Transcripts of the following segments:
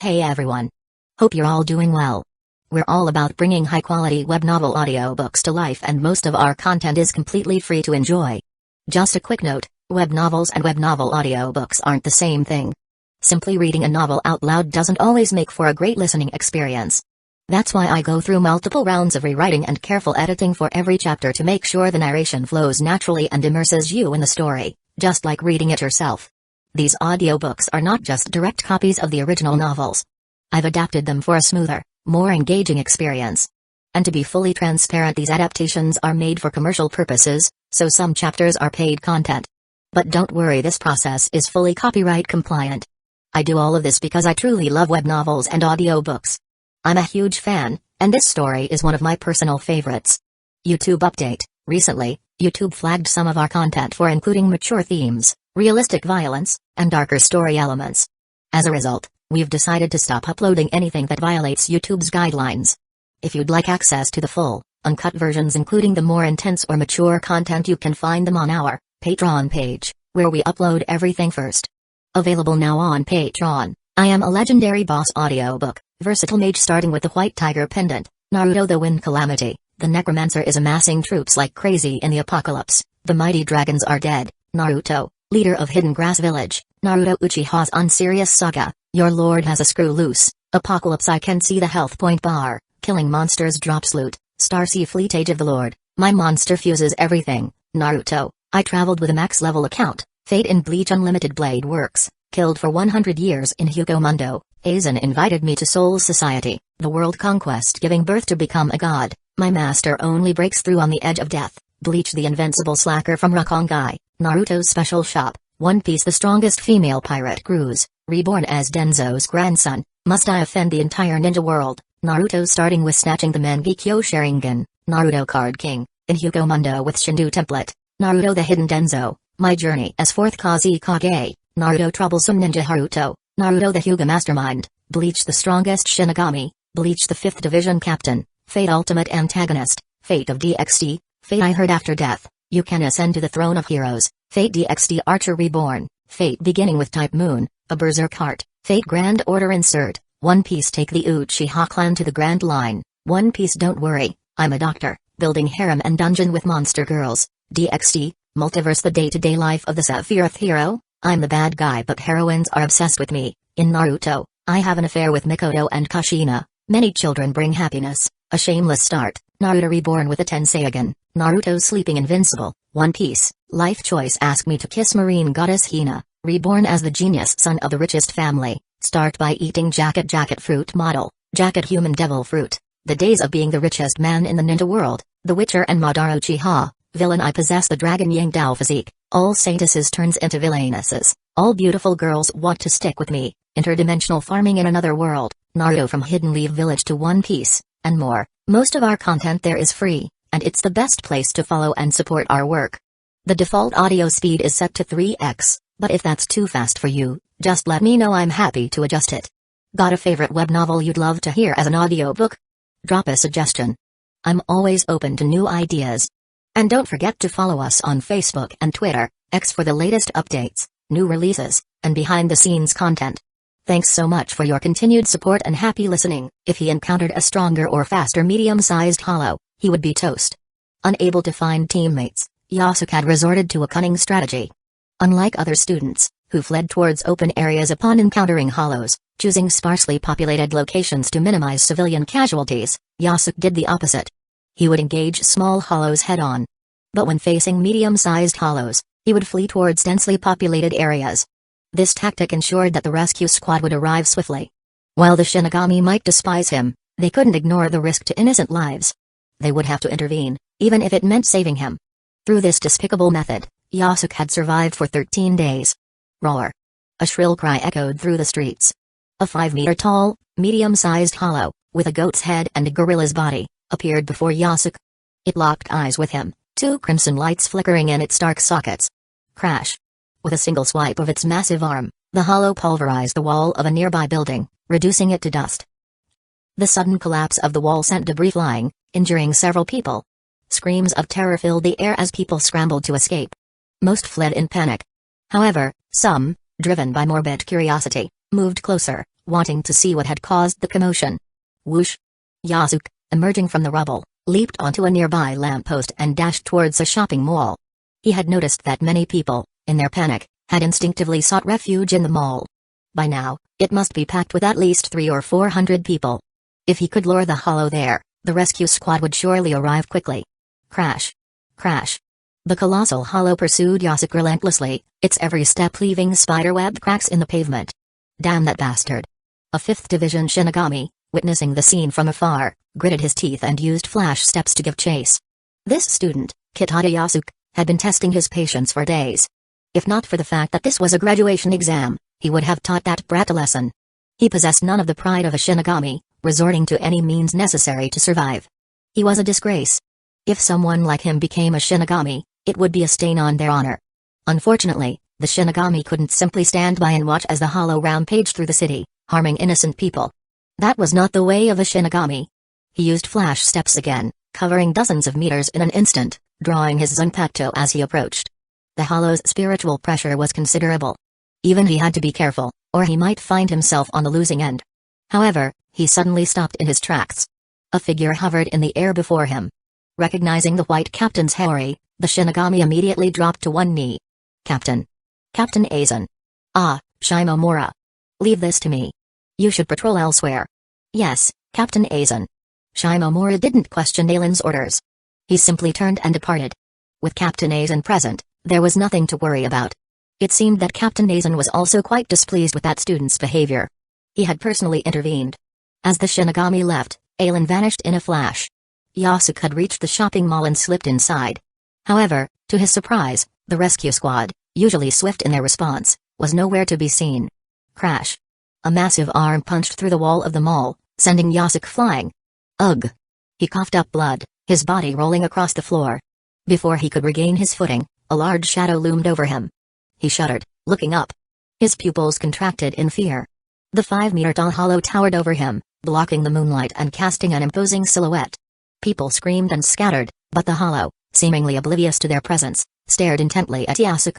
Hey everyone. Hope you're all doing well. We're all about bringing high-quality web novel audiobooks to life, and most of our content is completely free to enjoy. Just a quick note, web novels and web novel audiobooks aren't the same thing. Simply reading a novel out loud doesn't always make for a great listening experience. That's why I go through multiple rounds of rewriting and careful editing for every chapter to make sure the narration flows naturally and immerses you in the story, just like reading it yourself. These audiobooks are not just direct copies of the original novels. I've adapted them for a smoother, more engaging experience. And to be fully transparent, these adaptations are made for commercial purposes, so some chapters are paid content. But don't worry, this process is fully copyright compliant. I do all of this because I truly love web novels and audiobooks. I'm a huge fan, and this story is one of my personal favorites. YouTube update: recently, YouTube flagged some of our content for including mature themes, realistic violence, and darker story elements. As a result, we've decided to stop uploading anything that violates YouTube's guidelines. If you'd like access to the full, uncut versions including the more intense or mature content, you can find them on our Patreon page, where we upload everything first. Available now on Patreon: I Am a Legendary Boss audiobook, Versatile Mage starting with the White Tiger Pendant, Naruto the Wind Calamity, the Necromancer is amassing troops like crazy in the apocalypse, the mighty dragons are dead, Naruto, leader of Hidden Grass Village, Naruto Uchiha's Unserious Saga, your lord has a screw loose, Apocalypse I can see the health point bar, killing monsters drops loot, Starsea Fleet Age of the Lord, my monster fuses everything, Naruto, I traveled with a max level account, Fate in Bleach Unlimited Blade Works, killed for 100 years in Hueco Mundo, Aizen invited me to Soul Society, the world conquest giving birth to become a god, my master only breaks through on the edge of death, Bleach the Invincible Slacker from Rukongai, Naruto's Special Shop, One Piece the strongest female pirate cruise, Reborn as Danzō's grandson, must I offend the entire ninja world, Naruto starting with snatching the Mangekyo Sharingan, Naruto Card King, in Hueco Mundo with Shindu template, Naruto the Hidden Danzō, my journey as 4th Kusagakure, Naruto Troublesome Ninja Haruto, Naruto the Hyuga Mastermind, Bleach the strongest Shinigami, Bleach the 5th Division Captain, Fate Ultimate Antagonist, Fate of DXD, Fate I Heard After Death, you can ascend to the throne of heroes, Fate DXD Archer Reborn, Fate beginning with Type Moon, a Berserk Heart, Fate Grand Order Insert, One Piece take the Uchiha clan to the Grand Line, One Piece don't worry, I'm a doctor, building harem and dungeon with monster girls, DXD, Multiverse the day-to-day life of the Sephiroth hero, I'm the bad guy but heroines are obsessed with me, in Naruto, I have an affair with Mikoto and Kushina, many children bring happiness, a shameless start, Naruto Reborn with a Tenseigan, Naruto sleeping Invincible, One Piece, life choice ask me to kiss marine goddess Hina, reborn as the genius son of the richest family, start by eating jacket fruit model, jacket human devil fruit, the days of being the richest man in the ninja world, the Witcher and Madara Uchiha, villain I possess the dragon Yang Dao physique, all saintesses turns into villainesses, all beautiful girls want to stick with me, interdimensional farming in another world, Naruto from Hidden Leaf Village to One Piece, and more. Most of our content there is free, and it's the best place to follow and support our work. The default audio speed is set to 3x, but if that's too fast for you, just let me know, I'm happy to adjust it. Got a favorite web novel you'd love to hear as an audiobook? Drop a suggestion. I'm always open to new ideas. And don't forget to follow us on Facebook and Twitter, X for the latest updates, new releases, and behind-the-scenes content. Thanks so much for your continued support and happy listening. If he encountered a stronger or faster medium-sized hollow, he would be toast. Unable to find teammates, Yasuke had resorted to a cunning strategy. Unlike other students, who fled towards open areas upon encountering hollows, choosing sparsely populated locations to minimize civilian casualties, Yasuke did the opposite. He would engage small hollows head-on. But when facing medium-sized hollows, he would flee towards densely populated areas. This tactic ensured that the rescue squad would arrive swiftly. While the Shinigami might despise him, they couldn't ignore the risk to innocent lives. They would have to intervene, even if it meant saving him. Through this despicable method, Yasuke had survived for 13 days. Roar! A shrill cry echoed through the streets. A 5-meter-tall, medium-sized hollow, with a goat's head and a gorilla's body, appeared before Yasuke. It locked eyes with him, two crimson lights flickering in its dark sockets. Crash! With a single swipe of its massive arm, the hollow pulverized the wall of a nearby building, reducing it to dust. The sudden collapse of the wall sent debris flying, injuring several people. Screams of terror filled the air as people scrambled to escape. Most fled in panic. However, some, driven by morbid curiosity, moved closer, wanting to see what had caused the commotion. Whoosh! Yasuke, emerging from the rubble, leaped onto a nearby lamppost and dashed towards a shopping mall. He had noticed that many people, in their panic, had instinctively sought refuge in the mall. By now, it must be packed with at least 300 or 400 people. If he could lure the hollow there, the rescue squad would surely arrive quickly. Crash! Crash! The colossal hollow pursued Yasuke relentlessly, its every step leaving spiderweb cracks in the pavement. Damn that bastard! A 5th Division Shinigami, witnessing the scene from afar, gritted his teeth and used flash steps to give chase. This student, Kitada Yasuke, had been testing his patience for days. If not for the fact that this was a graduation exam, he would have taught that brat a lesson. He possessed none of the pride of a Shinigami, resorting to any means necessary to survive. He was a disgrace. If someone like him became a Shinigami, it would be a stain on their honor. Unfortunately, the Shinigami couldn't simply stand by and watch as the hollow rampaged through the city, harming innocent people. That was not the way of a Shinigami. He used flash steps again, covering dozens of meters in an instant, drawing his Zanpakuto as he approached. The hollow's spiritual pressure was considerable. Even he had to be careful, or he might find himself on the losing end. However, he suddenly stopped in his tracks. A figure hovered in the air before him. Recognizing the white captain's Haori, the Shinigami immediately dropped to one knee. Captain. Captain Aizen. Ah, Shimomura. Leave this to me. You should patrol elsewhere. Yes, Captain Aizen. Shimomura didn't question Aizen's orders. He simply turned and departed. With Captain Aizen present, there was nothing to worry about. It seemed that Captain Aizen was also quite displeased with that student's behavior. He had personally intervened. As the Shinigami left, Aizen vanished in a flash. Yasuke had reached the shopping mall and slipped inside. However, to his surprise, the rescue squad, usually swift in their response, was nowhere to be seen. Crash! A massive arm punched through the wall of the mall, sending Yasuke flying. Ugh! He coughed up blood, his body rolling across the floor. Before he could regain his footing, a large shadow loomed over him. He shuddered, looking up. His pupils contracted in fear. The 5-meter-tall hollow towered over him, blocking the moonlight and casting an imposing silhouette. People screamed and scattered, but the hollow, seemingly oblivious to their presence, stared intently at Yasuke.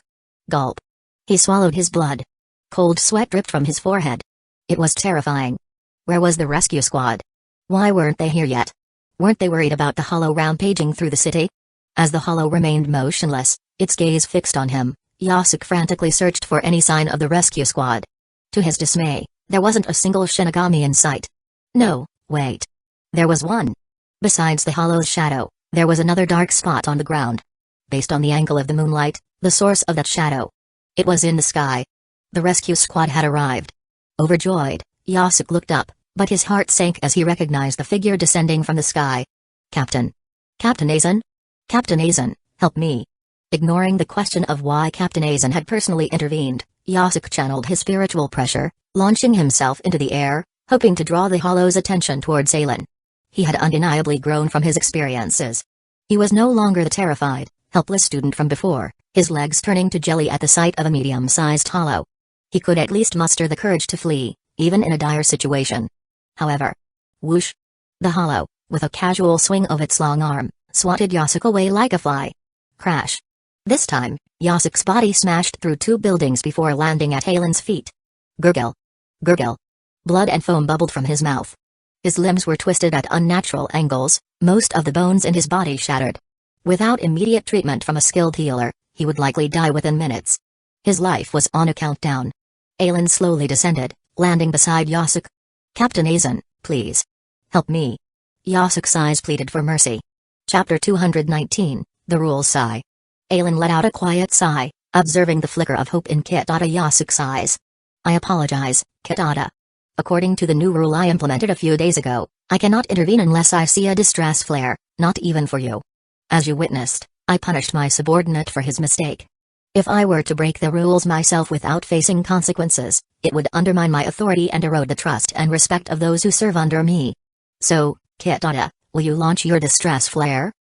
Gulp. He swallowed his blood. Cold sweat dripped from his forehead. It was terrifying. Where was the rescue squad? Why weren't they here yet? Weren't they worried about the hollow rampaging through the city? As the hollow remained motionless, its gaze fixed on him, Yasuke frantically searched for any sign of the rescue squad. To his dismay, there wasn't a single Shinigami in sight. No, wait. There was one. Besides the hollow's shadow, there was another dark spot on the ground. Based on the angle of the moonlight, the source of that shadow. It was in the sky. The rescue squad had arrived. Overjoyed, Yasuke looked up, but his heart sank as he recognized the figure descending from the sky. Captain. Captain Aizen? Captain Aizen, help me. Ignoring the question of why Captain Aizen had personally intervened, Yasuke channeled his spiritual pressure, launching himself into the air, hoping to draw the hollow's attention towards Aizen. He had undeniably grown from his experiences. He was no longer the terrified, helpless student from before, his legs turning to jelly at the sight of a medium-sized hollow. He could at least muster the courage to flee, even in a dire situation. However, whoosh! The hollow, with a casual swing of its long arm, swatted Yasuke away like a fly. Crash! This time, Yasuke's body smashed through 2 buildings before landing at Aizen's feet. Gurgle! Gurgle! Blood and foam bubbled from his mouth. His limbs were twisted at unnatural angles, most of the bones in his body shattered. Without immediate treatment from a skilled healer, he would likely die within minutes. His life was on a countdown. Aizen slowly descended, landing beside Yasuke. Captain Aizen, please. Help me. Yasuke's eyes pleaded for mercy. Chapter 219, The Rules Sigh. Aizen let out a quiet sigh, observing the flicker of hope in Kitada Yasuke's eyes. I apologize, Kitada. According to the new rule I implemented a few days ago, I cannot intervene unless I see a distress flare, not even for you. As you witnessed, I punished my subordinate for his mistake. If I were to break the rules myself without facing consequences, it would undermine my authority and erode the trust and respect of those who serve under me. So, Kitada, will you launch your distress flare?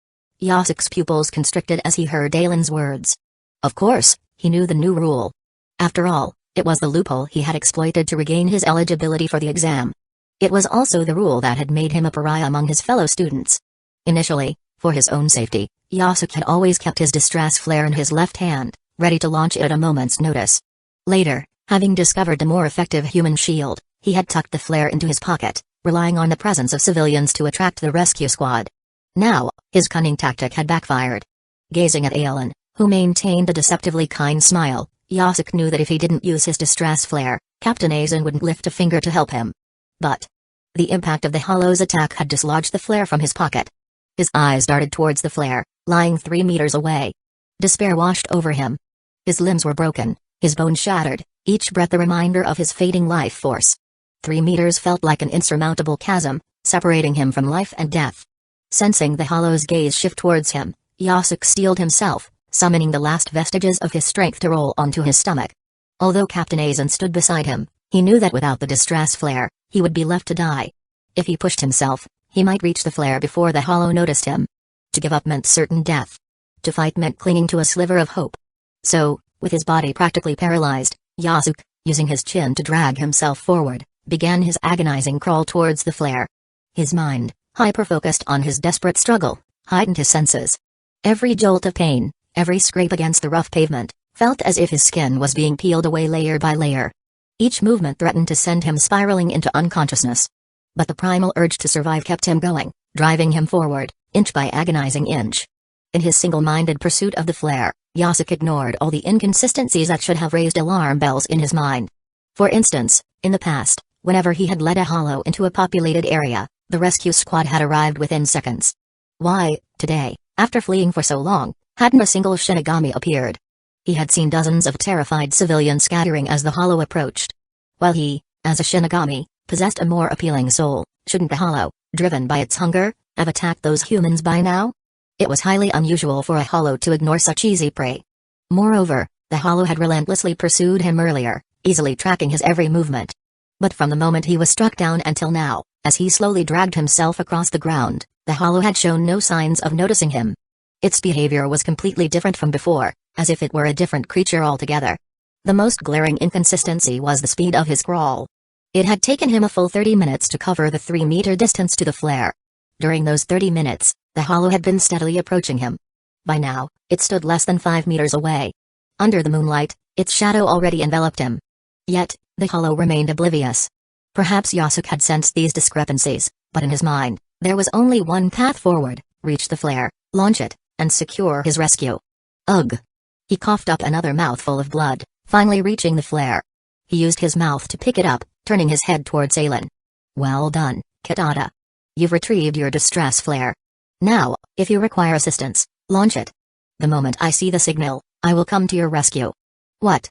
Yasuke's pupils constricted as he heard Aizen's words. Of course, he knew the new rule. After all, it was the loophole he had exploited to regain his eligibility for the exam. It was also the rule that had made him a pariah among his fellow students. Initially, for his own safety, Yasuke had always kept his distress flare in his left hand, ready to launch it at a moment's notice. Later, having discovered the more effective human shield, He had tucked the flare into his pocket, relying on the presence of civilians to attract the rescue squad. Now, his cunning tactic had backfired. Gazing at Aizen, who maintained a deceptively kind smile, Yasuke knew that if he didn't use his distress flare, Captain Aizen wouldn't lift a finger to help him. But the impact of the Hollow's attack had dislodged the flare from his pocket. His eyes darted towards the flare, lying 3 meters away. Despair washed over him. His limbs were broken, his bones shattered, each breath a reminder of his fading life force. 3 meters felt like an insurmountable chasm, separating him from life and death. Sensing the Hollow's gaze shift towards him, Yasuke steeled himself, summoning the last vestiges of his strength to roll onto his stomach. Although Captain Aizen stood beside him, he knew that without the distress flare, he would be left to die. If he pushed himself, he might reach the flare before the Hollow noticed him. To give up meant certain death. To fight meant clinging to a sliver of hope. So, with his body practically paralyzed, Yasuke, using his chin to drag himself forward, began his agonizing crawl towards the flare. His mind, hyper-focused on his desperate struggle, heightened his senses. Every jolt of pain, every scrape against the rough pavement, felt as if his skin was being peeled away layer by layer. Each movement threatened to send him spiraling into unconsciousness. But the primal urge to survive kept him going, driving him forward, inch by agonizing inch. In his single-minded pursuit of the flare, Yasuke ignored all the inconsistencies that should have raised alarm bells in his mind. For instance, in the past, whenever he had led a Hollow into a populated area, the rescue squad had arrived within seconds. Why, today, after fleeing for so long, hadn't a single Shinigami appeared? He had seen dozens of terrified civilians scattering as the Hollow approached. While he, as a Shinigami, possessed a more appealing soul, shouldn't the Hollow, driven by its hunger, have attacked those humans by now? It was highly unusual for a Hollow to ignore such easy prey. Moreover, the Hollow had relentlessly pursued him earlier, easily tracking his every movement. But from the moment he was struck down until now, as he slowly dragged himself across the ground, the Hollow had shown no signs of noticing him. Its behavior was completely different from before, as if it were a different creature altogether. The most glaring inconsistency was the speed of his crawl. It had taken him a full 30 minutes to cover the 3-meter distance to the flare. During those 30 minutes, the Hollow had been steadily approaching him. By now, it stood less than 5 meters away. Under the moonlight, its shadow already enveloped him. Yet, the Hollow remained oblivious. Perhaps Yasuke had sensed these discrepancies, but in his mind, there was only one path forward: reach the flare, launch it, and secure his rescue. Ugh! He coughed up another mouthful of blood, finally reaching the flare. He used his mouth to pick it up, turning his head towards Aizen. Well done, Kitata. You've retrieved your distress flare. Now, if you require assistance, launch it. The moment I see the signal, I will come to your rescue. What?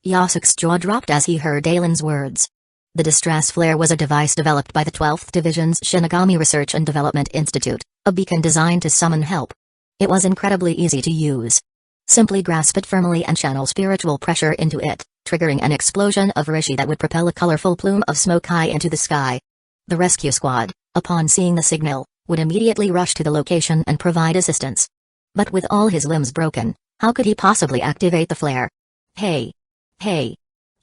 Yasuke's jaw dropped as he heard Aizen's words. The distress flare was a device developed by the 12th Division's Shinigami Research and Development Institute, a beacon designed to summon help. It was incredibly easy to use. Simply grasp it firmly and channel spiritual pressure into it, triggering an explosion of rishi that would propel a colorful plume of smoke high into the sky. The rescue squad, upon seeing the signal, would immediately rush to the location and provide assistance. But with all his limbs broken, how could he possibly activate the flare? Hey! Hey!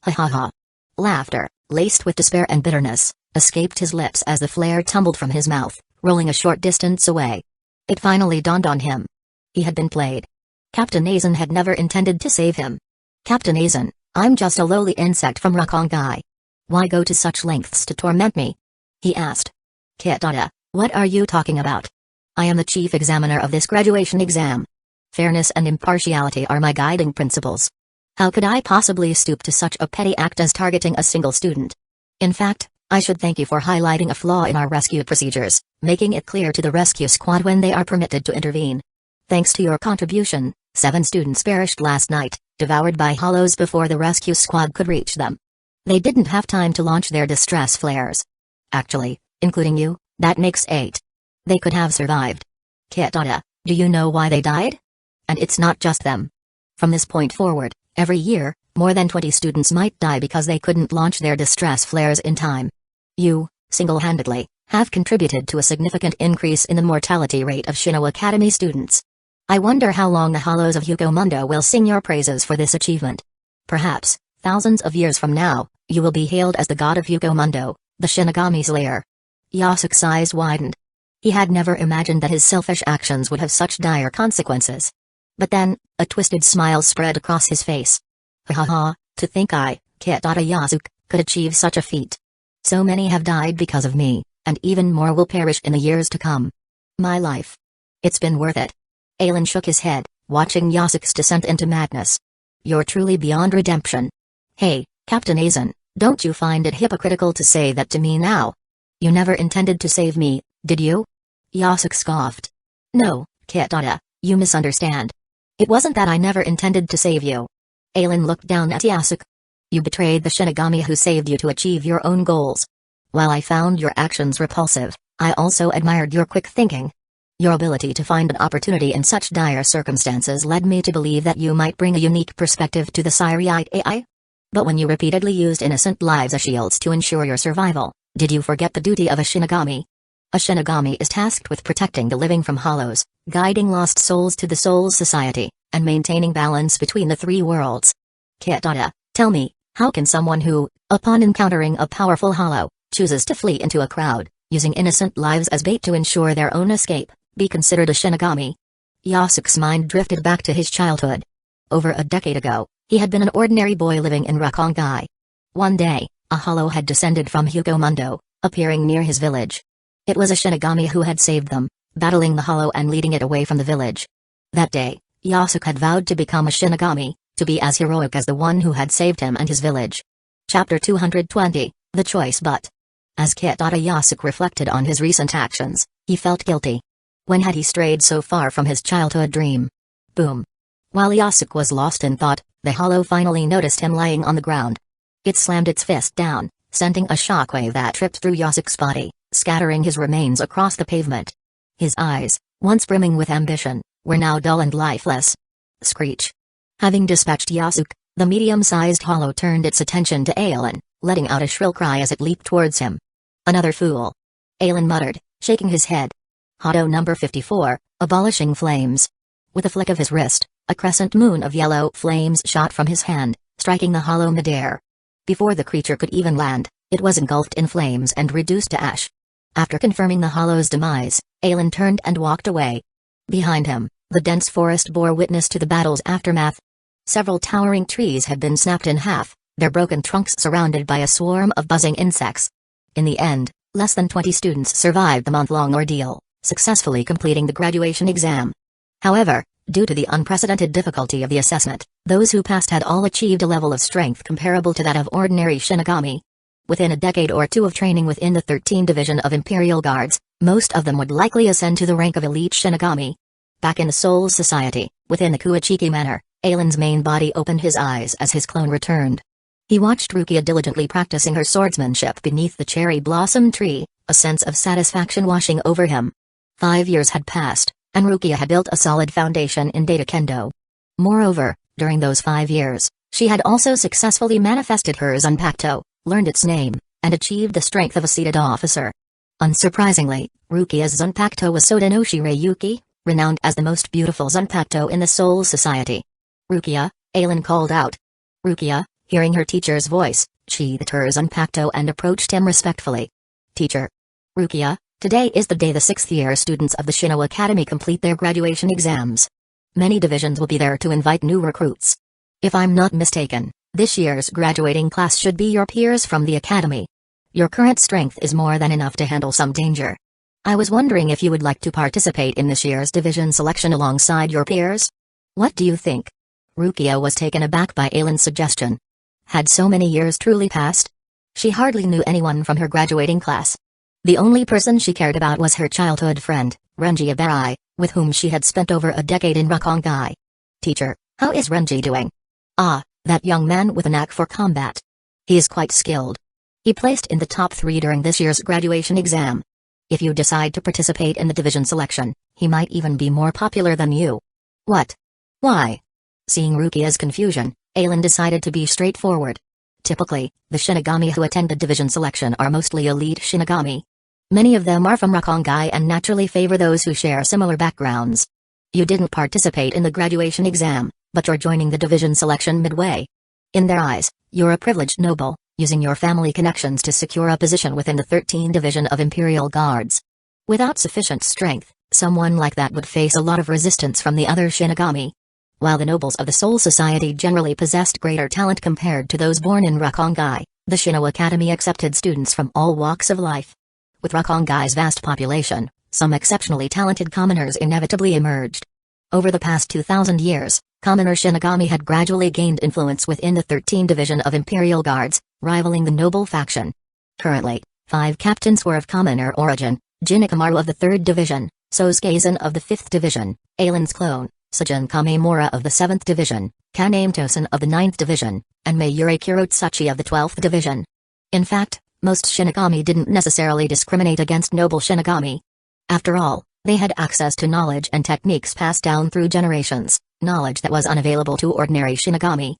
Ha ha ha! Laughter, laced with despair and bitterness, escaped his lips as the flare tumbled from his mouth, rolling a short distance away. It finally dawned on him. He had been played. Captain Aizen had never intended to save him. Captain Aizen, I'm just a lowly insect from Rukongai. Why go to such lengths to torment me? He asked. Kitata, what are you talking about? I am the chief examiner of this graduation exam. Fairness and impartiality are my guiding principles. How could I possibly stoop to such a petty act as targeting a single student? In fact, I should thank you for highlighting a flaw in our rescue procedures, making it clear to the rescue squad when they are permitted to intervene. Thanks to your contribution, 7 students perished last night, devoured by hollows before the rescue squad could reach them. They didn't have time to launch their distress flares. Actually, including you, that makes 8. They could have survived. Kitata, do you know why they died? And it's not just them. From this point forward, every year, more than 20 students might die because they couldn't launch their distress flares in time. You, single-handedly, have contributed to a significant increase in the mortality rate of Shino Academy students. I wonder how long the hollows of Hueco Mundo will sing your praises for this achievement. Perhaps, thousands of years from now, you will be hailed as the god of Hueco Mundo, the Shinigami Slayer. Yasuke's eyes widened. He had never imagined that his selfish actions would have such dire consequences. But then, a twisted smile spread across his face. Ha ha ha, to think I, Kitata Yasuke, could achieve such a feat. So many have died because of me, and even more will perish in the years to come. My life. It's been worth it. Aizen shook his head, watching Yasuke's descent into madness. You're truly beyond redemption. Hey, Captain Aizen, don't you find it hypocritical to say that to me now? You never intended to save me, did you? Yasuke scoffed. No, Kitata, you misunderstand. It wasn't that I never intended to save you. Aizen looked down at Yasuke. You betrayed the Shinigami who saved you to achieve your own goals. While I found your actions repulsive, I also admired your quick thinking. Your ability to find an opportunity in such dire circumstances led me to believe that you might bring a unique perspective to the Siriite AI. But when you repeatedly used innocent lives as shields to ensure your survival, did you forget the duty of a Shinigami? A Shinigami is tasked with protecting the living from hollows, guiding lost souls to the Souls Society, and maintaining balance between the three worlds. Kitata, tell me, how can someone who, upon encountering a powerful hollow, chooses to flee into a crowd, using innocent lives as bait to ensure their own escape, be considered a Shinigami? Yasuke's mind drifted back to his childhood. Over a decade ago, he had been an ordinary boy living in Rukongai. One day, a hollow had descended from Hueco Mundo, appearing near his village. It was a Shinigami who had saved them, battling the hollow and leading it away from the village. That day, Yasuke had vowed to become a Shinigami, to be as heroic as the one who had saved him and his village. Chapter 220, The Choice But. As Kitata Yasuke reflected on his recent actions, he felt guilty. When had he strayed so far from his childhood dream? Boom. While Yasuke was lost in thought, the hollow finally noticed him lying on the ground. It slammed its fist down, sending a shockwave that tripped through Yasuke's body, scattering his remains across the pavement. His eyes, once brimming with ambition, were now dull and lifeless. Screech. Having dispatched Yasuke, the medium-sized hollow turned its attention to Aizen, letting out a shrill cry as it leaped towards him. Another fool. Aizen muttered, shaking his head. Hado number 54, abolishing flames. With a flick of his wrist, a crescent moon of yellow flames shot from his hand, striking the hollow midair. Before the creature could even land, it was engulfed in flames and reduced to ash. After confirming the hollow's demise, Aizen turned and walked away. Behind him, the dense forest bore witness to the battle's aftermath. Several towering trees had been snapped in half, their broken trunks surrounded by a swarm of buzzing insects. In the end, less than 20 students survived the month-long ordeal, successfully completing the graduation exam. However, due to the unprecedented difficulty of the assessment, those who passed had all achieved a level of strength comparable to that of ordinary Shinigami. Within a decade or two of training within the 13th Division of Imperial Guards, most of them would likely ascend to the rank of elite Shinigami. Back in the Souls Society, within the Kuachiki Manor, Aizen's main body opened his eyes as his clone returned. He watched Rukia diligently practicing her swordsmanship beneath the cherry blossom tree, a sense of satisfaction washing over him. 5 years had passed, and Rukia had built a solid foundation in Data Kendo. Moreover, during those 5 years, she had also successfully manifested her Zanpakuto, learned its name, and achieved the strength of a seated officer. Unsurprisingly, Rukia's Zanpakuto was Soda no Shirayuki, renowned as the most beautiful Zanpakuto in the Soul Society. Rukia, Aizen called out. Rukia, hearing her teacher's voice, sheathed her Zanpakuto and approached him respectfully. Teacher. Rukia, today is the day the 6th-year students of the Shino Academy complete their graduation exams. Many divisions will be there to invite new recruits. If I'm not mistaken, this year's graduating class should be your peers from the academy. Your current strength is more than enough to handle some danger. I was wondering if you would like to participate in this year's division selection alongside your peers? What do you think? Rukia was taken aback by Aizen's suggestion. Had so many years truly passed? She hardly knew anyone from her graduating class. The only person she cared about was her childhood friend, Renji Abarai, with whom she had spent over a decade in Rukongai. Teacher, how is Renji doing? Ah, that young man with a knack for combat. He is quite skilled. He placed in the top 3 during this year's graduation exam. If you decide to participate in the division selection, he might even be more popular than you. What? Why? Seeing Rukia's confusion, Aizen decided to be straightforward. Typically, the Shinigami who attend the division selection are mostly elite Shinigami. Many of them are from Rukongai and naturally favor those who share similar backgrounds. You didn't participate in the graduation exam, but you're joining the division selection midway. In their eyes, you're a privileged noble, using your family connections to secure a position within the 13th Division of Imperial Guards. Without sufficient strength, someone like that would face a lot of resistance from the other Shinigami. While the nobles of the Soul Society generally possessed greater talent compared to those born in Rukongai, The Shino Academy accepted students from all walks of life. With Rukongai's vast population, some exceptionally talented commoners inevitably emerged. Over the past 2,000 years, commoner Shinigami had gradually gained influence within the 13th Division of Imperial Guards, rivaling the noble faction. Currently, 5 captains were of commoner origin: Jinikamaru of the 3rd Division, Sosuke of the 5th Division, Aizen's clone, Sajin Kamemura of the 7th Division, Kaname Tosen of the 9th Division, and Mayuri Kurotsuchi of the 12th Division. In fact, most Shinigami didn't necessarily discriminate against noble Shinigami. After all, they had access to knowledge and techniques passed down through generations, knowledge that was unavailable to ordinary Shinigami.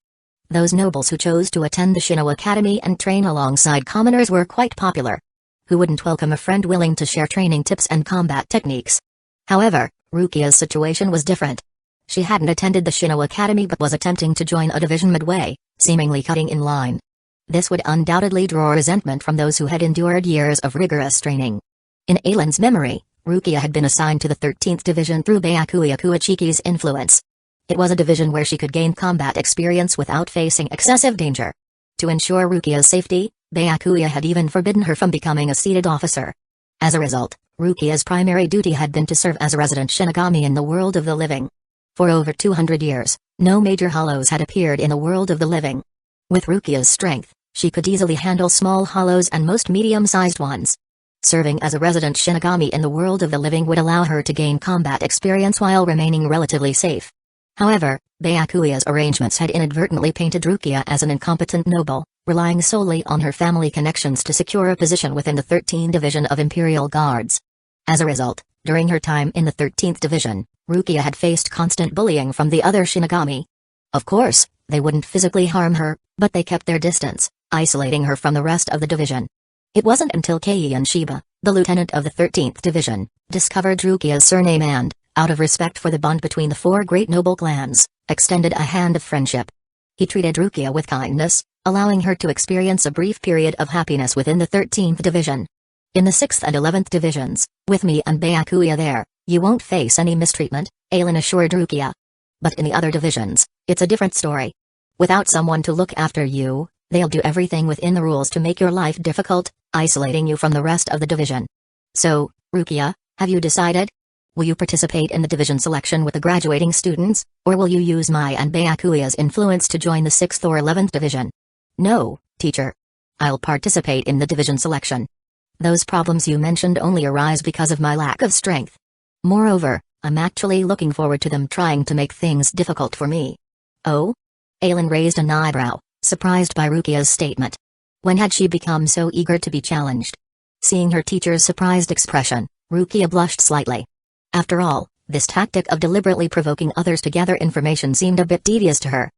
Those nobles who chose to attend the Shino Academy and train alongside commoners were quite popular. Who wouldn't welcome a friend willing to share training tips and combat techniques? However, Rukia's situation was different. She hadn't attended the Shino Academy but was attempting to join a division midway, seemingly cutting in line. This would undoubtedly draw resentment from those who had endured years of rigorous training. In Aizen's memory, Rukia had been assigned to the 13th Division through Byakuya Kuichiki's influence. It was a division where she could gain combat experience without facing excessive danger. To ensure Rukia's safety, Byakuya had even forbidden her from becoming a seated officer. As a result, Rukia's primary duty had been to serve as a resident Shinigami in the world of the living. For over 200 years, no major hollows had appeared in the world of the living. With Rukia's strength, she could easily handle small hollows and most medium-sized ones. Serving as a resident Shinigami in the world of the living would allow her to gain combat experience while remaining relatively safe. However, Byakuya's arrangements had inadvertently painted Rukia as an incompetent noble, relying solely on her family connections to secure a position within the 13th Division of Imperial Guards. As a result, during her time in the 13th Division, Rukia had faced constant bullying from the other Shinigami. Of course, they wouldn't physically harm her, but they kept their distance, isolating her from the rest of the division. It wasn't until Kei and Shiba, the lieutenant of the 13th Division, discovered Rukia's surname and, out of respect for the bond between the 4 great noble clans, extended a hand of friendship. He treated Rukia with kindness, allowing her to experience a brief period of happiness within the 13th Division. In the 6th and 11th Divisions, with me and Byakuya there, you won't face any mistreatment, Aizen assured Rukia. But in the other divisions, it's a different story. Without someone to look after you, they'll do everything within the rules to make your life difficult, isolating you from the rest of the division. So, Rukia, have you decided? Will you participate in the division selection with the graduating students, or will you use my and Byakuya's influence to join the 6th or 11th Division? No, teacher. I'll participate in the division selection. Those problems you mentioned only arise because of my lack of strength. Moreover, I'm actually looking forward to them trying to make things difficult for me. Oh? Aizen raised an eyebrow, surprised by Rukia's statement. When had she become so eager to be challenged? Seeing her teacher's surprised expression, Rukia blushed slightly. After all, this tactic of deliberately provoking others to gather information seemed a bit devious to her.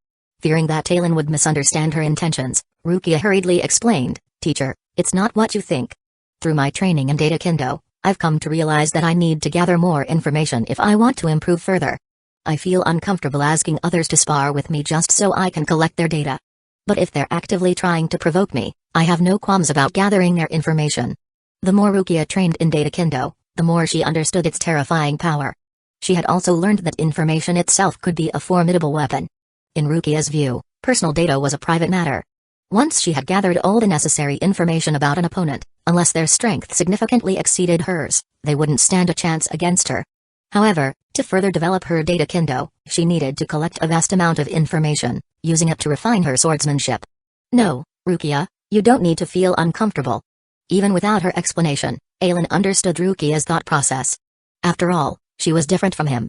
Fearing that Aizen would misunderstand her intentions, Rukia hurriedly explained, "Teacher, it's not what you think. Through my training in data kendo, I've come to realize that I need to gather more information if I want to improve further. I feel uncomfortable asking others to spar with me just so I can collect their data. But if they're actively trying to provoke me, I have no qualms about gathering their information." The more Rukia trained in data kendo, the more she understood its terrifying power. She had also learned that information itself could be a formidable weapon. In Rukia's view, personal data was a private matter. Once she had gathered all the necessary information about an opponent, unless their strength significantly exceeded hers, they wouldn't stand a chance against her. However, to further develop her data kendo, she needed to collect a vast amount of information, using it to refine her swordsmanship. No, Rukia, you don't need to feel uncomfortable. Even without her explanation, Aizen understood Rukia's thought process. After all, she was different from him.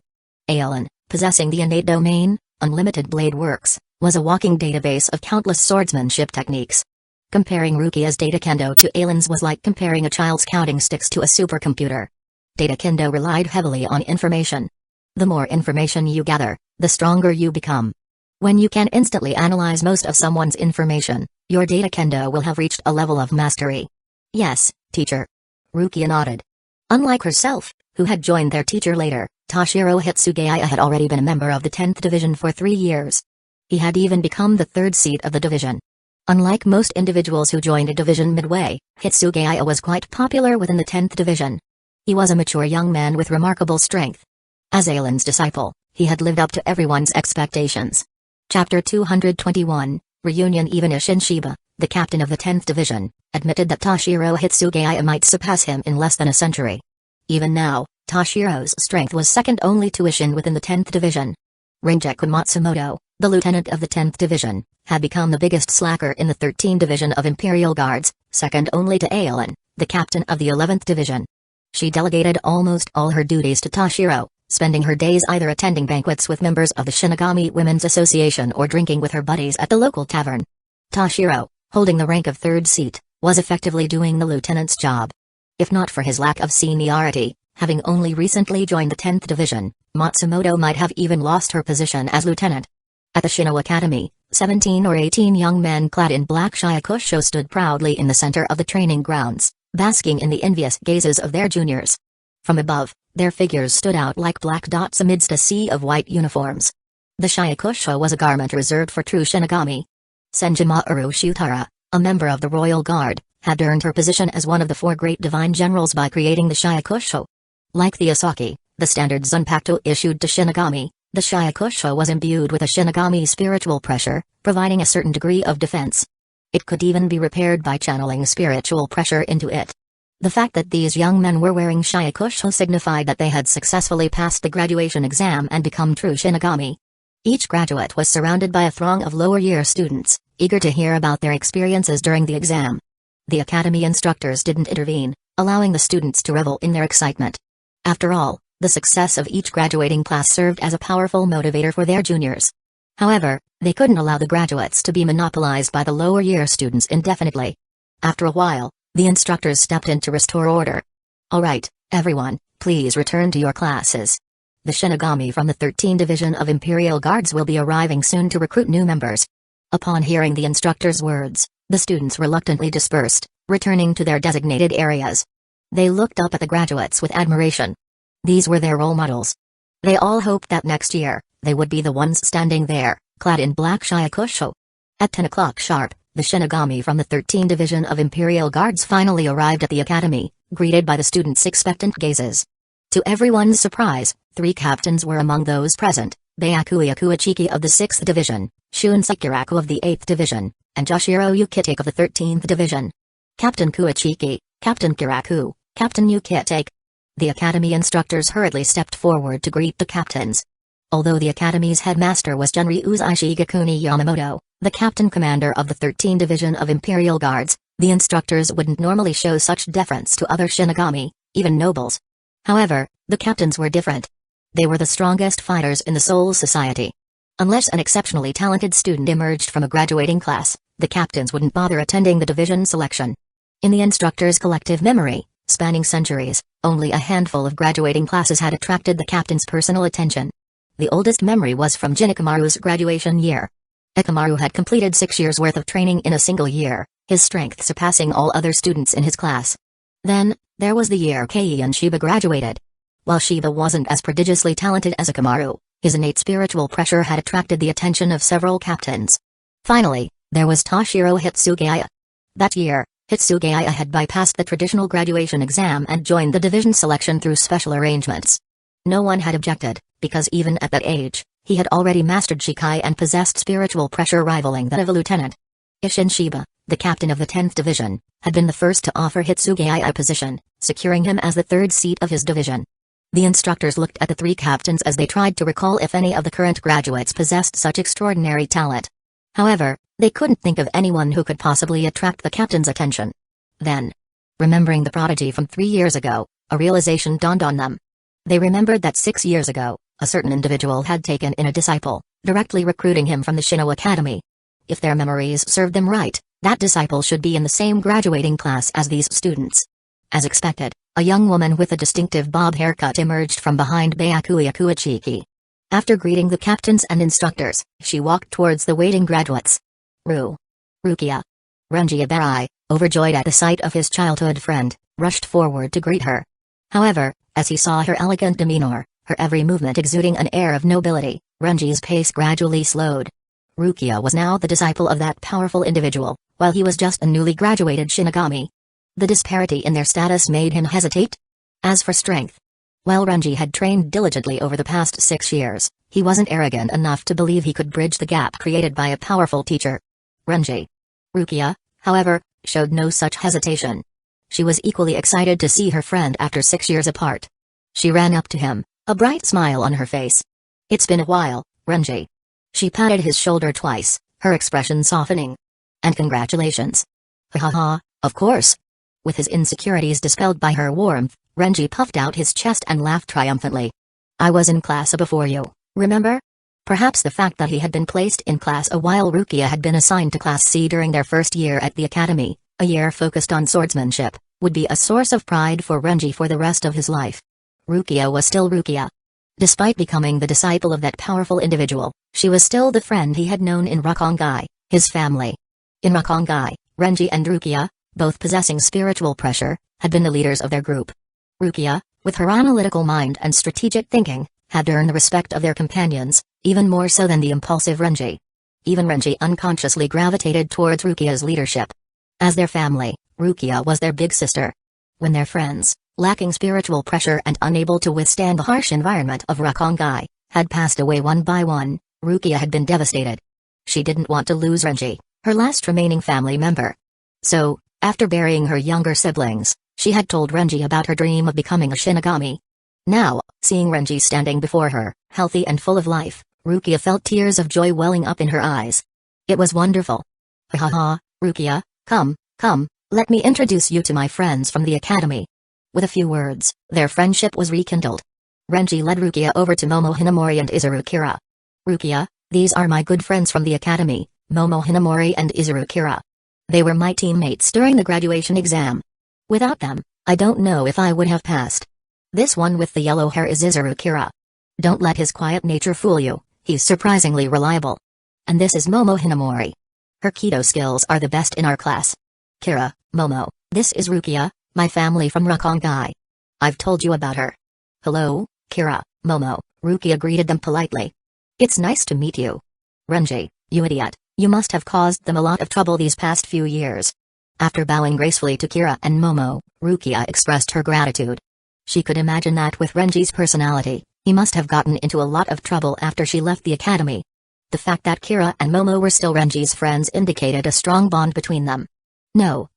Aizen, possessing the innate domain, Unlimited Blade Works, was a walking database of countless swordsmanship techniques. Comparing Rukia's data kendo to Aizen's was like comparing a child's counting sticks to a supercomputer. Data kendo relied heavily on information. The more information you gather, the stronger you become. When you can instantly analyze most of someone's information, your data kendo will have reached a level of mastery. Yes, teacher. Rukia nodded. Unlike herself, who had joined their teacher later, Toshiro Hitsugaya had already been a member of the 10th Division for 3 years. He had even become the 3rd seat of the division. Unlike most individuals who joined a division midway, Hitsugaya was quite popular within the 10th Division. He was a mature young man with remarkable strength. As Aizen's disciple, he had lived up to everyone's expectations. Chapter 221, Reunion. Even Ish and Shiba, the captain of the 10th Division, admitted that Toshiro Hitsugaya might surpass him in less than a century. Even now, Toshiro's strength was second only to Isshin within the 10th Division. Rinjaku Matsumoto, the lieutenant of the 10th Division, had become the biggest slacker in the 13th Division of Imperial Guards, second only to Aelin, the captain of the 11th Division. She delegated almost all her duties to Toshiro, spending her days either attending banquets with members of the Shinigami Women's Association or drinking with her buddies at the local tavern. Toshiro, holding the rank of third seat, was effectively doing the lieutenant's job. If not for his lack of seniority, having only recently joined the 10th Division, Matsumoto might have even lost her position as lieutenant. At the Shino Academy, 17 or 18 young men clad in black Hyakusho stood proudly in the center of the training grounds, basking in the envious gazes of their juniors. From above, their figures stood out like black dots amidst a sea of white uniforms. The Hyakusho was a garment reserved for true Shinigami. Senjimaru Shutara, a member of the Royal Guard, had earned her position as one of the 4 great divine generals by creating the Hyakusho. Like the Asaki, the standard Zanpakuto issued to Shinigami, the Hyakusho was imbued with a Shinigami spiritual pressure, providing a certain degree of defense. It could even be repaired by channeling spiritual pressure into it. The fact that these young men were wearing Hyakusho signified that they had successfully passed the graduation exam and become true Shinigami. Each graduate was surrounded by a throng of lower-year students, eager to hear about their experiences during the exam. The academy instructors didn't intervene, allowing the students to revel in their excitement. After all, the success of each graduating class served as a powerful motivator for their juniors. However, they couldn't allow the graduates to be monopolized by the lower-year students indefinitely. After a while, the instructors stepped in to restore order. "All right, everyone, please return to your classes. The Shinigami from the 13th Division of Imperial Guards will be arriving soon to recruit new members." Upon hearing the instructor's words, the students reluctantly dispersed, returning to their designated areas. They looked up at the graduates with admiration. These were their role models. They all hoped that next year, they would be the ones standing there, clad in black Hyakusho. At 10 o'clock sharp, the Shinigami from the 13th Division of Imperial Guards finally arrived at the academy, greeted by the students' expectant gazes. To everyone's surprise, 3 captains were among those present: Byakuya Kuichiki of the 6th Division, Shun Sekiraku of the 8th Division, and Joshiro Yukitake of the 13th Division. "Captain Kuichiki, Captain Kiraku, Captain Yukitake." The academy instructors hurriedly stepped forward to greet the captains. Although the academy's headmaster was Genryu's Ishigakuni Yamamoto, the captain commander of the 13th Division of Imperial Guards, the instructors wouldn't normally show such deference to other Shinigami, even nobles. However, the captains were different. They were the strongest fighters in the Soul Society. Unless an exceptionally talented student emerged from a graduating class, the captains wouldn't bother attending the division selection. In the instructors' collective memory, spanning centuries, only a handful of graduating classes had attracted the captain's personal attention. The oldest memory was from Jin Ikamaru's graduation year. Ikamaru had completed 6 years' worth of training in a single year, his strength surpassing all other students in his class. Then, there was the year Kei and Shiba graduated. While Shiba wasn't as prodigiously talented as Ikamaru, his innate spiritual pressure had attracted the attention of several captains. Finally, there was Toshiro Hitsugaya. That year, Hitsugaya had bypassed the traditional graduation exam and joined the division selection through special arrangements. No one had objected, because even at that age, he had already mastered Shikai and possessed spiritual pressure rivaling that of a lieutenant. Isshin Shiba, the captain of the 10th Division, had been the first to offer Hitsugaya a position, securing him as the 3rd seat of his division. The instructors looked at the 3 captains as they tried to recall if any of the current graduates possessed such extraordinary talent. However, they couldn't think of anyone who could possibly attract the captain's attention. Then, remembering the prodigy from 3 years ago, a realization dawned on them. They remembered that 6 years ago, a certain individual had taken in a disciple, directly recruiting him from the Shino Academy. If their memories served them right, that disciple should be in the same graduating class as these students. As expected, a young woman with a distinctive bob haircut emerged from behind Byakuya Kuichiki. After greeting the captains and instructors, she walked towards the waiting graduates. Rukia. Renji Ibarai, overjoyed at the sight of his childhood friend, rushed forward to greet her. However, as he saw her elegant demeanor, her every movement exuding an air of nobility, Renji's pace gradually slowed. Rukia was now the disciple of that powerful individual, while he was just a newly graduated Shinigami. The disparity in their status made him hesitate. As for strength, while Renji had trained diligently over the past 6 years, he wasn't arrogant enough to believe he could bridge the gap created by a powerful teacher. Renji. Rukia, however, showed no such hesitation. She was equally excited to see her friend after 6 years apart. She ran up to him, a bright smile on her face. "It's been a while, Renji." She patted his shoulder twice, her expression softening. "And congratulations." "Ha ha, of course." With his insecurities dispelled by her warmth, Renji puffed out his chest and laughed triumphantly. "I was in class A before you, remember?" Perhaps the fact that he had been placed in class A while Rukia had been assigned to class C during their first year at the academy, a year focused on swordsmanship, would be a source of pride for Renji for the rest of his life. Rukia was still Rukia. Despite becoming the disciple of that powerful individual, she was still the friend he had known in Rukongai, his family. In Rukongai, Renji and Rukia, both possessing spiritual pressure, had been the leaders of their group. Rukia, with her analytical mind and strategic thinking, had earned the respect of their companions, even more so than the impulsive Renji. Even Renji unconsciously gravitated towards Rukia's leadership. As their family, Rukia was their big sister. When their friends, lacking spiritual pressure and unable to withstand the harsh environment of Rukongai, had passed away one by one, Rukia had been devastated. She didn't want to lose Renji, her last remaining family member. So, after burying her younger siblings, she had told Renji about her dream of becoming a Shinigami. Now, seeing Renji standing before her, healthy and full of life, Rukia felt tears of joy welling up in her eyes. It was wonderful. "Ha ha, Rukia, come, let me introduce you to my friends from the academy." With a few words, their friendship was rekindled. Renji led Rukia over to Momo Hinamori and Izurukira. "Rukia, these are my good friends from the academy, Momo Hinamori and Izurukira. They were my teammates during the graduation exam. Without them, I don't know if I would have passed. This one with the yellow hair is Izurukira. Don't let his quiet nature fool you, he's surprisingly reliable. And this is Momo Hinamori. Her Kido skills are the best in our class. Kira, Momo, this is Rukia, my family from Rukongai. I've told you about her." "Hello, Kira, Momo," Rukia greeted them politely. "It's nice to meet you. Renji, you idiot, you must have caused them a lot of trouble these past few years." After bowing gracefully to Kira and Momo, Rukia expressed her gratitude. She could imagine that with Renji's personality, he must have gotten into a lot of trouble after she left the academy. The fact that Kira and Momo were still Renji's friends indicated a strong bond between them. No,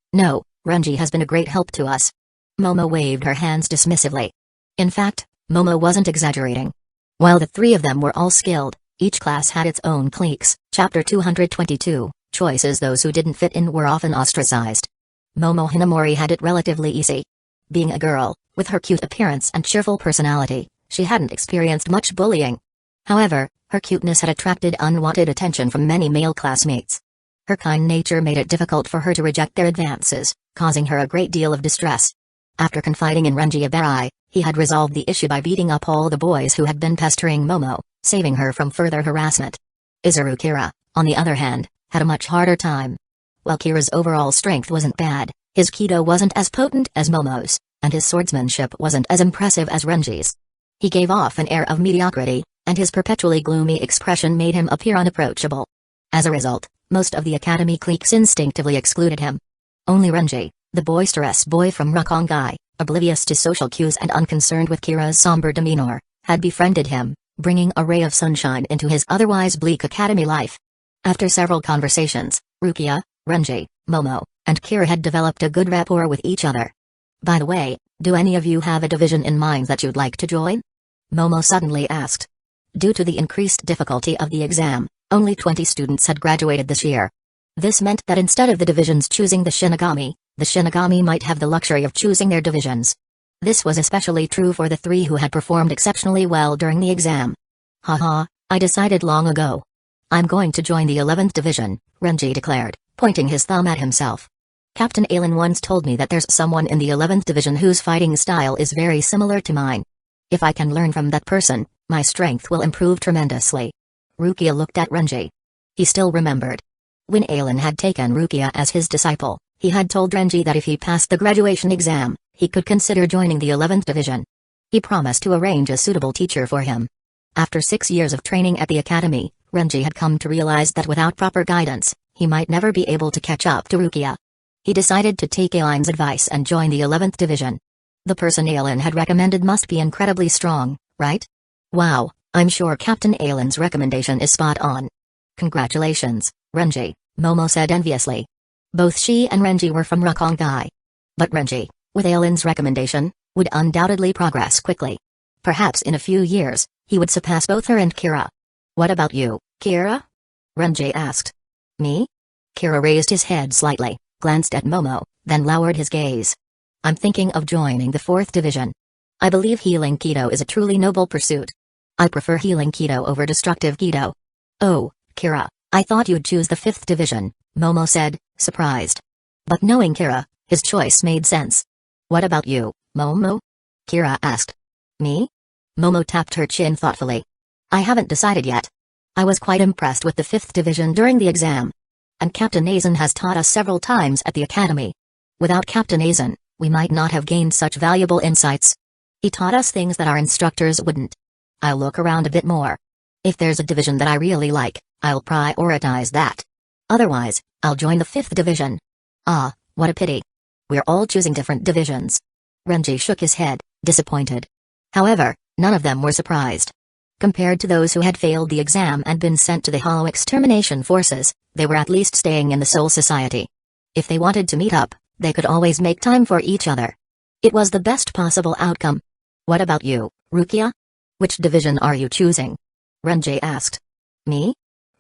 Renji has been a great help to us." Momo waved her hands dismissively. In fact, Momo wasn't exaggerating. While the three of them were all skilled, each class had its own cliques. Chapter 222, Choices. Those who didn't fit in were often ostracized. Momo Hinamori had it relatively easy. Being a girl, with her cute appearance and cheerful personality, she hadn't experienced much bullying. However, her cuteness had attracted unwanted attention from many male classmates. Her kind nature made it difficult for her to reject their advances, causing her a great deal of distress. After confiding in Renji Abarai, he had resolved the issue by beating up all the boys who had been pestering Momo, saving her from further harassment. Izurukira, on the other hand, had a much harder time. While Kira's overall strength wasn't bad, his Kido wasn't as potent as Momo's, and his swordsmanship wasn't as impressive as Renji's. He gave off an air of mediocrity, and his perpetually gloomy expression made him appear unapproachable. As a result, most of the academy cliques instinctively excluded him. Only Renji, the boisterous boy from Rukongai, oblivious to social cues and unconcerned with Kira's somber demeanor, had befriended him, bringing a ray of sunshine into his otherwise bleak academy life. After several conversations, Rukia, Renji, Momo, and Kira had developed a good rapport with each other. "By the way, do any of you have a division in mind that you'd like to join?" Momo suddenly asked. Due to the increased difficulty of the exam, only 20 students had graduated this year. This meant that instead of the divisions choosing the Shinigami might have the luxury of choosing their divisions. This was especially true for the three who had performed exceptionally well during the exam. "Haha, I decided long ago. I'm going to join the 11th division," Renji declared, pointing his thumb at himself. "Captain Aizen once told me that there's someone in the 11th division whose fighting style is very similar to mine. If I can learn from that person, my strength will improve tremendously." Rukia looked at Renji. He still remembered. When Aizen had taken Rukia as his disciple, he had told Renji that if he passed the graduation exam, he could consider joining the 11th division. He promised to arrange a suitable teacher for him. After 6 years of training at the academy, Renji had come to realize that without proper guidance, he might never be able to catch up to Rukia. He decided to take Aizen's advice and join the 11th division. The person Aizen had recommended must be incredibly strong, right? Wow, I'm sure Captain Aizen's recommendation is spot on. "Congratulations, Renji," Momo said enviously. Both she and Renji were from Rukongai. But Renji, with Aizen's recommendation, would undoubtedly progress quickly. Perhaps in a few years, he would surpass both her and Kira. What about you, Kira? Renji asked. Me? Kira raised his head slightly, glanced at Momo, then lowered his gaze. I'm thinking of joining the 4th Division. I believe healing Kido is a truly noble pursuit. I prefer healing Kido over destructive Kido. Oh, Kira, I thought you'd choose the 5th Division, Momo said, surprised. But knowing Kira, his choice made sense. What about you, Momo? Kira asked. Me? Momo tapped her chin thoughtfully. I haven't decided yet. I was quite impressed with the 5th Division during the exam. And Captain Aizen has taught us several times at the academy. Without Captain Aizen, we might not have gained such valuable insights. He taught us things that our instructors wouldn't. I'll look around a bit more. If there's a division that I really like, I'll prioritize that. Otherwise, I'll join the 5th Division. Ah, what a pity. We're all choosing different divisions. Renji shook his head, disappointed. However, none of them were surprised. Compared to those who had failed the exam and been sent to the Hollow Extermination Forces, they were at least staying in the Soul Society. If they wanted to meet up, they could always make time for each other. It was the best possible outcome. What about you, Rukia? Which division are you choosing? Renji asked. Me?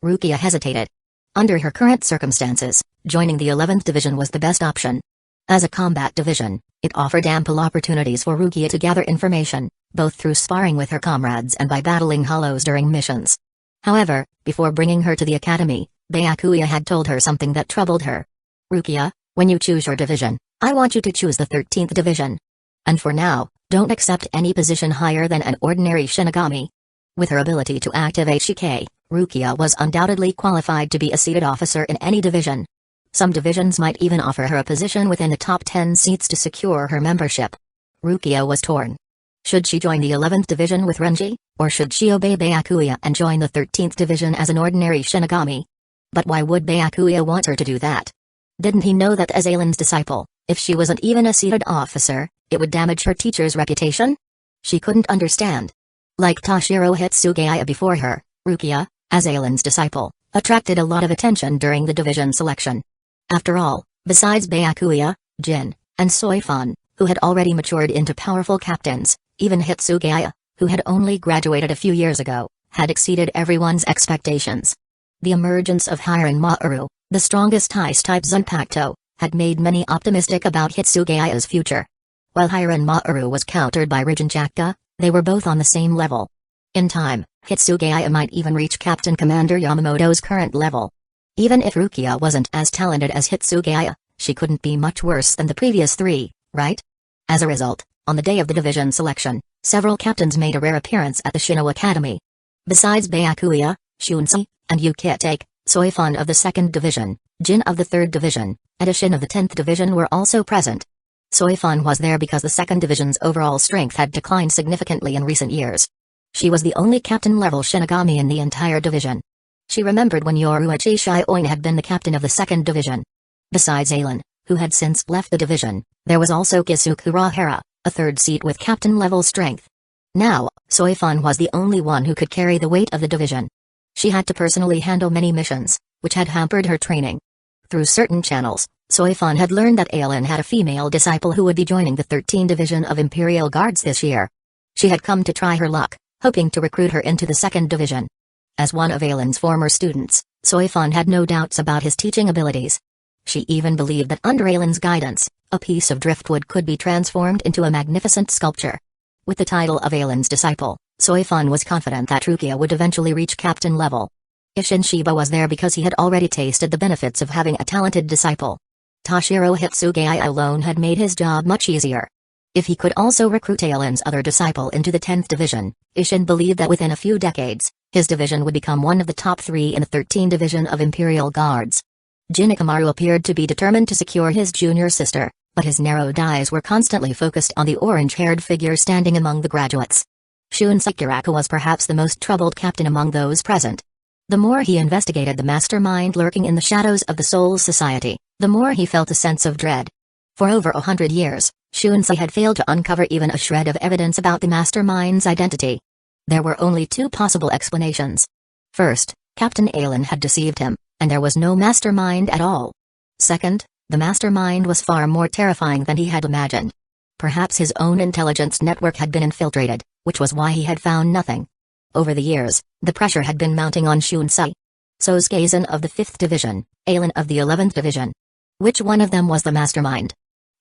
Rukia hesitated. Under her current circumstances, joining the 11th Division was the best option. As a combat division, it offered ample opportunities for Rukia to gather information, both through sparring with her comrades and by battling hollows during missions. However, before bringing her to the academy, Byakuya had told her something that troubled her. Rukia, when you choose your division, I want you to choose the 13th Division. And for now, don't accept any position higher than an ordinary Shinigami. With her ability to activate Shike, Rukia was undoubtedly qualified to be a seated officer in any division. Some divisions might even offer her a position within the top 10 seats to secure her membership. Rukia was torn. Should she join the 11th Division with Renji, or should she obey Byakuya and join the 13th Division as an ordinary Shinigami? But why would Byakuya want her to do that? Didn't he know that as Aizen's disciple, if she wasn't even a seated officer, it would damage her teacher's reputation? She couldn't understand. Like Toshiro Hitsugaya before her, Rukia, as Aizen's disciple, attracted a lot of attention during the division selection. After all, besides Byakuya, Jin, and Soifan, who had already matured into powerful captains, even Hitsugaya, who had only graduated a few years ago, had exceeded everyone's expectations. The emergence of Hirin Maru, the strongest Ice-type Zanpakuto, had made many optimistic about Hitsugaya's future. While Hirin Maru was countered by Rijinchaka, they were both on the same level. In time, Hitsugaya might even reach Captain Commander Yamamoto's current level. Even if Rukia wasn't as talented as Hitsugaya, she couldn't be much worse than the previous three, right? As a result, on the day of the division selection, several captains made a rare appearance at the Shino Academy. Besides Byakuya, Shunsei, and Yukitake, Soifan of the 2nd Division, Jin of the 3rd Division, and Ishin of the 10th Division were also present. Soifan was there because the 2nd Division's overall strength had declined significantly in recent years. She was the only captain-level Shinigami in the entire division. She remembered when Yoruichi Shioin had been the captain of the 2nd Division. Besides Aizen, who had since left the division, there was also Kisukura Hara, a 3rd seat with captain-level strength. Now, Soifan was the only one who could carry the weight of the division. She had to personally handle many missions, which had hampered her training. Through certain channels, Soifan had learned that Aizen had a female disciple who would be joining the 13th Division of Imperial Guards this year. She had come to try her luck, hoping to recruit her into the 2nd Division. As one of Aizen's former students, Soifan had no doubts about his teaching abilities. She even believed that under Aizen's guidance, a piece of driftwood could be transformed into a magnificent sculpture. With the title of Aizen's disciple, Soifan was confident that Rukia would eventually reach captain level. Ishin Shiba was there because he had already tasted the benefits of having a talented disciple. Toshiro Hitsugaya alone had made his job much easier. If he could also recruit Aizen's other disciple into the 10th Division, Ishin believed that within a few decades, his division would become one of the top 3 in the 13th Division of Imperial Guards. Jin Ikamaru appeared to be determined to secure his junior sister, but his narrowed eyes were constantly focused on the orange-haired figure standing among the graduates. Shunsei Kiraka was perhaps the most troubled captain among those present. The more he investigated the mastermind lurking in the shadows of the Soul Society, the more he felt a sense of dread. For over 100 years, Shunsei had failed to uncover even a shred of evidence about the mastermind's identity. There were only 2 possible explanations. First, Captain Aizen had deceived him, and there was no mastermind at all. Second, the mastermind was far more terrifying than he had imagined. Perhaps his own intelligence network had been infiltrated, which was why he had found nothing. Over the years, the pressure had been mounting on Shunsei. So's Aizen of the 5th Division, Aizen of the 11th Division. Which one of them was the mastermind?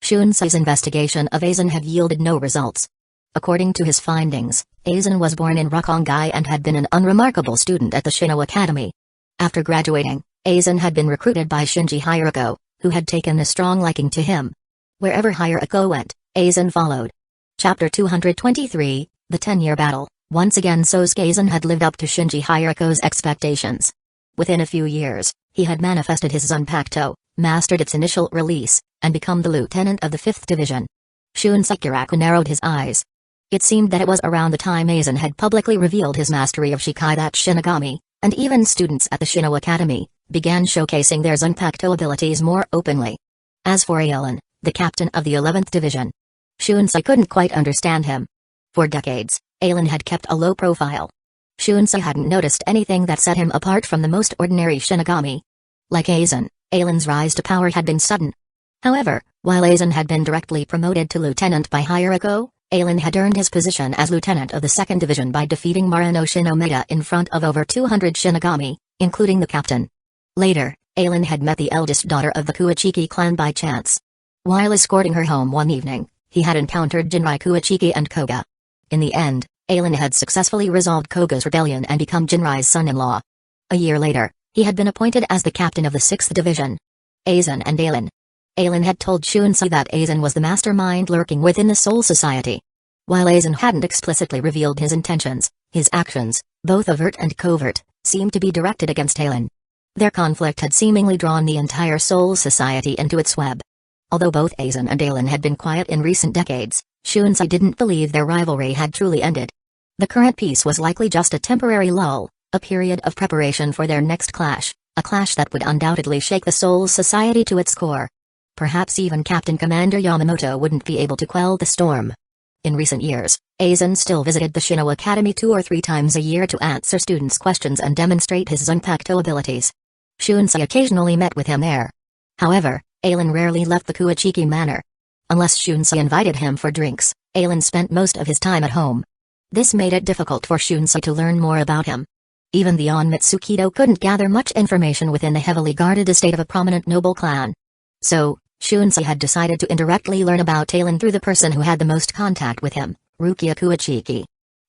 Shunsei's investigation of Aizen had yielded no results. According to his findings, Aizen was born in Rukongai and had been an unremarkable student at the Shino Academy. After graduating, Aizen had been recruited by Shinji Hueco, who had taken a strong liking to him. Wherever Hueco went, Aizen followed. Chapter 223, The 10-Year Battle. Once again Sosuke Aizen had lived up to Shinji Hueco's expectations. Within a few years, he had manifested his Zanpakuto, mastered its initial release, and become the lieutenant of the 5th Division. Shunsei narrowed his eyes. It seemed that it was around the time Aizen had publicly revealed his mastery of Shikai that Shinigami, and even students at the Shino Academy, began showcasing their Zanpakuto abilities more openly. As for Aizen, the captain of the 11th Division, Shunsei couldn't quite understand him. For decades, Aizen had kept a low profile. Shunsei hadn't noticed anything that set him apart from the most ordinary Shinigami. Like Aizen's rise to power had been sudden. However, while Aizen had been directly promoted to lieutenant by Hueco, Aizen had earned his position as lieutenant of the 2nd Division by defeating Marino Shinomeda in front of over 200 Shinigami, including the captain. Later, Aizen had met the eldest daughter of the Kuachiki clan by chance. While escorting her home one evening, he had encountered Jinrai Kuachiki and Koga. In the end, Aizen had successfully resolved Koga's rebellion and become Jinrai's son-in-law. A year later, he had been appointed as the captain of the 6th Division. Aizen and Aizen had told Shunsei that Aizen was the mastermind lurking within the Soul Society. While Aizen hadn't explicitly revealed his intentions, his actions, both overt and covert, seemed to be directed against Aizen. Their conflict had seemingly drawn the entire Soul Society into its web. Although both Aizen and Aizen had been quiet in recent decades, Shunsei didn't believe their rivalry had truly ended. The current peace was likely just a temporary lull, a period of preparation for their next clash, a clash that would undoubtedly shake the Soul Society to its core. Perhaps even Captain Commander Yamamoto wouldn't be able to quell the storm. In recent years, Aizen still visited the Shino Academy 2 or 3 times a year to answer students' questions and demonstrate his Zanpakuto abilities. Shunsei occasionally met with him there. However, Aizen rarely left the Kuachiki manor. Unless Shunsei invited him for drinks, Aizen spent most of his time at home. This made it difficult for Shunsei to learn more about him. Even the Onmitsukido couldn't gather much information within the heavily guarded estate of a prominent noble clan. So, Shunsei had decided to indirectly learn about Aizen through the person who had the most contact with him, Rukia Kuachiki.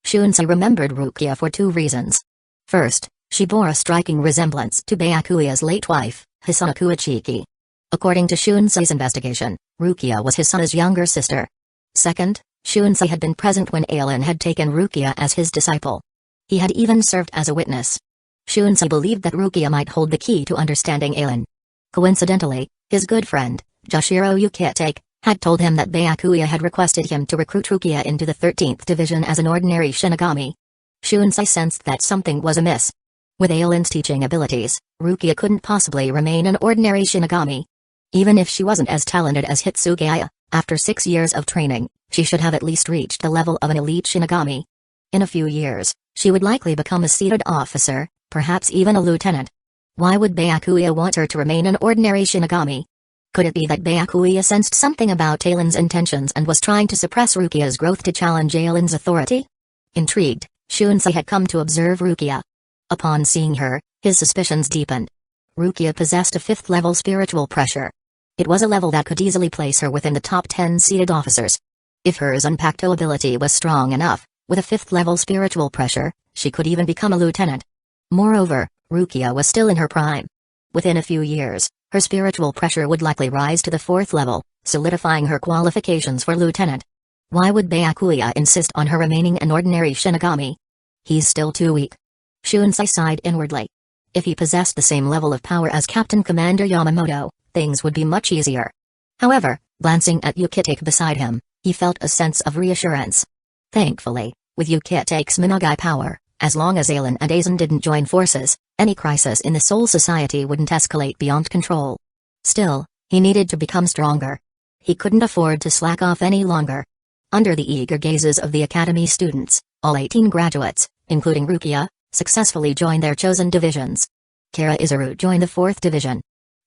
Shunsei remembered Rukia for 2 reasons. First, she bore a striking resemblance to Byakuya's late wife, Hisana Kuachiki. According to Shunsei's investigation, Rukia was Hisana's younger sister. Second, Shunsei had been present when Aizen had taken Rukia as his disciple. He had even served as a witness. Shunsei believed that Rukia might hold the key to understanding Aizen. Coincidentally, his good friend, Joshiro Yukitake, had told him that Byakuya had requested him to recruit Rukia into the 13th Division as an ordinary Shinigami. Shunsei sensed that something was amiss. With Aizen's teaching abilities, Rukia couldn't possibly remain an ordinary Shinigami. Even if she wasn't as talented as Hitsugaya, after 6 years of training, she should have at least reached the level of an elite Shinigami. In a few years, she would likely become a seated officer, perhaps even a lieutenant. Why would Byakuya want her to remain an ordinary Shinigami? Could it be that Byakuya sensed something about Aizen's intentions and was trying to suppress Rukia's growth to challenge Aizen's authority? Intrigued, Shunsei had come to observe Rukia. Upon seeing her, his suspicions deepened. Rukia possessed a 5th-level spiritual pressure. It was a level that could easily place her within the top 10 seated officers. If her Zanpakuto ability was strong enough, with a 5th-level spiritual pressure, she could even become a lieutenant. Moreover, Rukia was still in her prime. Within a few years, her spiritual pressure would likely rise to the 4th level, solidifying her qualifications for lieutenant. Why would Byakuya insist on her remaining an ordinary Shinigami? He's still too weak. Shunsei sighed inwardly. If he possessed the same level of power as Captain Commander Yamamoto, things would be much easier. However, glancing at Yukitake beside him, he felt a sense of reassurance. Thankfully, with Yukitake's Minagai power, as long as Aizen and Aizen didn't join forces, any crisis in the Soul Society wouldn't escalate beyond control. Still, he needed to become stronger. He couldn't afford to slack off any longer. Under the eager gazes of the Academy students, all 18 graduates, including Rukia, successfully joined their chosen divisions. Kara Izuru joined the 4th Division.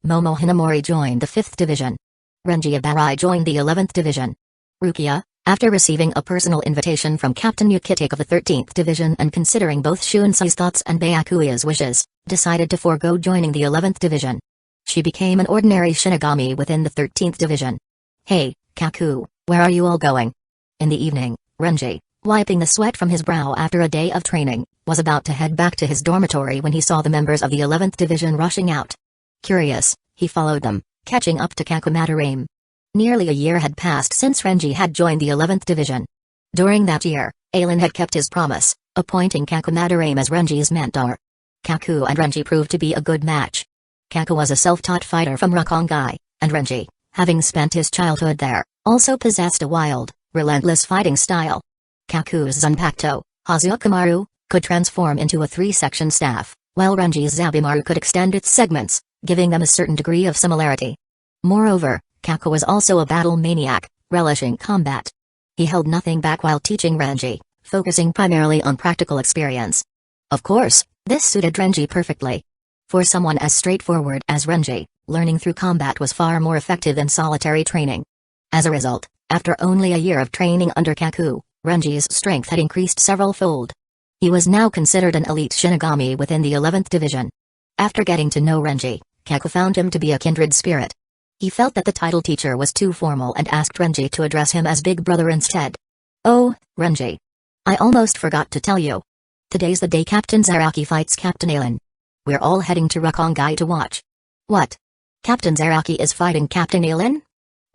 Momo Hinamori joined the 5th Division. Renji Ibarai joined the 11th Division. Rukia, after receiving a personal invitation from Captain Yukitake of the 13th Division and considering both Shunsei's thoughts and Byakuya's wishes, decided to forego joining the 11th Division. She became an ordinary Shinigami within the 13th Division. Hey, Kaku, where are you all going? In the evening, Renji, wiping the sweat from his brow after a day of training, was about to head back to his dormitory when he saw the members of the 11th Division rushing out. Curious, he followed them, catching up to Kakumadarame. Nearly a year had passed since Renji had joined the 11th Division. During that year, Aizen had kept his promise, appointing Kakumadarame as Renji's mentor. Kaku and Renji proved to be a good match. Kaku was a self-taught fighter from Rukongai, and Renji, having spent his childhood there, also possessed a wild, relentless fighting style. Kaku's Zanpakuto, Hazukumaru, could transform into a 3-section staff, while Renji's Zabimaru could extend its segments, giving them a certain degree of similarity. Moreover, Kaku was also a battle maniac, relishing combat. He held nothing back while teaching Renji, focusing primarily on practical experience. Of course, this suited Renji perfectly. For someone as straightforward as Renji, learning through combat was far more effective than solitary training. As a result, after only a year of training under Kaku, Renji's strength had increased several-fold. He was now considered an elite Shinigami within the 11th Division. After getting to know Renji, Kaku found him to be a kindred spirit. He felt that the title teacher was too formal and asked Renji to address him as Big Brother instead. Oh, Renji. I almost forgot to tell you. Today's the day Captain Zaraki fights Captain Aizen. We're all heading to Rukongai to watch. What? Captain Zaraki is fighting Captain Aizen?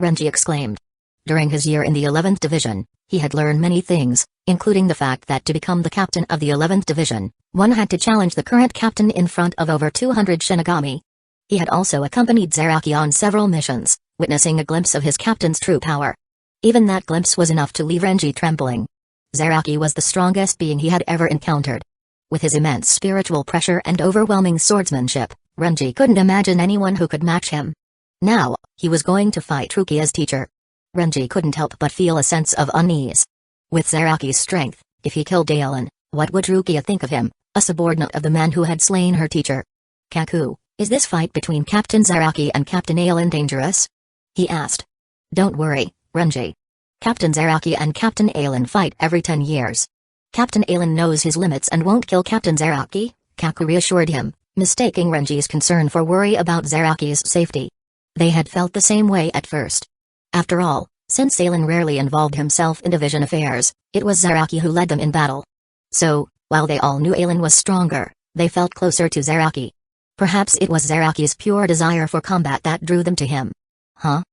Renji exclaimed. During his year in the 11th Division, he had learned many things, including the fact that to become the captain of the 11th Division, one had to challenge the current captain in front of over 200 Shinigami. He had also accompanied Zaraki on several missions, witnessing a glimpse of his captain's true power. Even that glimpse was enough to leave Renji trembling. Zaraki was the strongest being he had ever encountered. With his immense spiritual pressure and overwhelming swordsmanship, Renji couldn't imagine anyone who could match him. Now, he was going to fight Rukia's teacher. Renji couldn't help but feel a sense of unease. With Zaraki's strength, if he killed Aizen, what would Rukia think of him, a subordinate of the man who had slain her teacher? Kaku, is this fight between Captain Zaraki and Captain Aizen dangerous? He asked. Don't worry, Renji. Captain Zaraki and Captain Aizen fight every 10 years. Captain Aizen knows his limits and won't kill Captain Zaraki, Kaku reassured him, mistaking Renji's concern for worry about Zaraki's safety. They had felt the same way at first. After all, since Aizen rarely involved himself in division affairs, it was Zaraki who led them in battle. So, while they all knew Aizen was stronger, they felt closer to Zaraki. Perhaps it was Zaraki's pure desire for combat that drew them to him. Huh?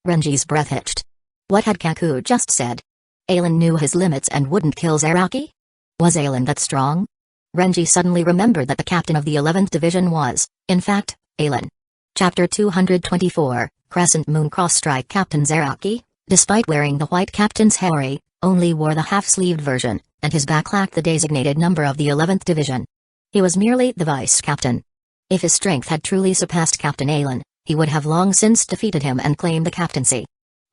Renji's breath hitched. What had Kaku just said? Aizen knew his limits and wouldn't kill Zaraki? Was Aizen that strong? Renji suddenly remembered that the captain of the 11th Division was, in fact, Aizen. Chapter 224, Crescent Moon Cross Strike. Captain Zaraki, despite wearing the white captain's hori, only wore the half-sleeved version, and his back lacked the designated number of the 11th Division. He was merely the vice-captain. If his strength had truly surpassed Captain Aizen, he would have long since defeated him and claimed the captaincy.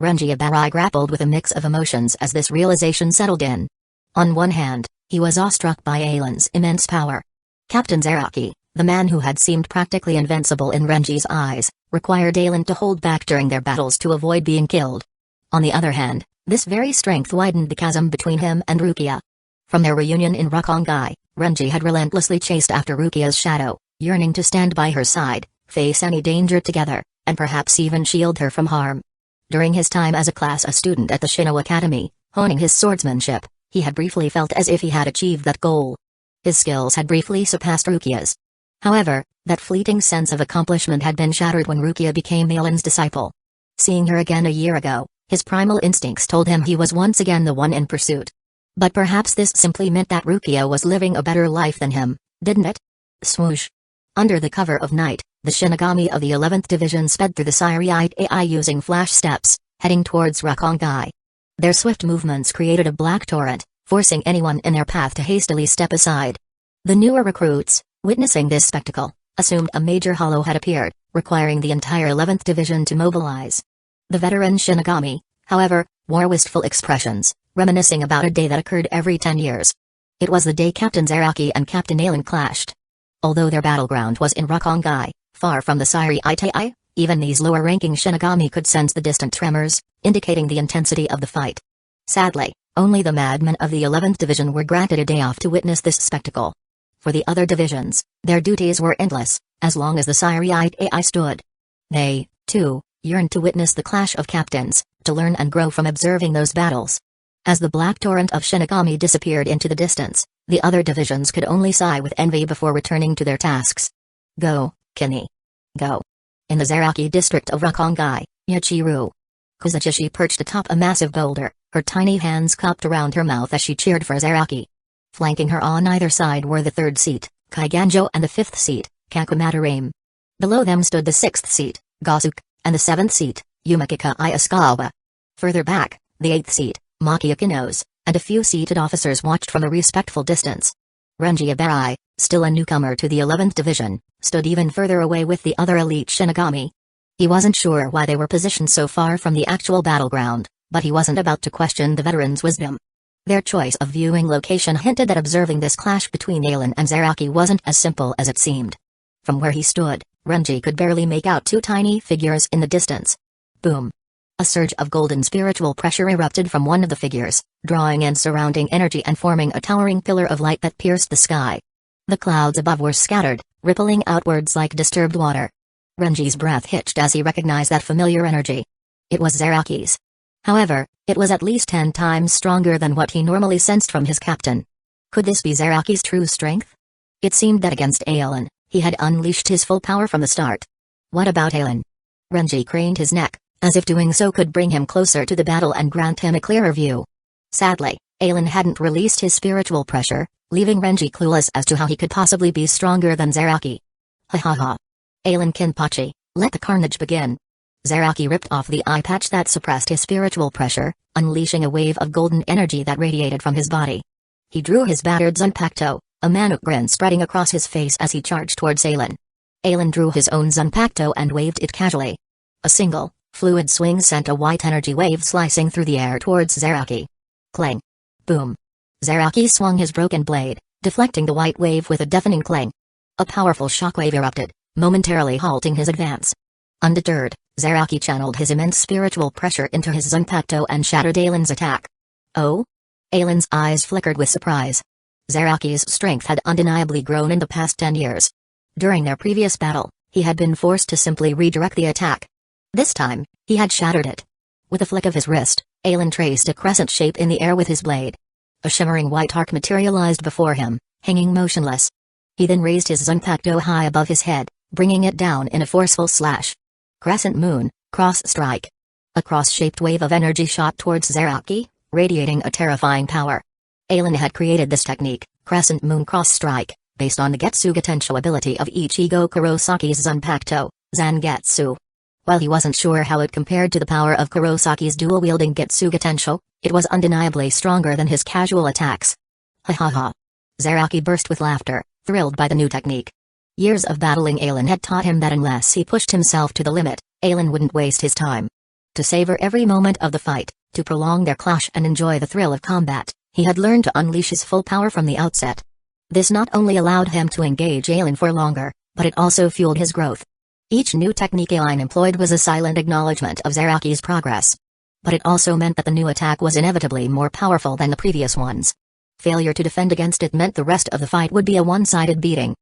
Renji Ibarai grappled with a mix of emotions as this realization settled in. On one hand, he was awestruck by Aizen's immense power. Captain Zaraki, the man who had seemed practically invincible in Renji's eyes, required Aizen to hold back during their battles to avoid being killed. On the other hand, this very strength widened the chasm between him and Rukia. From their reunion in Rukongai, Renji had relentlessly chased after Rukia's shadow, yearning to stand by her side, face any danger together, and perhaps even shield her from harm. During his time as a class A student at the Shino Academy, honing his swordsmanship, he had briefly felt as if he had achieved that goal. His skills had briefly surpassed Rukia's. However, that fleeting sense of accomplishment had been shattered when Rukia became Aizen's disciple. Seeing her again a year ago, his primal instincts told him he was once again the one in pursuit. But perhaps this simply meant that Rukia was living a better life than him, didn't it? Swoosh. Under the cover of night, the Shinigami of the 11th Division sped through the Siriite AI using flash steps, heading towards Rukongai. Their swift movements created a black torrent, forcing anyone in their path to hastily step aside. The newer recruits, witnessing this spectacle, assumed a major hollow had appeared, requiring the entire 11th Division to mobilize. The veteran Shinigami, however, wore wistful expressions, reminiscing about a day that occurred every 10 years. It was the day Captain Zaraki and Captain Aizen clashed. Although their battleground was in Rukongai, Far from the Siri Itai, even these lower-ranking Shinigami could sense the distant tremors, indicating the intensity of the fight. Sadly, only the madmen of the 11th Division were granted a day off to witness this spectacle. For the other divisions, their duties were endless, as long as the Siri Itai stood. They, too, yearned to witness the clash of captains, to learn and grow from observing those battles. As the black torrent of Shinigami disappeared into the distance, the other divisions could only sigh with envy before returning to their tasks. Go, Kini. Go. In the Zaraki district of Rukongai, Yachiru. Kusachishi perched atop a massive boulder, her tiny hands cupped around her mouth as she cheered for Zaraki. Flanking her on either side were the 3rd seat, Kaiganjo, and the 5th seat, Kakumatarame. Below them stood the 6th seat, Gosuke, and the 7th seat, Yumakika Asukawa. Further back, the 8th seat, Maki Akinos, and a few seated officers watched from a respectful distance. Renji Abarai, still a newcomer to the 11th Division, stood even further away with the other elite Shinigami. He wasn't sure why they were positioned so far from the actual battleground, but he wasn't about to question the veterans' wisdom. Their choice of viewing location hinted that observing this clash between Aizen and Zaraki wasn't as simple as it seemed. From where he stood, Renji could barely make out 2 tiny figures in the distance. Boom. A surge of golden spiritual pressure erupted from one of the figures, drawing in surrounding energy and forming a towering pillar of light that pierced the sky. The clouds above were scattered, rippling outwards like disturbed water. Renji's breath hitched as he recognized that familiar energy. It was Zaraki's. However, it was at least 10 times stronger than what he normally sensed from his captain. Could this be Zaraki's true strength? It seemed that against Aizen, he had unleashed his full power from the start. What about Aizen? Renji craned his neck, as if doing so could bring him closer to the battle and grant him a clearer view. Sadly, Aizen hadn't released his spiritual pressure, leaving Renji clueless as to how he could possibly be stronger than Zaraki. Ha ha ha. Aizen Kinpachi, let the carnage begin. Zaraki ripped off the eye patch that suppressed his spiritual pressure, unleashing a wave of golden energy that radiated from his body. He drew his battered Zanpakuto, a manic grin spreading across his face as he charged towards Aizen. Aizen drew his own Zanpakuto and waved it casually. A single, fluid swing sent a white energy wave slicing through the air towards Zaraki. Clang. Boom. Zaraki swung his broken blade, deflecting the white wave with a deafening clang. A powerful shockwave erupted, momentarily halting his advance. Undeterred, Zaraki channeled his immense spiritual pressure into his Zanpakuto and shattered Aizen's attack. Oh? Aizen's eyes flickered with surprise. Zaraki's strength had undeniably grown in the past 10 years. During their previous battle, he had been forced to simply redirect the attack. This time, he had shattered it. With a flick of his wrist, Aizen traced a crescent shape in the air with his blade. A shimmering white arc materialized before him, hanging motionless. He then raised his Zanpakuto high above his head, bringing it down in a forceful slash. Crescent Moon, Cross Strike. A cross-shaped wave of energy shot towards Zaraki, radiating a terrifying power. Aizen had created this technique, Crescent Moon Cross Strike, based on the Getsuga Tensho ability of Ichigo Kurosaki's Zanpakuto, Zangetsu. While he wasn't sure how it compared to the power of Kurosaki's dual-wielding Getsuga Tensho, it was undeniably stronger than his casual attacks. Ha ha ha. Zaraki burst with laughter, thrilled by the new technique. Years of battling Aizen had taught him that unless he pushed himself to the limit, Aizen wouldn't waste his time. To savor every moment of the fight, to prolong their clash and enjoy the thrill of combat, he had learned to unleash his full power from the outset. This not only allowed him to engage Aizen for longer, but it also fueled his growth. Each new technique Aizen employed was a silent acknowledgement of Zaraki's progress. But it also meant that the new attack was inevitably more powerful than the previous ones. Failure to defend against it meant the rest of the fight would be a one-sided beating.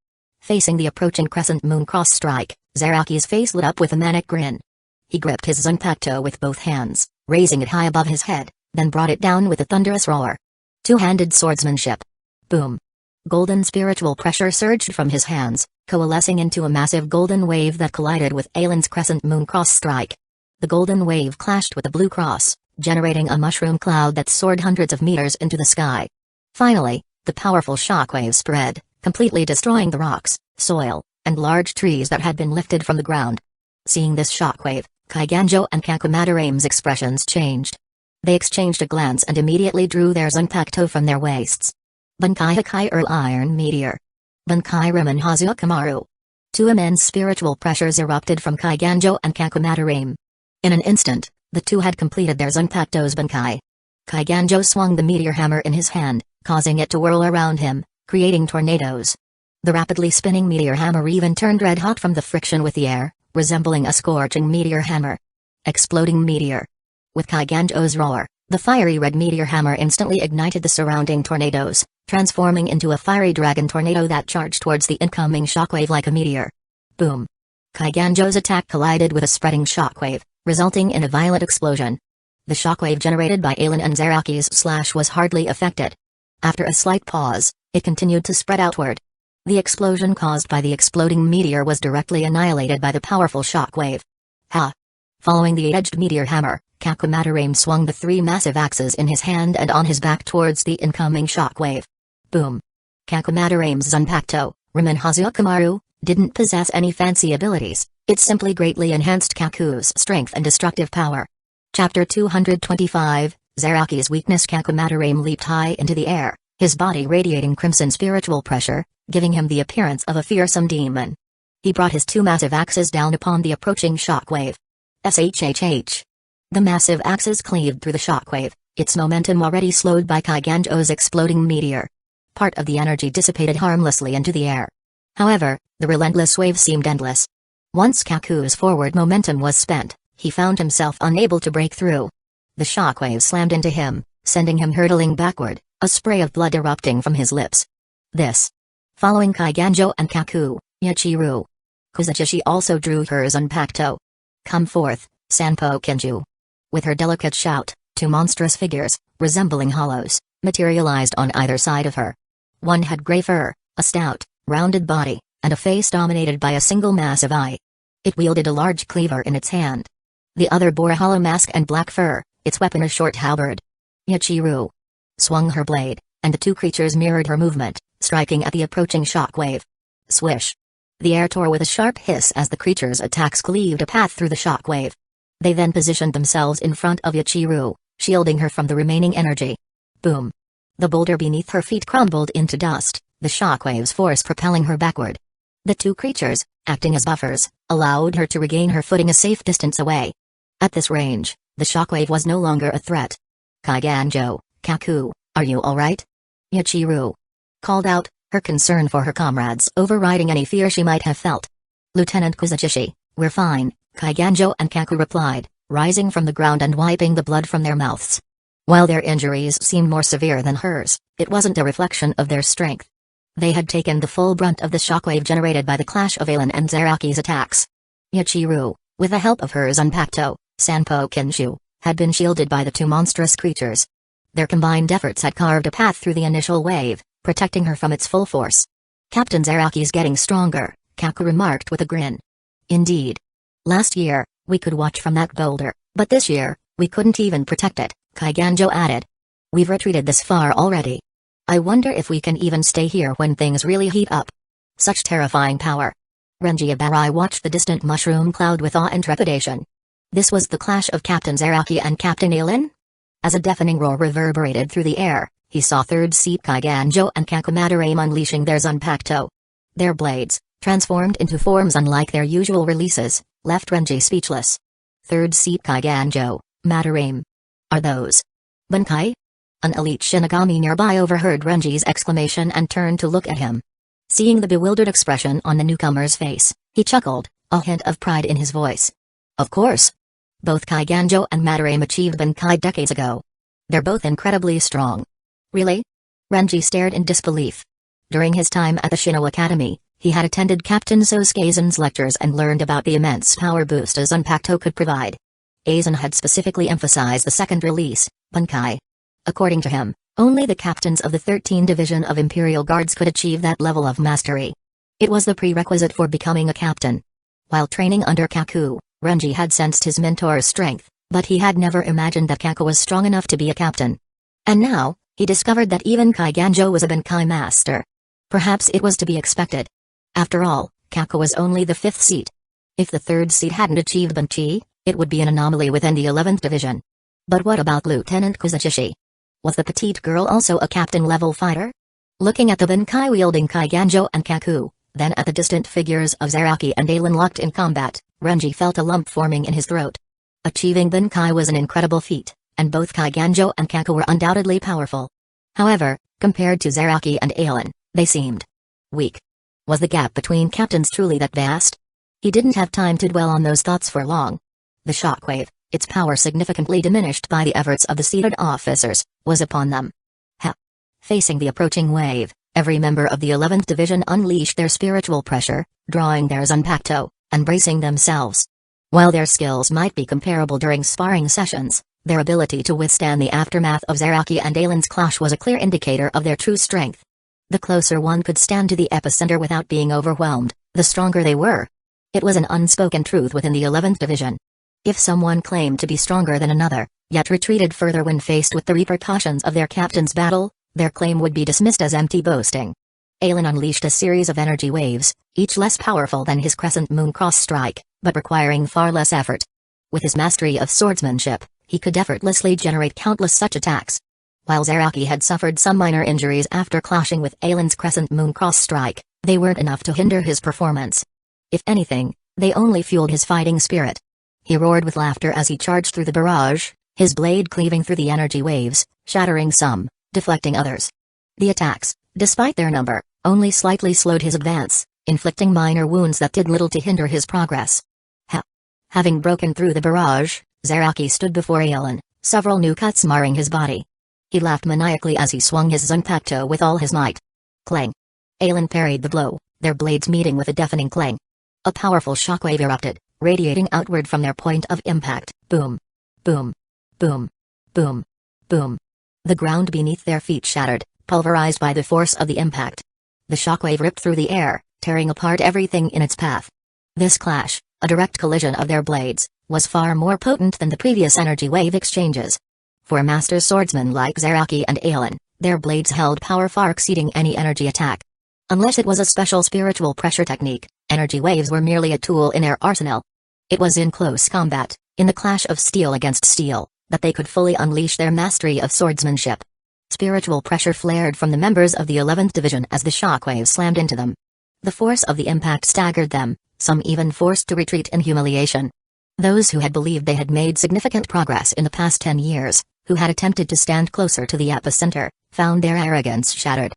Facing the approaching Crescent Moon Cross Strike, Zaraki's face lit up with a manic grin. He gripped his Zanpakuto with both hands, raising it high above his head, then brought it down with a thunderous roar. Two-handed swordsmanship. Boom. Golden spiritual pressure surged from his hands, coalescing into a massive golden wave that collided with Aizen's Crescent Moon Cross Strike. The golden wave clashed with the blue cross, generating a mushroom cloud that soared hundreds of meters into the sky. Finally, the powerful shockwave spread, completely destroying the rocks, soil, and large trees that had been lifted from the ground. Seeing this shockwave, Kaiganjo and Kakumatarame's expressions changed. They exchanged a glance and immediately drew their Zanpakuto from their waists. Bankai Hakai Earl Iron Meteor. Bankai Ramen Hazukamaru. Two immense spiritual pressures erupted from Kaiganjo and Kakumatarame. In an instant, the two had completed their Zanpakuto's Bankai. Kaiganjo swung the meteor hammer in his hand, causing it to whirl around him, creating tornadoes. The rapidly spinning meteor hammer even turned red-hot from the friction with the air, resembling a scorching meteor hammer. Exploding meteor. With Kaiganjo's roar, the fiery red meteor hammer instantly ignited the surrounding tornadoes, transforming into a fiery dragon tornado that charged towards the incoming shockwave like a meteor. Boom. Kaiganjo's attack collided with a spreading shockwave, resulting in a violent explosion. The shockwave generated by Aizen and Zeraki's slash was hardly affected. After a slight pause, it continued to spread outward. The explosion caused by the exploding meteor was directly annihilated by the powerful shockwave. Ha! Following the eight-edged meteor hammer, Kakumadarame swung the three massive axes in his hand and on his back towards the incoming shockwave. Boom! Kakumadarame's Zanpakuto, Ramen Hazukumaru, didn't possess any fancy abilities, it simply greatly enhanced Kaku's strength and destructive power. Chapter 225, Zeraki's weakness. Kakumadarame leaped high into the air, his body radiating crimson spiritual pressure, giving him the appearance of a fearsome demon. He brought his two massive axes down upon the approaching shockwave. SHHH. The massive axes cleaved through the shockwave, its momentum already slowed by Kaiganjo's exploding meteor. Part of the energy dissipated harmlessly into the air. However, the relentless wave seemed endless. Once Kaku's forward momentum was spent, he found himself unable to break through. The shockwave slammed into him, sending him hurtling backward, a spray of blood erupting from his lips. This. Following Kaiganjo and Kaku, Yachiru. Kusajishi also drew her Zanpakuto. Come forth, Sanpo Kinju. With her delicate shout, two monstrous figures, resembling hollows, materialized on either side of her. One had gray fur, a stout, rounded body, and a face dominated by a single massive eye. It wielded a large cleaver in its hand. The other bore a hollow mask and black fur, its weapon a short halberd. Yachiru swung her blade, and the two creatures mirrored her movement, striking at the approaching shockwave. Swish! The air tore with a sharp hiss as the creatures' attacks cleaved a path through the shockwave. They then positioned themselves in front of Yachiru, shielding her from the remaining energy. Boom! The boulder beneath her feet crumbled into dust, the shockwave's force propelling her backward. The two creatures, acting as buffers, allowed her to regain her footing a safe distance away. At this range, the shockwave was no longer a threat. Kaiganjo, Kaku, are you alright? Yachiru called out, her concern for her comrades overriding any fear she might have felt. Lieutenant Kusajishi, we're fine, Kaiganjo and Kaku replied, rising from the ground and wiping the blood from their mouths. While their injuries seemed more severe than hers, it wasn't a reflection of their strength. They had taken the full brunt of the shockwave generated by the clash of Aizen and Zeraki's attacks. Yachiru, with the help of her Zanpakuto, Sanpo Kinju, had been shielded by the two monstrous creatures. Their combined efforts had carved a path through the initial wave, protecting her from its full force. Captain Zeraki's getting stronger, Kaku remarked with a grin. Indeed. Last year, we could watch from that boulder, but this year, we couldn't even protect it, Kaiganjo added. We've retreated this far already. I wonder if we can even stay here when things really heat up. Such terrifying power. Renji Abarai watched the distant mushroom cloud with awe and trepidation. This was the clash of Captain Zeraki and Captain Aizen? As a deafening roar reverberated through the air, he saw Third Seat Kaiganjo and Kakumadarame unleashing their Zanpakuto. Their blades, transformed into forms unlike their usual releases, left Renji speechless. Third Seat Kaiganjo, Madarame. Are those Bankai? An elite Shinigami nearby overheard Renji's exclamation and turned to look at him. Seeing the bewildered expression on the newcomer's face, he chuckled, a hint of pride in his voice. Of course. Both Kaiganjo and Madarame achieved Bankai decades ago. They're both incredibly strong. Really? Renji stared in disbelief. During his time at the Shino Academy, he had attended Captain Sosuke lectures and learned about the immense power boost a Zanpakuto could provide. Aizen had specifically emphasized the second release, Bankai. According to him, only the captains of the 13th Division of Imperial Guards could achieve that level of mastery. It was the prerequisite for becoming a captain. While training under Kaku, Renji had sensed his mentor's strength, but he had never imagined that Kaku was strong enough to be a captain. And now, he discovered that even Kaiganjo was a Bankai master. Perhaps it was to be expected. After all, Kaku was only the 5th seat. If the 3rd seat hadn't achieved Bankai, it would be an anomaly within the 11th Division. But what about Lieutenant Kusajishi? Was the petite girl also a captain-level fighter? Looking at the Bankai-wielding Kaiganjo and Kaku, then at the distant figures of Zeraki and Aizen locked in combat, Renji felt a lump forming in his throat. Achieving Bankai was an incredible feat, and both Kaiganjo and Kaku were undoubtedly powerful. However, compared to Zeraki and Aizen, they seemed weak. Was the gap between captains truly that vast? He didn't have time to dwell on those thoughts for long. The shockwave, its power significantly diminished by the efforts of the seated officers, was upon them. Facing the approaching wave, every member of the 11th Division unleashed their spiritual pressure, drawing their Zanpakuto, and bracing themselves. While their skills might be comparable during sparring sessions, their ability to withstand the aftermath of Zaraki and Aizen's clash was a clear indicator of their true strength. The closer one could stand to the epicenter without being overwhelmed, the stronger they were. It was an unspoken truth within the 11th Division. If someone claimed to be stronger than another, yet retreated further when faced with the repercussions of their captain's battle, their claim would be dismissed as empty boasting. Aizen unleashed a series of energy waves, each less powerful than his crescent moon cross strike, but requiring far less effort. With his mastery of swordsmanship, he could effortlessly generate countless such attacks. While Zaraki had suffered some minor injuries after clashing with Aizen's crescent moon cross strike, they weren't enough to hinder his performance. If anything, they only fueled his fighting spirit. He roared with laughter as he charged through the barrage, his blade cleaving through the energy waves, shattering some, deflecting others. The attacks, despite their number, only slightly slowed his advance, inflicting minor wounds that did little to hinder his progress. Having broken through the barrage, Zaraki stood before Aizen, several new cuts marring his body. He laughed maniacally as he swung his Zanpakuto with all his might. Clang! Aizen parried the blow, their blades meeting with a deafening clang. A powerful shockwave erupted, radiating outward from their point of impact. Boom! Boom! Boom! Boom! Boom! The ground beneath their feet shattered, pulverized by the force of the impact. The shockwave ripped through the air, tearing apart everything in its path. This clash, a direct collision of their blades, was far more potent than the previous energy wave exchanges. For master swordsmen like Zaraki and Aizen, their blades held power far exceeding any energy attack. Unless it was a special spiritual pressure technique, energy waves were merely a tool in their arsenal. It was in close combat, in the clash of steel against steel, that they could fully unleash their mastery of swordsmanship. Spiritual pressure flared from the members of the 11th Division as the shockwaves slammed into them. The force of the impact staggered them, some even forced to retreat in humiliation. Those who had believed they had made significant progress in the past 10 years, who had attempted to stand closer to the epicenter, found their arrogance shattered.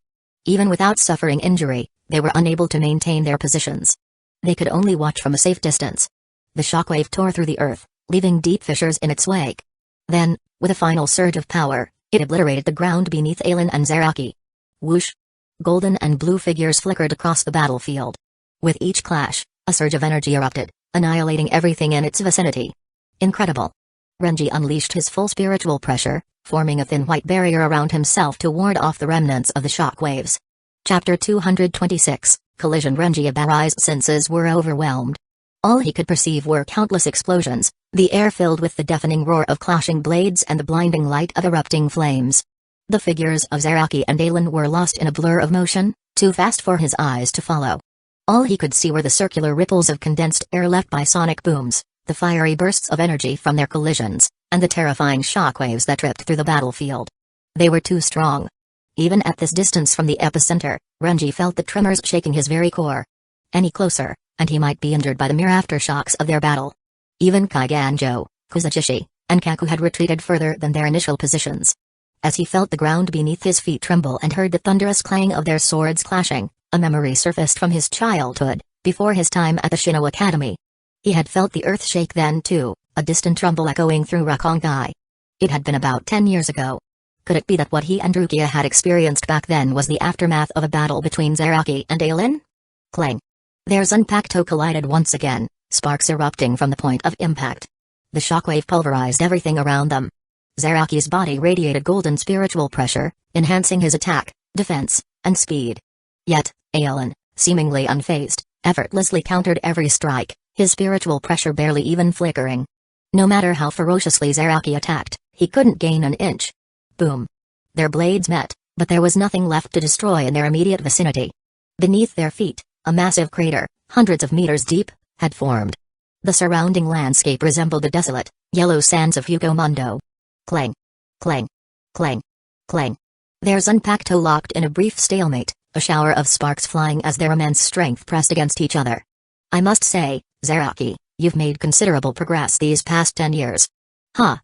Even without suffering injury, they were unable to maintain their positions. They could only watch from a safe distance. The shockwave tore through the earth, leaving deep fissures in its wake. Then, with a final surge of power, it obliterated the ground beneath Aizen and Zaraki. Whoosh! Golden and blue figures flickered across the battlefield. With each clash, a surge of energy erupted, annihilating everything in its vicinity. Incredible! Renji unleashed his full spiritual pressure, forming a thin white barrier around himself to ward off the remnants of the shock waves. Chapter 226, Collision. Renji Ibarai's senses were overwhelmed. All he could perceive were countless explosions, the air filled with the deafening roar of clashing blades and the blinding light of erupting flames. The figures of Zaraki and Aizen were lost in a blur of motion, too fast for his eyes to follow. All he could see were the circular ripples of condensed air left by sonic booms, the fiery bursts of energy from their collisions, and the terrifying shockwaves that ripped through the battlefield. They were too strong. Even at this distance from the epicenter, Renji felt the tremors shaking his very core. Any closer, and he might be injured by the mere aftershocks of their battle. Even Kaiganjo, Kusagishi, and Kaku had retreated further than their initial positions. As he felt the ground beneath his feet tremble and heard the thunderous clang of their swords clashing, a memory surfaced from his childhood, before his time at the Shino Academy. He had felt the earth shake then too, a distant rumble echoing through Rukongai. It had been about 10 years ago. Could it be that what he and Rukia had experienced back then was the aftermath of a battle between Zaraki and Aizen? Clang! Their Zanpakuto collided once again, sparks erupting from the point of impact. The shockwave pulverized everything around them. Zaraki's body radiated golden spiritual pressure, enhancing his attack, defense, and speed. Yet, Aizen, seemingly unfazed, effortlessly countered every strike, his spiritual pressure barely even flickering. No matter how ferociously Zaraki attacked, he couldn't gain an inch. Boom! Their blades met, but there was nothing left to destroy in their immediate vicinity. Beneath their feet, a massive crater, hundreds of meters deep, had formed. The surrounding landscape resembled the desolate, yellow sands of Hueco Mundo. Clang! Clang! Clang! Clang! Their Zanpakuto locked in a brief stalemate, a shower of sparks flying as their immense strength pressed against each other. I must say, Zaraki, you've made considerable progress these past 10 years. Huh?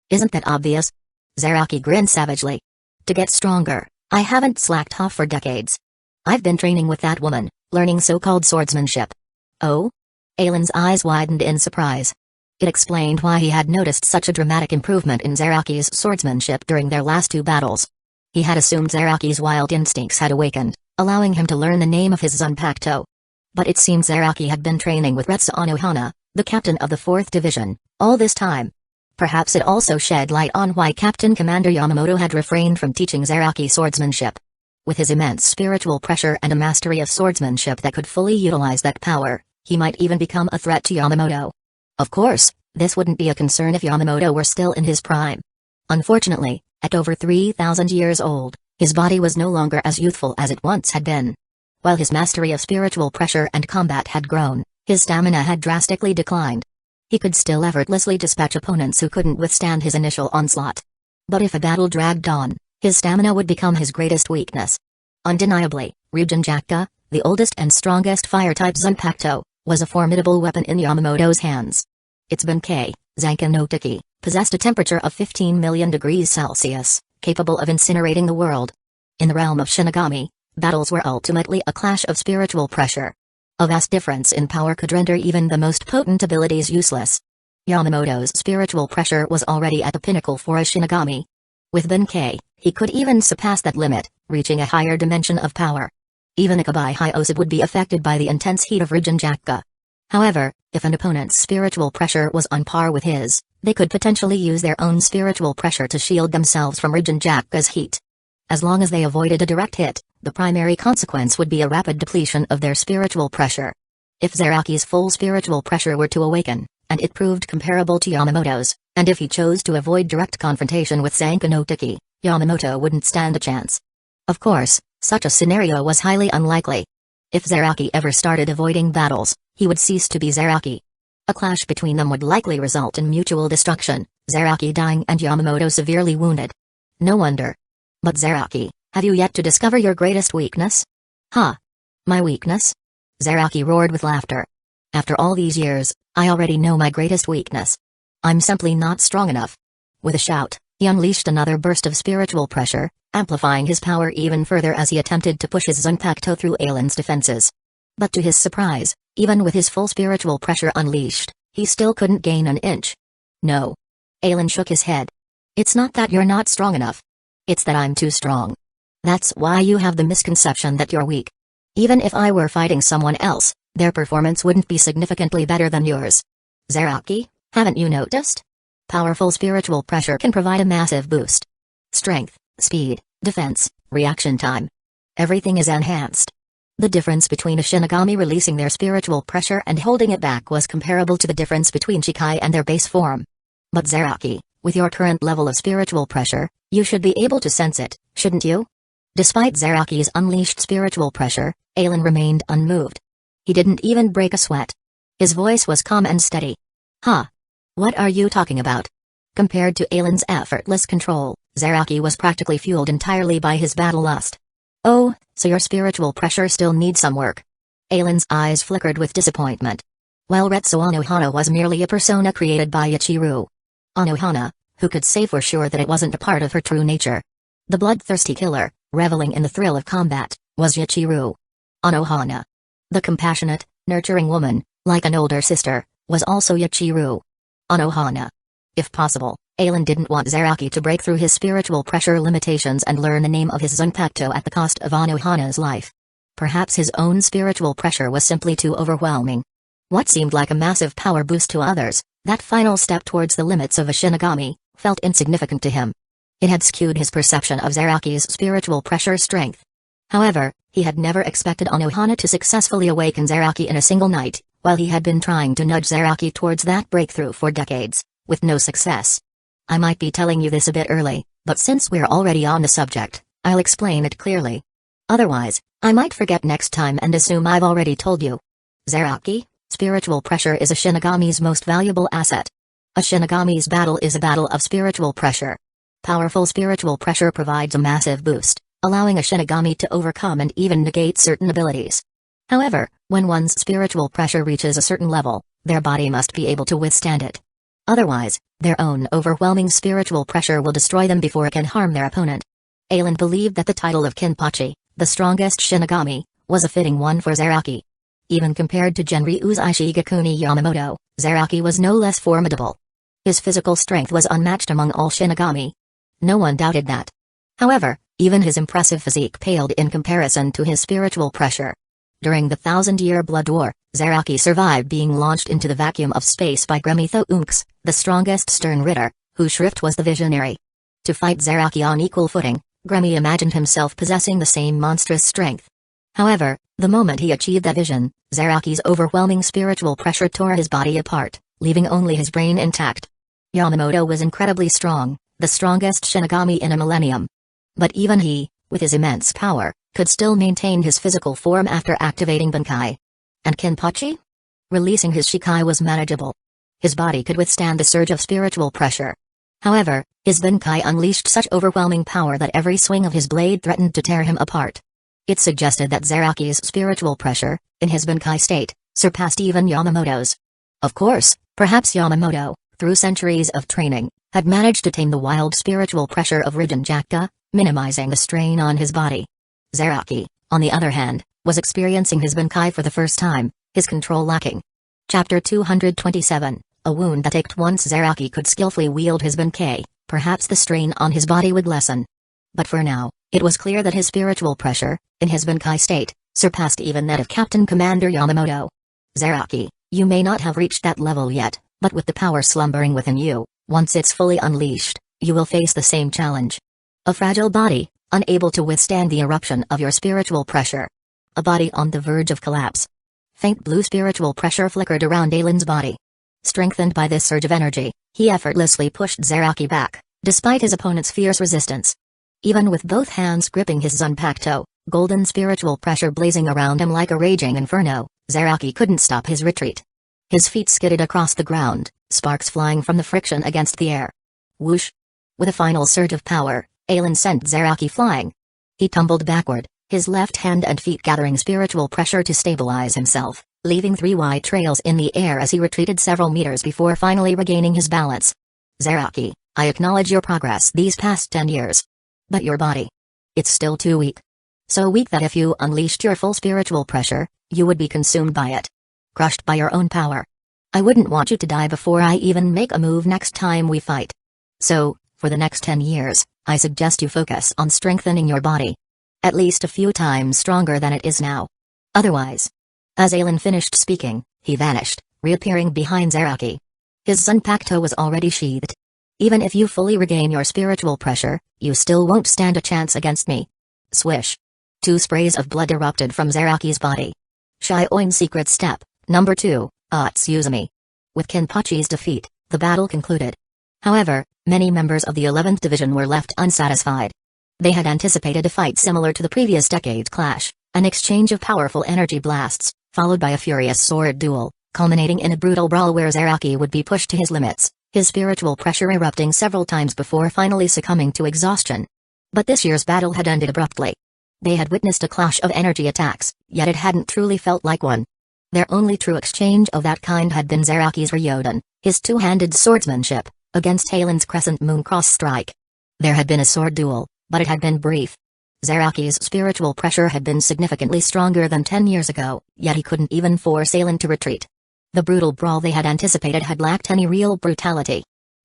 Isn't that obvious? Zaraki grinned savagely. To get stronger, I haven't slacked off for decades. I've been training with that woman, Learning so-called swordsmanship. Oh? Ailen's eyes widened in surprise. It explained why he had noticed such a dramatic improvement in Zaraki's swordsmanship during their last two battles. He had assumed Zaraki's wild instincts had awakened, allowing him to learn the name of his Zanpakuto. But it seems Zaraki had been training with Retsu Anohana, the captain of the 4th Division, all this time. Perhaps it also shed light on why Captain Commander Yamamoto had refrained from teaching Zaraki swordsmanship. With his immense spiritual pressure and a mastery of swordsmanship that could fully utilize that power, he might even become a threat to Yamamoto. Of course, this wouldn't be a concern if Yamamoto were still in his prime. Unfortunately, at over 3,000 years old, his body was no longer as youthful as it once had been. While his mastery of spiritual pressure and combat had grown, his stamina had drastically declined. He could still effortlessly dispatch opponents who couldn't withstand his initial onslaught. But if a battle dragged on, his stamina would become his greatest weakness. Undeniably, Rukongai, the oldest and strongest fire-type Zanpakuto, was a formidable weapon in Yamamoto's hands. Its Benkei, Zanken no Tiki, possessed a temperature of 15 million degrees Celsius, capable of incinerating the world. In the realm of Shinigami, battles were ultimately a clash of spiritual pressure. A vast difference in power could render even the most potent abilities useless. Yamamoto's spiritual pressure was already at the pinnacle for a Shinigami. With Benkei, he could even surpass that limit, reaching a higher dimension of power. Even a Kabai Hyosid would be affected by the intense heat of Rukongai. However, if an opponent's spiritual pressure was on par with his, they could potentially use their own spiritual pressure to shield themselves from Rukongai's heat. As long as they avoided a direct hit, the primary consequence would be a rapid depletion of their spiritual pressure. If Zaraki's full spiritual pressure were to awaken, and it proved comparable to Yamamoto's, and if he chose to avoid direct confrontation with Zanken no Tiki, Yamamoto wouldn't stand a chance. Of course, such a scenario was highly unlikely. If Zaraki ever started avoiding battles, he would cease to be Zaraki. A clash between them would likely result in mutual destruction, Zaraki dying and Yamamoto severely wounded. No wonder. But Zaraki, have you yet to discover your greatest weakness? Huh? My weakness? Zaraki roared with laughter. After all these years, I already know my greatest weakness. I'm simply not strong enough. With a shout, he unleashed another burst of spiritual pressure, amplifying his power even further as he attempted to push his Zanpakuto through Ailen's defenses. But to his surprise, even with his full spiritual pressure unleashed, he still couldn't gain an inch. No. Ailen shook his head. It's not that you're not strong enough. It's that I'm too strong. That's why you have the misconception that you're weak. Even if I were fighting someone else, their performance wouldn't be significantly better than yours. Zaraki, haven't you noticed? Powerful spiritual pressure can provide a massive boost. Strength, speed, defense, reaction time. Everything is enhanced. The difference between a Shinigami releasing their spiritual pressure and holding it back was comparable to the difference between Shikai and their base form. But Zaraki, with your current level of spiritual pressure, you should be able to sense it, shouldn't you? Despite Zaraki's unleashed spiritual pressure, Ailen remained unmoved. He didn't even break a sweat. His voice was calm and steady. Huh? What are you talking about? Compared to Ailen's effortless control, Zaraki was practically fueled entirely by his battle lust. Oh, so your spiritual pressure still needs some work. Ailen's eyes flickered with disappointment. While Retsu Anohana was merely a persona created by Ichiru Anohana, who could say for sure that it wasn't a part of her true nature. The bloodthirsty killer, reveling in the thrill of combat, was Ichiru Anohana. The compassionate, nurturing woman, like an older sister, was also Ichiru Anohana. If possible, Ailen didn't want Zaraki to break through his spiritual pressure limitations and learn the name of his Zanpakuto at the cost of Anohana's life. Perhaps his own spiritual pressure was simply too overwhelming. What seemed like a massive power boost to others, that final step towards the limits of a Shinigami, felt insignificant to him. It had skewed his perception of Zaraki's spiritual pressure strength. However, he had never expected Anohana to successfully awaken Zaraki in a single night, while he had been trying to nudge Zaraki towards that breakthrough for decades, with no success. I might be telling you this a bit early, but since we're already on the subject, I'll explain it clearly. Otherwise, I might forget next time and assume I've already told you. Zaraki, spiritual pressure is a Shinigami's most valuable asset. A Shinigami's battle is a battle of spiritual pressure. Powerful spiritual pressure provides a massive boost, allowing a Shinigami to overcome and even negate certain abilities. However, when one's spiritual pressure reaches a certain level, their body must be able to withstand it. Otherwise, their own overwhelming spiritual pressure will destroy them before it can harm their opponent. Ailen believed that the title of Kinpachi, the strongest Shinigami, was a fitting one for Zaraki. Even compared to Genryu's Ishigakuni Yamamoto, Zaraki was no less formidable. His physical strength was unmatched among all Shinigami. No one doubted that. However, even his impressive physique paled in comparison to his spiritual pressure. During the 1,000-year Blood War, Zaraki survived being launched into the vacuum of space by Gremito Unks, the strongest Stern Ritter, whose Schrift was the visionary. To fight Zaraki on equal footing, Gremi imagined himself possessing the same monstrous strength. However, the moment he achieved that vision, Zaraki's overwhelming spiritual pressure tore his body apart, leaving only his brain intact. Yamamoto was incredibly strong, the strongest Shinigami in a millennium. But even he, with his immense power, could still maintain his physical form after activating Bankai. And Kenpachi? Releasing his Shikai was manageable. His body could withstand the surge of spiritual pressure. However, his Bankai unleashed such overwhelming power that every swing of his blade threatened to tear him apart. It suggested that Zaraki's spiritual pressure, in his Bankai state, surpassed even Yamamoto's. Of course, perhaps Yamamoto, through centuries of training, had managed to tame the wild spiritual pressure of Rajanjaka, minimizing the strain on his body. Zaraki, on the other hand, was experiencing his Bankai for the first time, his control lacking. Chapter 227, a wound that ached once Zaraki could skillfully wield his Bankai, perhaps the strain on his body would lessen. But for now, it was clear that his spiritual pressure, in his Bankai state, surpassed even that of Captain Commander Yamamoto. Zaraki, you may not have reached that level yet, but with the power slumbering within you, once it's fully unleashed, you will face the same challenge. A fragile body, unable to withstand the eruption of your spiritual pressure. A body on the verge of collapse. Faint blue spiritual pressure flickered around Aizen's body. Strengthened by this surge of energy, he effortlessly pushed Zaraki back, despite his opponent's fierce resistance. Even with both hands gripping his Zanpakuto, golden spiritual pressure blazing around him like a raging inferno, Zaraki couldn't stop his retreat. His feet skidded across the ground, sparks flying from the friction against the air. Whoosh! With a final surge of power, Aizen sent Zaraki flying. He tumbled backward, his left hand and feet gathering spiritual pressure to stabilize himself, leaving 3 wide trails in the air as he retreated several meters before finally regaining his balance. Zaraki, I acknowledge your progress these past 10 years. But your body. It's still too weak. So weak that if you unleashed your full spiritual pressure, you would be consumed by it. Crushed by your own power. I wouldn't want you to die before I even make a move next time we fight. So, for the next 10 years, I suggest you focus on strengthening your body. At least a few times stronger than it is now. Otherwise. As Aizen finished speaking, he vanished, reappearing behind Zaraki. His Zanpakuto was already sheathed. Even if you fully regain your spiritual pressure, you still won't stand a chance against me. Swish. 2 sprays of blood erupted from Zaraki's body. Shioin's secret step, number 2, Atsuzumi. With Kenpachi's defeat, the battle concluded. However, many members of the 11th Division were left unsatisfied. They had anticipated a fight similar to the previous decade's clash, an exchange of powerful energy blasts, followed by a furious sword duel, culminating in a brutal brawl where Zaraki would be pushed to his limits, his spiritual pressure erupting several times before finally succumbing to exhaustion. But this year's battle had ended abruptly. They had witnessed a clash of energy attacks, yet it hadn't truly felt like one. Their only true exchange of that kind had been Zaraki's Ryōdan, his two-handed swordsmanship, against Aizen's Crescent Moon Cross Strike. There had been a sword duel, but it had been brief. Zaraki's spiritual pressure had been significantly stronger than 10 years ago, yet he couldn't even force Aizen to retreat. The brutal brawl they had anticipated had lacked any real brutality.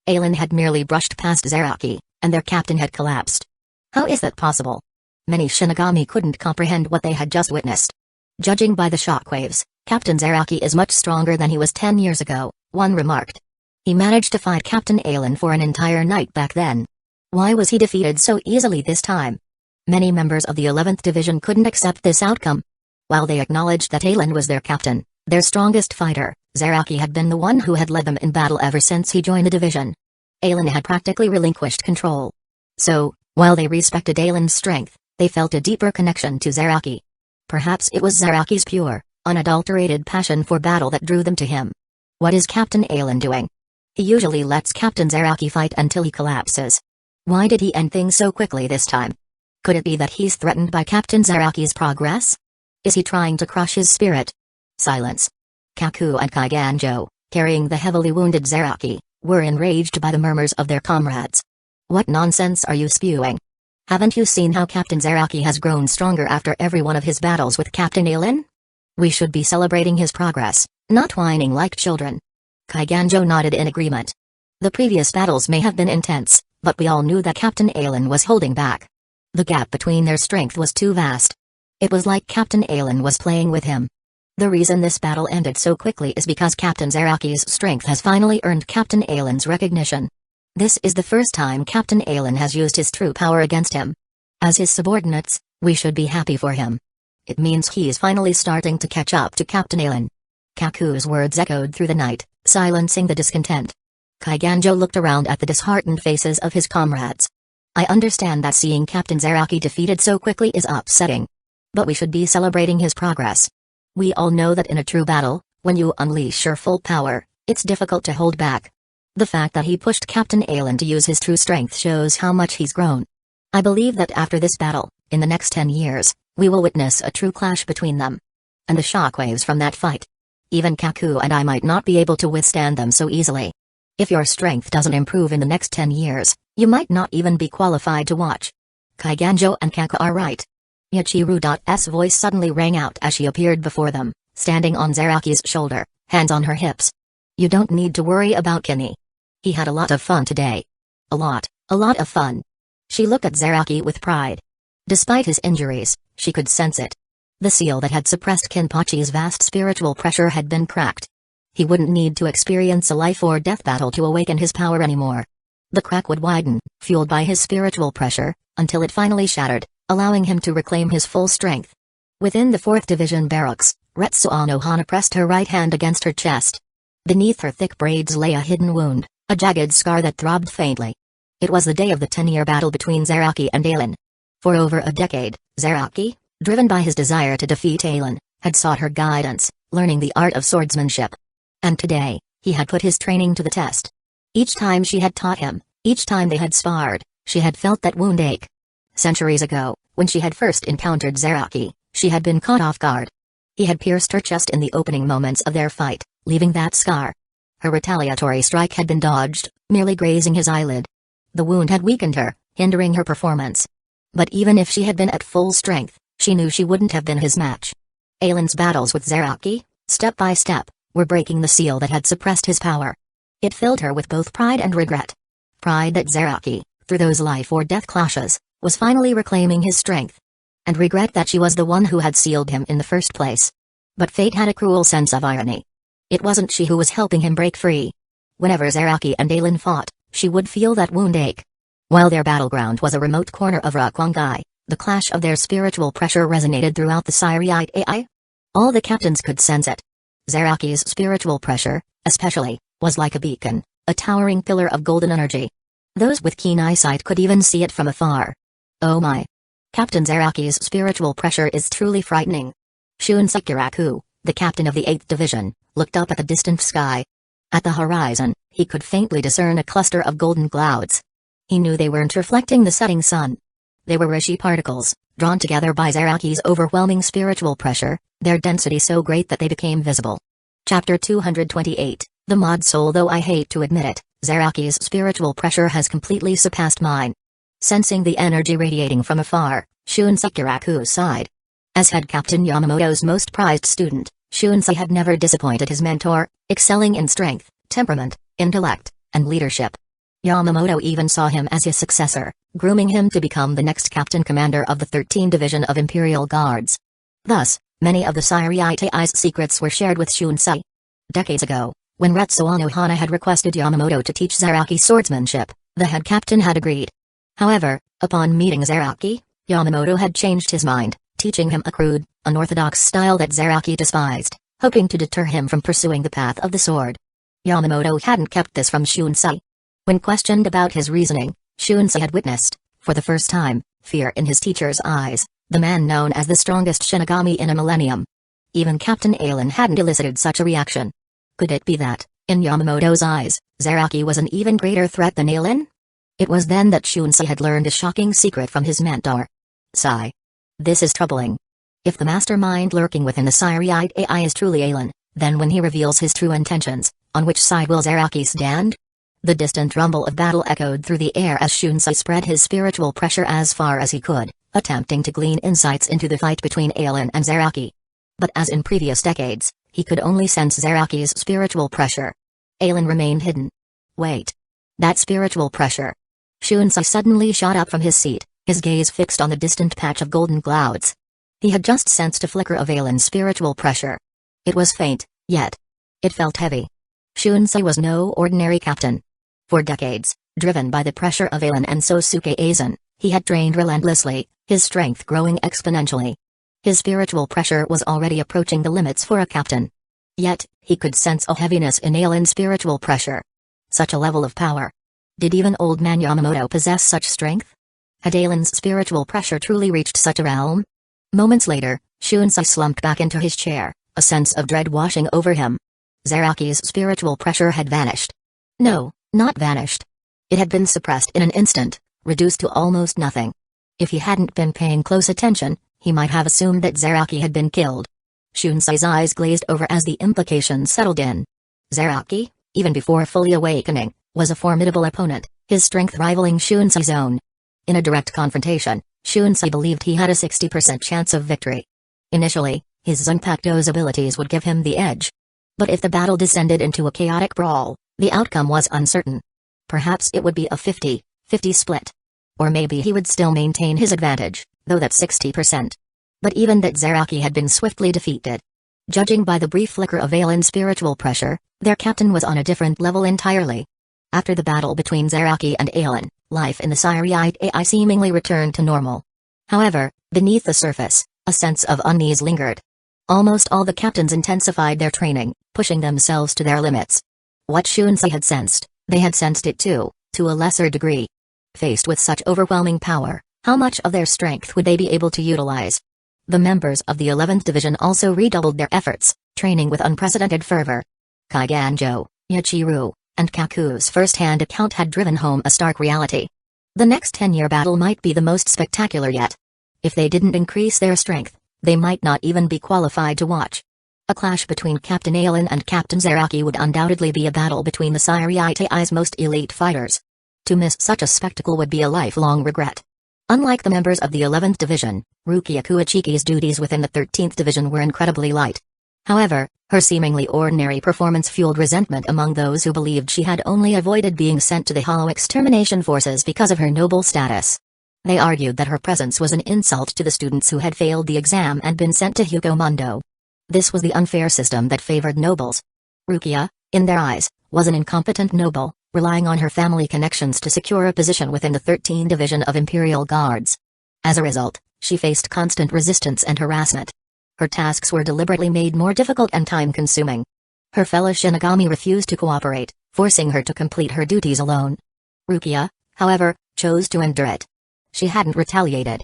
Aizen had merely brushed past Zaraki, and their captain had collapsed. How is that possible? Many Shinigami couldn't comprehend what they had just witnessed. Judging by the shockwaves, Captain Zaraki is much stronger than he was 10 years ago, one remarked. He managed to fight Captain Aizen for an entire night back then. Why was he defeated so easily this time? Many members of the 11th Division couldn't accept this outcome. While they acknowledged that Aizen was their captain, their strongest fighter, Zaraki had been the one who had led them in battle ever since he joined the division. Aizen had practically relinquished control. So, while they respected Aizen's strength, they felt a deeper connection to Zaraki. Perhaps it was Zaraki's pure, unadulterated passion for battle that drew them to him. What is Captain Aizen doing? He usually lets Captain Zaraki fight until he collapses. Why did he end things so quickly this time? Could it be that he's threatened by Captain Zaraki's progress? Is he trying to crush his spirit? Silence. Kaku and Kaiganjo, carrying the heavily wounded Zaraki, were enraged by the murmurs of their comrades. What nonsense are you spewing? Haven't you seen how Captain Zaraki has grown stronger after every one of his battles with Captain Aizen? We should be celebrating his progress, not whining like children. Kaiganjo nodded in agreement. The previous battles may have been intense, but we all knew that Captain Aizen was holding back. The gap between their strength was too vast. It was like Captain Aizen was playing with him. The reason this battle ended so quickly is because Captain Zaraki's strength has finally earned Captain Aizen's recognition. This is the first time Captain Aizen has used his true power against him. As his subordinates, we should be happy for him. It means he is finally starting to catch up to Captain Aizen. Kaku's words echoed through the night, silencing the discontent. Kaiganjo looked around at the disheartened faces of his comrades. I understand that seeing Captain Zaraki defeated so quickly is upsetting. But we should be celebrating his progress. We all know that in a true battle, when you unleash your full power, it's difficult to hold back. The fact that he pushed Captain Aizen to use his true strength shows how much he's grown. I believe that after this battle, in the next 10 years, we will witness a true clash between them. And the shockwaves from that fight. Even Kaku and I might not be able to withstand them so easily. If your strength doesn't improve in the next 10 years, you might not even be qualified to watch. Kaiganjo and Kaku are right. Yachiru's voice suddenly rang out as she appeared before them, standing on Zaraki's shoulder, hands on her hips. You don't need to worry about Kenny. He had a lot of fun today. A lot of fun. She looked at Zaraki with pride. Despite his injuries, she could sense it. The seal that had suppressed Kenpachi's vast spiritual pressure had been cracked. He wouldn't need to experience a life-or-death battle to awaken his power anymore. The crack would widen, fueled by his spiritual pressure, until it finally shattered, allowing him to reclaim his full strength. Within the 4th Division barracks, Retsuano Hana pressed her right hand against her chest. Beneath her thick braids lay a hidden wound, a jagged scar that throbbed faintly. It was the day of the 10-year battle between Zaraki and Aizen. For over a decade, Zaraki, driven by his desire to defeat Aizen, had sought her guidance, learning the art of swordsmanship. And today, he had put his training to the test. Each time she had taught him, each time they had sparred, she had felt that wound ache. Centuries ago, when she had first encountered Zaraki, she had been caught off guard. He had pierced her chest in the opening moments of their fight, leaving that scar. Her retaliatory strike had been dodged, merely grazing his eyelid. The wound had weakened her, hindering her performance. But even if she had been at full strength, she knew she wouldn't have been his match. Aizen's battles with Zaraki, step by step, were breaking the seal that had suppressed his power. It filled her with both pride and regret. Pride that Zaraki, through those life-or-death clashes, was finally reclaiming his strength. And regret that she was the one who had sealed him in the first place. But fate had a cruel sense of irony. It wasn't she who was helping him break free. Whenever Zaraki and Aizen fought, she would feel that wound ache. While their battleground was a remote corner of Rukongai, the clash of their spiritual pressure resonated throughout the Siriite AI. All the captains could sense it. Zaraki's spiritual pressure, especially, was like a beacon, a towering pillar of golden energy. Those with keen eyesight could even see it from afar. Oh my! Captain Zaraki's spiritual pressure is truly frightening. Shunsei, the captain of the 8th Division, looked up at the distant sky. At the horizon, he could faintly discern a cluster of golden clouds. He knew they weren't reflecting the setting sun. They were Rishi particles, drawn together by Zaraki's overwhelming spiritual pressure, their density so great that they became visible. Chapter 228, The Mod Soul. Though I hate to admit it, Zaraki's spiritual pressure has completely surpassed mine. Sensing the energy radiating from afar, Shunsei sighed. As head captain Yamamoto's most prized student, Shunsei had never disappointed his mentor, excelling in strength, temperament, intellect, and leadership. Yamamoto even saw him as his successor, grooming him to become the next captain commander of the 13th Division of Imperial Guards. Thus, many of the Siriite AI's secrets were shared with Shunsei. Decades ago, when Retsuano Hana had requested Yamamoto to teach Zaraki swordsmanship, the head captain had agreed. However, upon meeting Zaraki, Yamamoto had changed his mind, teaching him a crude, unorthodox style that Zaraki despised, hoping to deter him from pursuing the path of the sword. Yamamoto hadn't kept this from Shunsei. When questioned about his reasoning, Shunsei had witnessed, for the first time, fear in his teacher's eyes, the man known as the strongest Shinigami in a millennium. Even Captain Aizen hadn't elicited such a reaction. Could it be that, in Yamamoto's eyes, Zaraki was an even greater threat than Aizen? It was then that Shunsei had learned a shocking secret from his mentor. Sigh. This is troubling. If the mastermind lurking within the Siriite AI is truly Aizen, then when he reveals his true intentions, on which side will Zaraki stand? The distant rumble of battle echoed through the air as Shunsei spread his spiritual pressure as far as he could, attempting to glean insights into the fight between Aizen and Zaraki. But as in previous decades, he could only sense Zaraki's spiritual pressure. Aizen remained hidden. Wait. That spiritual pressure. Shunsei suddenly shot up from his seat, his gaze fixed on the distant patch of golden clouds. He had just sensed a flicker of Aizen's spiritual pressure. It was faint, yet it felt heavy. Shunsei was no ordinary captain. For decades, driven by the pressure of Aizen and Sosuke Aizen, he had trained relentlessly, his strength growing exponentially. His spiritual pressure was already approaching the limits for a captain. Yet, he could sense a heaviness in Aizen's spiritual pressure. Such a level of power. Did even old man Yamamoto possess such strength? Had Aizen's spiritual pressure truly reached such a realm? Moments later, Shunsei slumped back into his chair, a sense of dread washing over him. Zaraki's spiritual pressure had vanished. No, not vanished. It had been suppressed in an instant, reduced to almost nothing. If he hadn't been paying close attention, he might have assumed that Zaraki had been killed. Shunsei's eyes glazed over as the implications settled in. Zaraki, even before fully awakening, was a formidable opponent, his strength rivaling Shunsei's own. In a direct confrontation, Shunsei believed he had a 60% chance of victory. Initially, his Zanpakuto's abilities would give him the edge. But if the battle descended into a chaotic brawl, the outcome was uncertain. Perhaps it would be a 50-50 split. Or maybe he would still maintain his advantage, though that's 60%. But even that Zaraki had been swiftly defeated. Judging by the brief flicker of Aizen's spiritual pressure, their captain was on a different level entirely. After the battle between Zaraki and Aizen, life in the Siriite AI seemingly returned to normal. However, beneath the surface, a sense of unease lingered. Almost all the captains intensified their training, pushing themselves to their limits. What Shunsei had sensed, they had sensed it too, to a lesser degree. Faced with such overwhelming power, how much of their strength would they be able to utilize? The members of the 11th Division also redoubled their efforts, training with unprecedented fervor. Kaiganjo, Yachiru, and Kaku's first-hand account had driven home a stark reality. The next 10-year battle might be the most spectacular yet. If they didn't increase their strength, they might not even be qualified to watch. A clash between Captain Aizen and Captain Zaraki would undoubtedly be a battle between the Siriite AI's most elite fighters. To miss such a spectacle would be a lifelong regret. Unlike the members of the 11th Division, Rukia Kuichiki's duties within the 13th Division were incredibly light. However, her seemingly ordinary performance fueled resentment among those who believed she had only avoided being sent to the Hollow Extermination Forces because of her noble status. They argued that her presence was an insult to the students who had failed the exam and been sent to Hueco Mundo. This was the unfair system that favored nobles. Rukia, in their eyes, was an incompetent noble, relying on her family connections to secure a position within the 13th Division of Imperial Guards. As a result, she faced constant resistance and harassment. Her tasks were deliberately made more difficult and time-consuming. Her fellow Shinigami refused to cooperate, forcing her to complete her duties alone. Rukia, however, chose to endure it. She hadn't retaliated.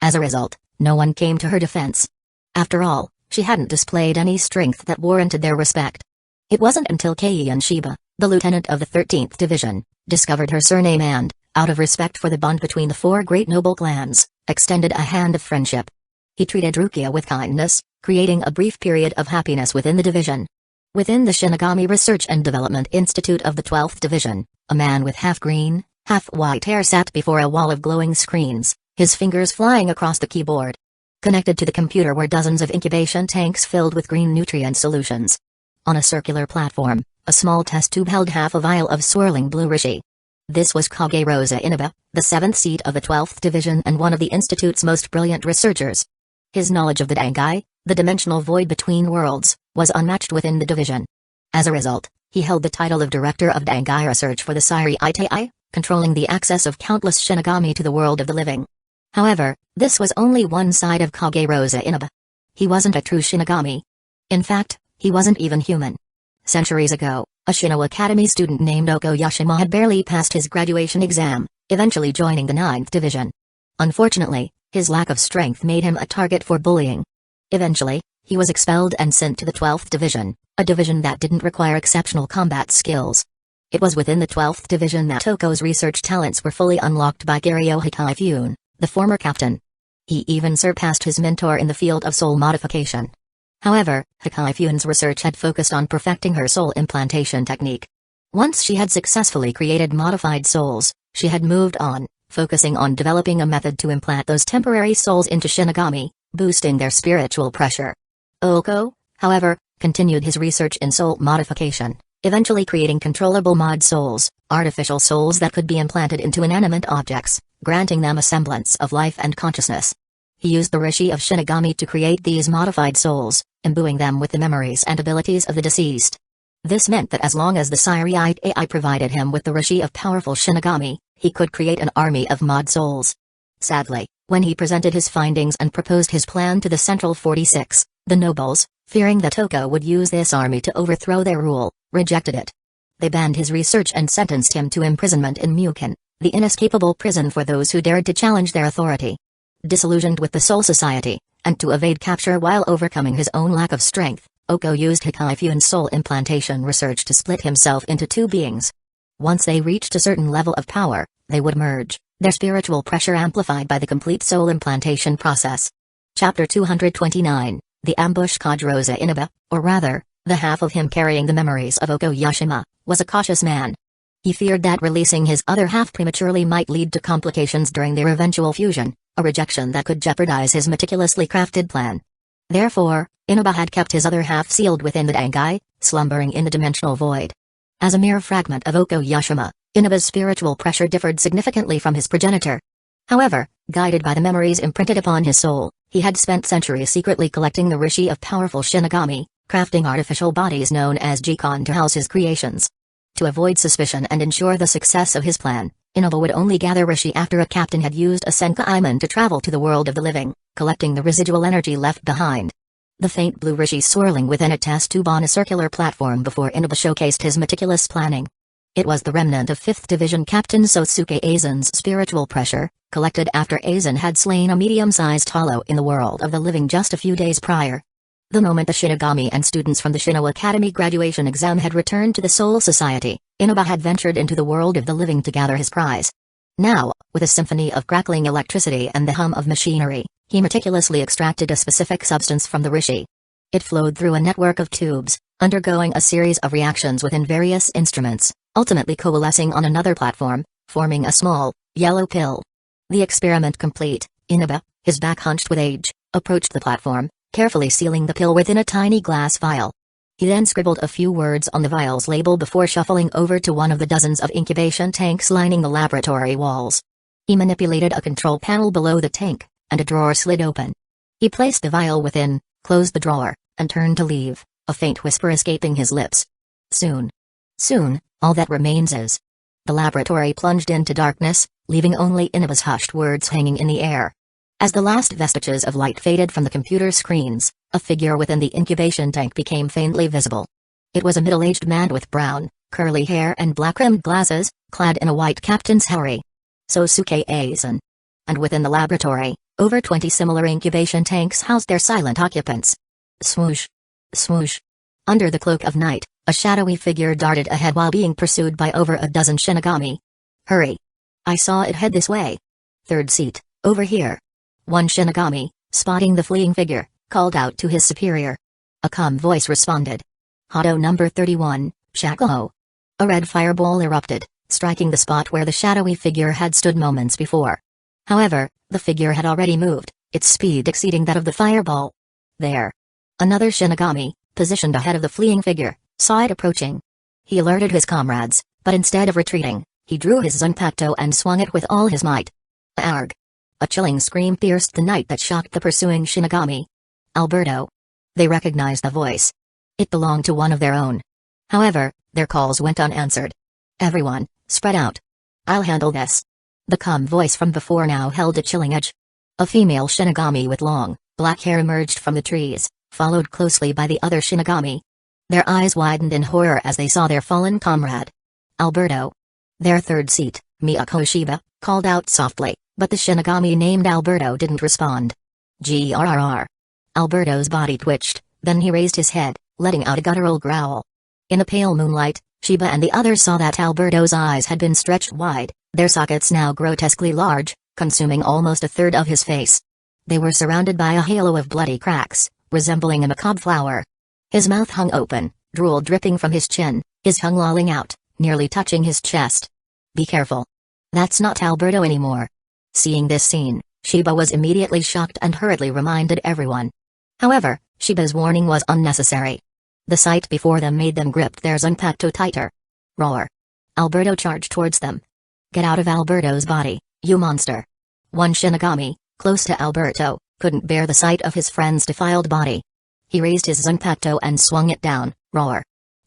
As a result, no one came to her defense. After all, she hadn't displayed any strength that warranted their respect. It wasn't until Keion Shiba, the lieutenant of the 13th Division, discovered her surname and, out of respect for the bond between the four great noble clans, extended a hand of friendship. He treated Rukia with kindness, creating a brief period of happiness within the division. Within the Shinigami Research and Development Institute of the 12th Division, a man with half-green, half-white hair sat before a wall of glowing screens, his fingers flying across the keyboard. Connected to the computer were dozens of incubation tanks filled with green nutrient solutions. On a circular platform, a small test tube held half a vial of swirling blue rishi. This was Kage Rosa Inaba, the 7th seat of the 12th Division and one of the Institute's most brilliant researchers. His knowledge of the Dangai, the dimensional void between worlds, was unmatched within the division. As a result, he held the title of Director of Dangai Research for the Siriite AI, controlling the access of countless Shinigami to the world of the living. However, this was only one side of Kage Rosa Inaba. He wasn't a true Shinigami. In fact, he wasn't even human. Centuries ago, a Shino Academy student named Oko Yashima had barely passed his graduation exam, eventually joining the 9th Division. Unfortunately, his lack of strength made him a target for bullying. Eventually, he was expelled and sent to the 12th Division, a division that didn't require exceptional combat skills. It was within the 12th Division that Oko's research talents were fully unlocked by Garyo Hikaifune, the former captain. He even surpassed his mentor in the field of soul modification. However, Hikaifune's research had focused on perfecting her soul implantation technique. Once she had successfully created modified souls, she had moved on, focusing on developing a method to implant those temporary souls into Shinigami, boosting their spiritual pressure. Hueco, however, continued his research in soul modification, eventually creating controllable mod souls, artificial souls that could be implanted into inanimate objects, granting them a semblance of life and consciousness. He used the Rishi of Shinigami to create these modified souls, imbuing them with the memories and abilities of the deceased. This meant that as long as the Siriite AI provided him with the Rishi of powerful Shinigami, he could create an army of mod souls. Sadly, when he presented his findings and proposed his plan to the Central 46, the nobles, fearing that Hueco would use this army to overthrow their rule, rejected it. They banned his research and sentenced him to imprisonment in Muken, the inescapable prison for those who dared to challenge their authority. Disillusioned with the Soul Society, and to evade capture while overcoming his own lack of strength, Hueco used Hikaifu's soul implantation research to split himself into two beings. Once they reached a certain level of power, they would merge, their spiritual pressure amplified by the complete soul implantation process. Chapter 229, The Ambush Kadrosa Inaba, or rather, the half of him carrying the memories of Hueco Yashima, was a cautious man. He feared that releasing his other half prematurely might lead to complications during their eventual fusion, a rejection that could jeopardize his meticulously crafted plan. Therefore, Inaba had kept his other half sealed within the Dangai, slumbering in the dimensional void. As a mere fragment of Hueco Yashima, Inaba's spiritual pressure differed significantly from his progenitor. However, guided by the memories imprinted upon his soul, he had spent centuries secretly collecting the Rishi of powerful Shinigami, crafting artificial bodies known as Jikon to house his creations. To avoid suspicion and ensure the success of his plan, Inaba would only gather Rishi after a captain had used a Senkaiman to travel to the world of the living, collecting the residual energy left behind. The faint blue Rishi swirling within a test tube on a circular platform before Inaba showcased his meticulous planning. It was the remnant of 5th Division Captain Sosuke Aizen's spiritual pressure, collected after Aizen had slain a medium-sized hollow in the world of the living just a few days prior. The moment the Shinigami and students from the Shino Academy graduation exam had returned to the Soul Society, Inaba had ventured into the world of the living to gather his prize. Now, with a symphony of crackling electricity and the hum of machinery, he meticulously extracted a specific substance from the Rishi. It flowed through a network of tubes, undergoing a series of reactions within various instruments, ultimately coalescing on another platform, forming a small, yellow pill. The experiment complete, Inaba, his back hunched with age, approached the platform, carefully sealing the pill within a tiny glass vial. He then scribbled a few words on the vial's label before shuffling over to one of the dozens of incubation tanks lining the laboratory walls. He manipulated a control panel below the tank, and a drawer slid open. He placed the vial within, closed the drawer, and turned to leave, a faint whisper escaping his lips. Soon, all that remains is. The laboratory plunged into darkness, leaving only Inaba's hushed words hanging in the air. As the last vestiges of light faded from the computer screens, a figure within the incubation tank became faintly visible. It was a middle-aged man with brown, curly hair and black-rimmed glasses, clad in a white captain's hurry. Sosuke Aizen. And within the laboratory, over 20 similar incubation tanks housed their silent occupants. Swoosh. Swoosh. Under the cloak of night, a shadowy figure darted ahead while being pursued by over a dozen Shinigami. Hurry. I saw it head this way. Third seat, over here. One Shinigami, spotting the fleeing figure, called out to his superior. A calm voice responded. Hado number 31, Shako. A red fireball erupted, striking the spot where the shadowy figure had stood moments before. However, the figure had already moved, its speed exceeding that of the fireball. There. Another Shinigami, positioned ahead of the fleeing figure, saw it approaching. He alerted his comrades, but instead of retreating, he drew his Zanpakuto and swung it with all his might. Arg! A chilling scream pierced the night that shocked the pursuing Shinigami. Alberto. They recognized the voice. It belonged to one of their own. However, their calls went unanswered. Everyone, spread out. I'll handle this. The calm voice from before now held a chilling edge. A female Shinigami with long, black hair emerged from the trees, followed closely by the other Shinigami. Their eyes widened in horror as they saw their fallen comrade. Alberto. Their third seat, Miyako Shiba, called out softly, but the Shinigami named Alberto didn't respond. Grrr. Alberto's body twitched, then he raised his head, letting out a guttural growl. In the pale moonlight, Shiba and the others saw that Alberto's eyes had been stretched wide, their sockets now grotesquely large, consuming almost a third of his face. They were surrounded by a halo of bloody cracks, resembling a macabre flower. His mouth hung open, drool dripping from his chin, his tongue lolling out, nearly touching his chest. Be careful. That's not Alberto anymore. Seeing this scene, Shiba was immediately shocked and hurriedly reminded everyone. However, Shiba's warning was unnecessary. The sight before them made them grip their Zanpakuto tighter. Roar. Alberto charged towards them. Get out of Alberto's body, you monster. One Shinigami, close to Alberto, couldn't bear the sight of his friend's defiled body. He raised his Zanpakuto and swung it down. Roar.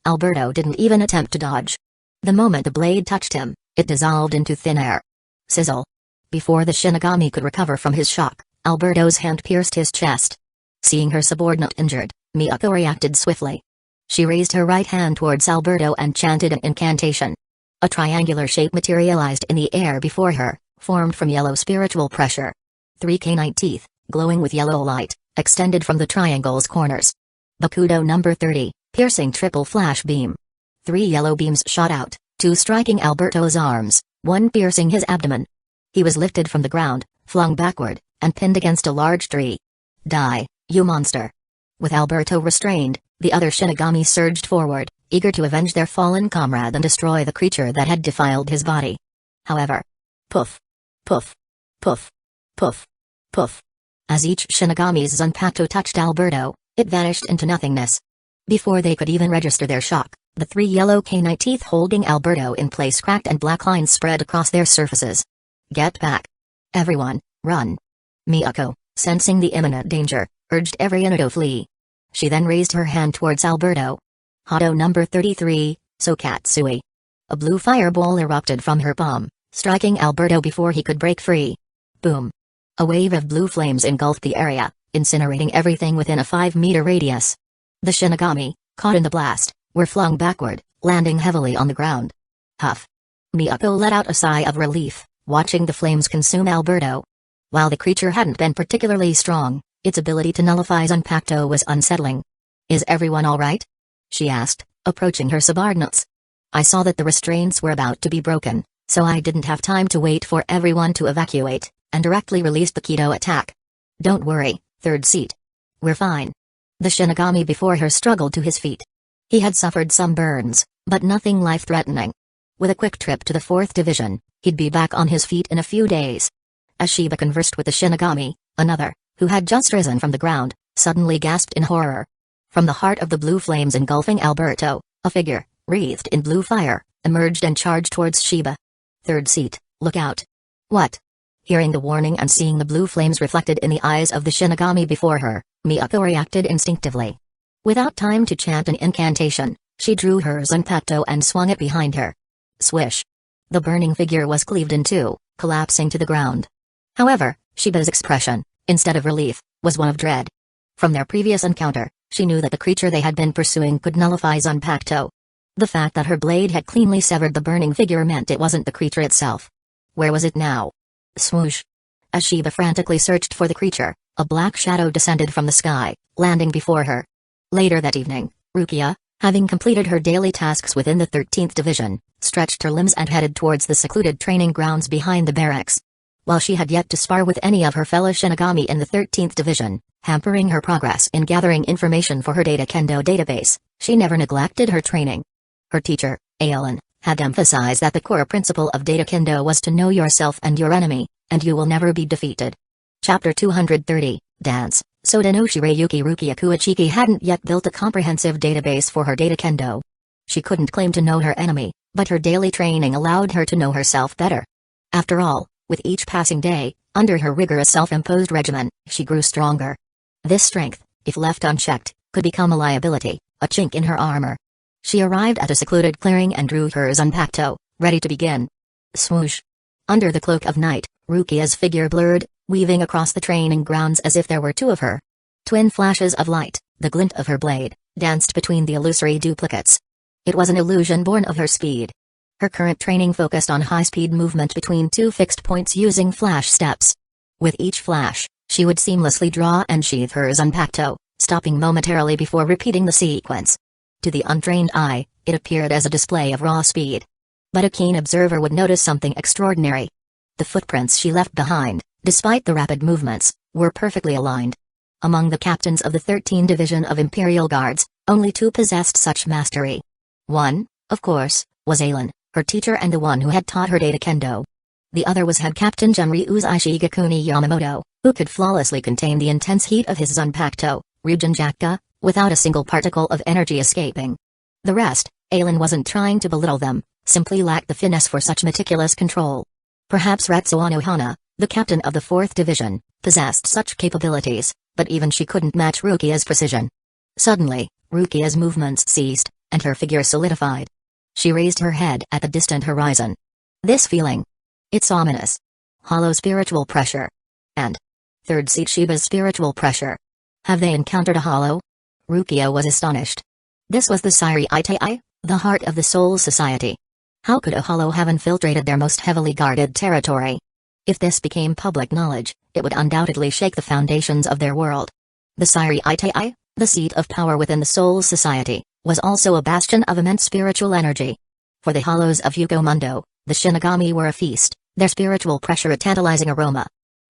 Alberto didn't even attempt to dodge. The moment the blade touched him, it dissolved into thin air. Sizzle. Before the Shinigami could recover from his shock, Alberto's hand pierced his chest. Seeing her subordinate injured, Miyako reacted swiftly. She raised her right hand towards Alberto and chanted an incantation. A triangular shape materialized in the air before her, formed from yellow spiritual pressure. 3 canine teeth, glowing with yellow light, extended from the triangle's corners. Bakudo number 30, piercing triple flash beam. 3 yellow beams shot out, 2 striking Alberto's arms, 1 piercing his abdomen. He was lifted from the ground, flung backward, and pinned against a large tree. Die, you monster. With Alberto restrained, the other Shinigami surged forward, eager to avenge their fallen comrade and destroy the creature that had defiled his body. However, poof, poof, poof, poof, poof. As each Shinigami's Zanpakuto touched Alberto, it vanished into nothingness. Before they could even register their shock, the 3 yellow canine teeth holding Alberto in place cracked and black lines spread across their surfaces. Get back. Everyone, run. Miyako, sensing the imminent danger, urged every Ino to flee. She then raised her hand towards Alberto. Hado number 33, Sokatsui. A blue fireball erupted from her palm, striking Alberto before he could break free. Boom. A wave of blue flames engulfed the area, incinerating everything within a 5-meter radius. The Shinigami, caught in the blast, were flung backward, landing heavily on the ground. Huff. Miyako let out a sigh of relief, watching the flames consume Alberto. While the creature hadn't been particularly strong, its ability to nullify Zanpakuto was unsettling. Is everyone alright? She asked, approaching her subordinates. I saw that the restraints were about to be broken, so I didn't have time to wait for everyone to evacuate, and directly released the Kido attack. Don't worry, third seat. We're fine. The Shinigami before her struggled to his feet. He had suffered some burns, but nothing life-threatening. With a quick trip to the 4th division, he'd be back on his feet in a few days. As Shiba conversed with the Shinigami, another, who had just risen from the ground, suddenly gasped in horror. From the heart of the blue flames engulfing Alberto, a figure, wreathed in blue fire, emerged and charged towards Shiba. Third seat, look out. What? Hearing the warning and seeing the blue flames reflected in the eyes of the Shinigami before her, Miyako reacted instinctively. Without time to chant an incantation, she drew her Zanpakuto and swung it behind her. Swish. The burning figure was cleaved in two, collapsing to the ground. However, Shiba's expression, instead of relief, was one of dread. From their previous encounter, she knew that the creature they had been pursuing could nullify Zanpakuto. The fact that her blade had cleanly severed the burning figure meant it wasn't the creature itself. Where was it now? Swoosh. As Shiba frantically searched for the creature, a black shadow descended from the sky, landing before her. Later that evening, Rukia, having completed her daily tasks within the 13th Division, stretched her limbs and headed towards the secluded training grounds behind the barracks. While she had yet to spar with any of her fellow Shinigami in the 13th Division, hampering her progress in gathering information for her data kendo database, she never neglected her training. Her teacher, Aizen, had emphasized that the core principle of data kendo was to know yourself and your enemy, and you will never be defeated. Chapter 230, Dance. Soda no Shirayuki Rukia Kuachiki hadn't yet built a comprehensive database for her data kendo. She couldn't claim to know her enemy, but her daily training allowed her to know herself better. After all, with each passing day, under her rigorous self-imposed regimen, she grew stronger. This strength, if left unchecked, could become a liability, a chink in her armor. She arrived at a secluded clearing and drew her Zanpakuto, ready to begin. Swoosh. Under the cloak of night, Rukia's figure blurred, weaving across the training grounds as if there were two of her. Twin flashes of light, the glint of her blade, danced between the illusory duplicates. It was an illusion born of her speed. Her current training focused on high-speed movement between two fixed points using flash steps. With each flash, she would seamlessly draw and sheath her Zanpakuto, stopping momentarily before repeating the sequence. To the untrained eye, it appeared as a display of raw speed. But a keen observer would notice something extraordinary. The footprints she left behind, despite the rapid movements, were perfectly aligned. Among the captains of the 13th Division of Imperial Guards, only two possessed such mastery. One, of course, was Aizen, her teacher and the one who had taught her Data Kendo. The other was Head Captain Genryu's Ishigakuni Yamamoto, who could flawlessly contain the intense heat of his Zanpakuto, Ryujin without a single particle of energy escaping. The rest, Aizen wasn't trying to belittle them, simply lacked the finesse for such meticulous control. Perhaps Retsuo Nohana, the captain of the 4th Division, possessed such capabilities, but even she couldn't match Rukia's precision. Suddenly, Rukia's movements ceased, and her figure solidified. She raised her head at the distant horizon. This feeling. It's ominous. Hollow spiritual pressure. And 3rd Seat Shiba's spiritual pressure. Have they encountered a hollow? Rukia was astonished. This was the Sairi Itai, the heart of the Soul Society. How could a hollow have infiltrated their most heavily guarded territory? If this became public knowledge, it would undoubtedly shake the foundations of their world. The Sairi Itai, the seat of power within the Soul Society, was also a bastion of immense spiritual energy. For the hollows of Hueco Mundo, the Shinigami were a feast, their spiritual pressure a tantalizing aroma.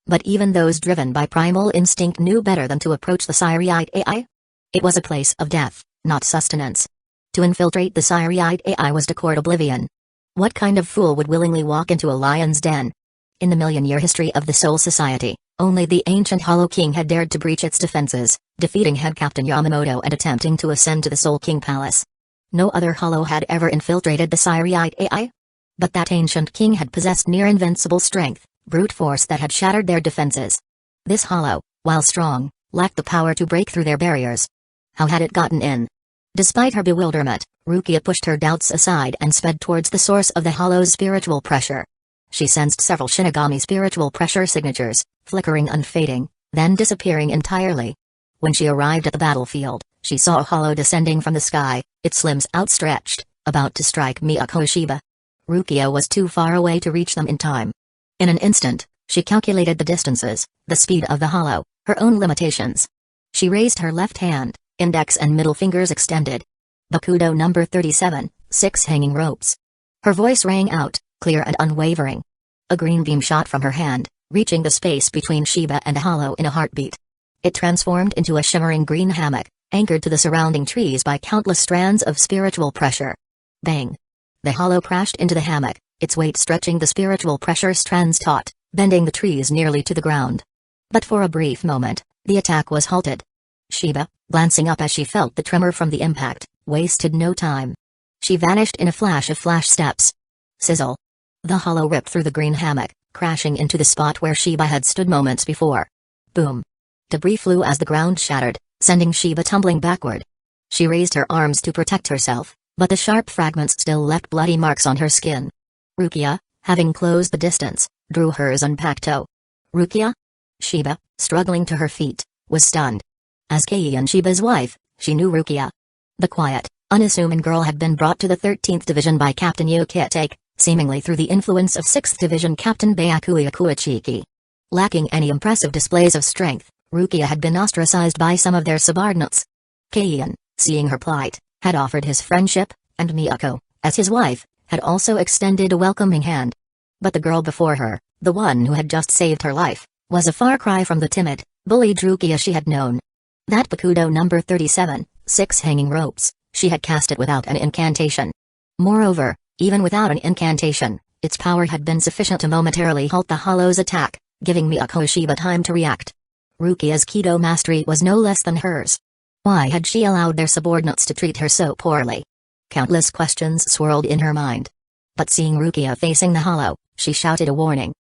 But even those driven by primal instinct knew better than to approach the Sairi Itai. It was a place of death, not sustenance. To infiltrate the Sairi Itai was to court oblivion. What kind of fool would willingly walk into a lion's den? In the million-year history of the Soul Society, only the ancient Hollow King had dared to breach its defenses, defeating Head Captain Yamamoto and attempting to ascend to the Soul King Palace. No other Hollow had ever infiltrated the Sairi Itai. But that ancient king had possessed near invincible strength, brute force that had shattered their defenses. This Hollow, while strong, lacked the power to break through their barriers. How had it gotten in? Despite her bewilderment, Rukia pushed her doubts aside and sped towards the source of the Hollow's spiritual pressure. She sensed several Shinigami spiritual pressure signatures, flickering unfading, then disappearing entirely. When she arrived at the battlefield, she saw a Hollow descending from the sky, its limbs outstretched, about to strike Miyako Shiba. Rukia was too far away to reach them in time. In an instant, she calculated the distances, the speed of the Hollow, her own limitations. She raised her left hand, index and middle fingers extended. Bakudo number 37, 6 hanging ropes. Her voice rang out, clear and unwavering. A green beam shot from her hand, reaching the space between Shiba and the Hollow in a heartbeat. It transformed into a shimmering green hammock, anchored to the surrounding trees by countless strands of spiritual pressure. Bang! The Hollow crashed into the hammock, its weight stretching the spiritual pressure strands taut, bending the trees nearly to the ground. But for a brief moment, the attack was halted. Shiba, glancing up as she felt the tremor from the impact, wasted no time. She vanished in a flash of flash steps. Sizzle! The Hollow ripped through the green hammock, crashing into the spot where Shiba had stood moments before. Boom! Debris flew as the ground shattered, sending Shiba tumbling backward. She raised her arms to protect herself, but the sharp fragments still left bloody marks on her skin. Rukia, having closed the distance, drew her Zanpakuto. Rukia? Shiba, struggling to her feet, was stunned. As Kei and Shiba's wife, she knew Rukia. The quiet, unassuming girl had been brought to the 13th Division by Captain Yukitake, seemingly through the influence of 6th Division Captain Byakuya Kuichiki. Lacking any impressive displays of strength, Rukia had been ostracized by some of their subordinates. Keian, seeing her plight, had offered his friendship, and Miyako, as his wife, had also extended a welcoming hand. But the girl before her, the one who had just saved her life, was a far cry from the timid, bullied Rukia she had known. That Bakudo number 37, 6 hanging ropes, she had cast it without an incantation. Moreover, even without an incantation, its power had been sufficient to momentarily halt the Hollow's attack, giving Miyako Shiba time to react. Rukia's Kido mastery was no less than hers. Why had she allowed their subordinates to treat her so poorly? Countless questions swirled in her mind. But seeing Rukia facing the Hollow, she shouted a warning.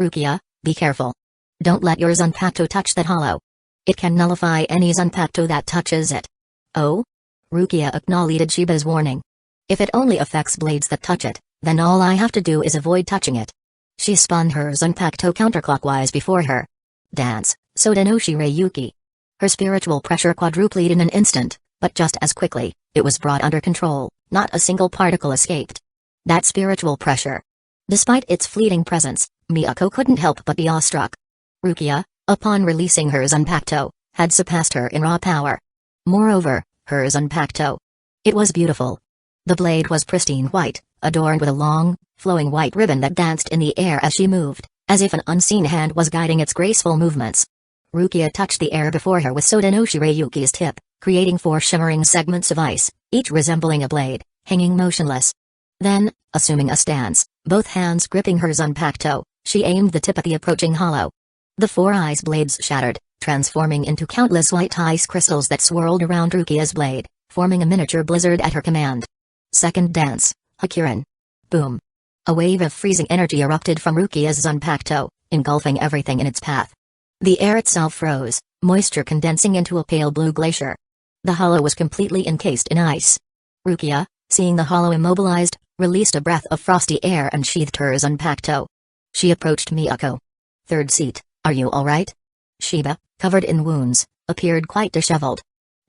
Rukia, be careful. Don't let your Zanpakuto touch that Hollow. It can nullify any Zanpakuto that touches it. Oh? Rukia acknowledged Shiba's warning. If it only affects blades that touch it, then all I have to do is avoid touching it. She spun her Zanpakuto counterclockwise before her. Dance, Soda no Shirayuki. Her spiritual pressure quadrupled in an instant, but just as quickly, it was brought under control, not a single particle escaped. That spiritual pressure. Despite its fleeting presence, Miyako couldn't help but be awestruck. Rukia, upon releasing her Zanpakuto, had surpassed her in raw power. Moreover, her Zanpakuto. It was beautiful. The blade was pristine white, adorned with a long, flowing white ribbon that danced in the air as she moved, as if an unseen hand was guiding its graceful movements. Rukia touched the air before her with Soda no Shirayuki's tip, creating 4 shimmering segments of ice, each resembling a blade, hanging motionless. Then, assuming a stance, both hands gripping her Zanpakuto, she aimed the tip at the approaching hollow. The four eyes blades shattered, transforming into countless white ice crystals that swirled around Rukia's blade, forming a miniature blizzard at her command. Second dance, Hakurin. Boom. A wave of freezing energy erupted from Rukia's Zanpakuto, engulfing everything in its path. The air itself froze, moisture condensing into a pale blue glacier. The hollow was completely encased in ice. Rukia, seeing the hollow immobilized, released a breath of frosty air and sheathed her Zanpakuto. She approached Miyako. Third seat, are you alright? Shiba, covered in wounds, appeared quite disheveled.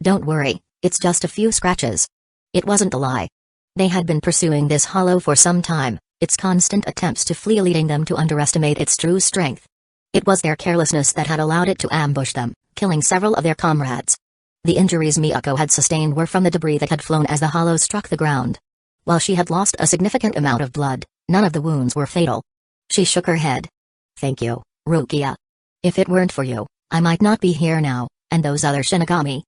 Don't worry, it's just a few scratches. It wasn't a lie. They had been pursuing this hollow for some time, its constant attempts to flee leading them to underestimate its true strength. It was their carelessness that had allowed it to ambush them, killing several of their comrades. The injuries Miyako had sustained were from the debris that had flown as the hollow struck the ground. While she had lost a significant amount of blood, none of the wounds were fatal. She shook her head. Thank you, Rukia. If it weren't for you, I might not be here now, and those other Shinigami.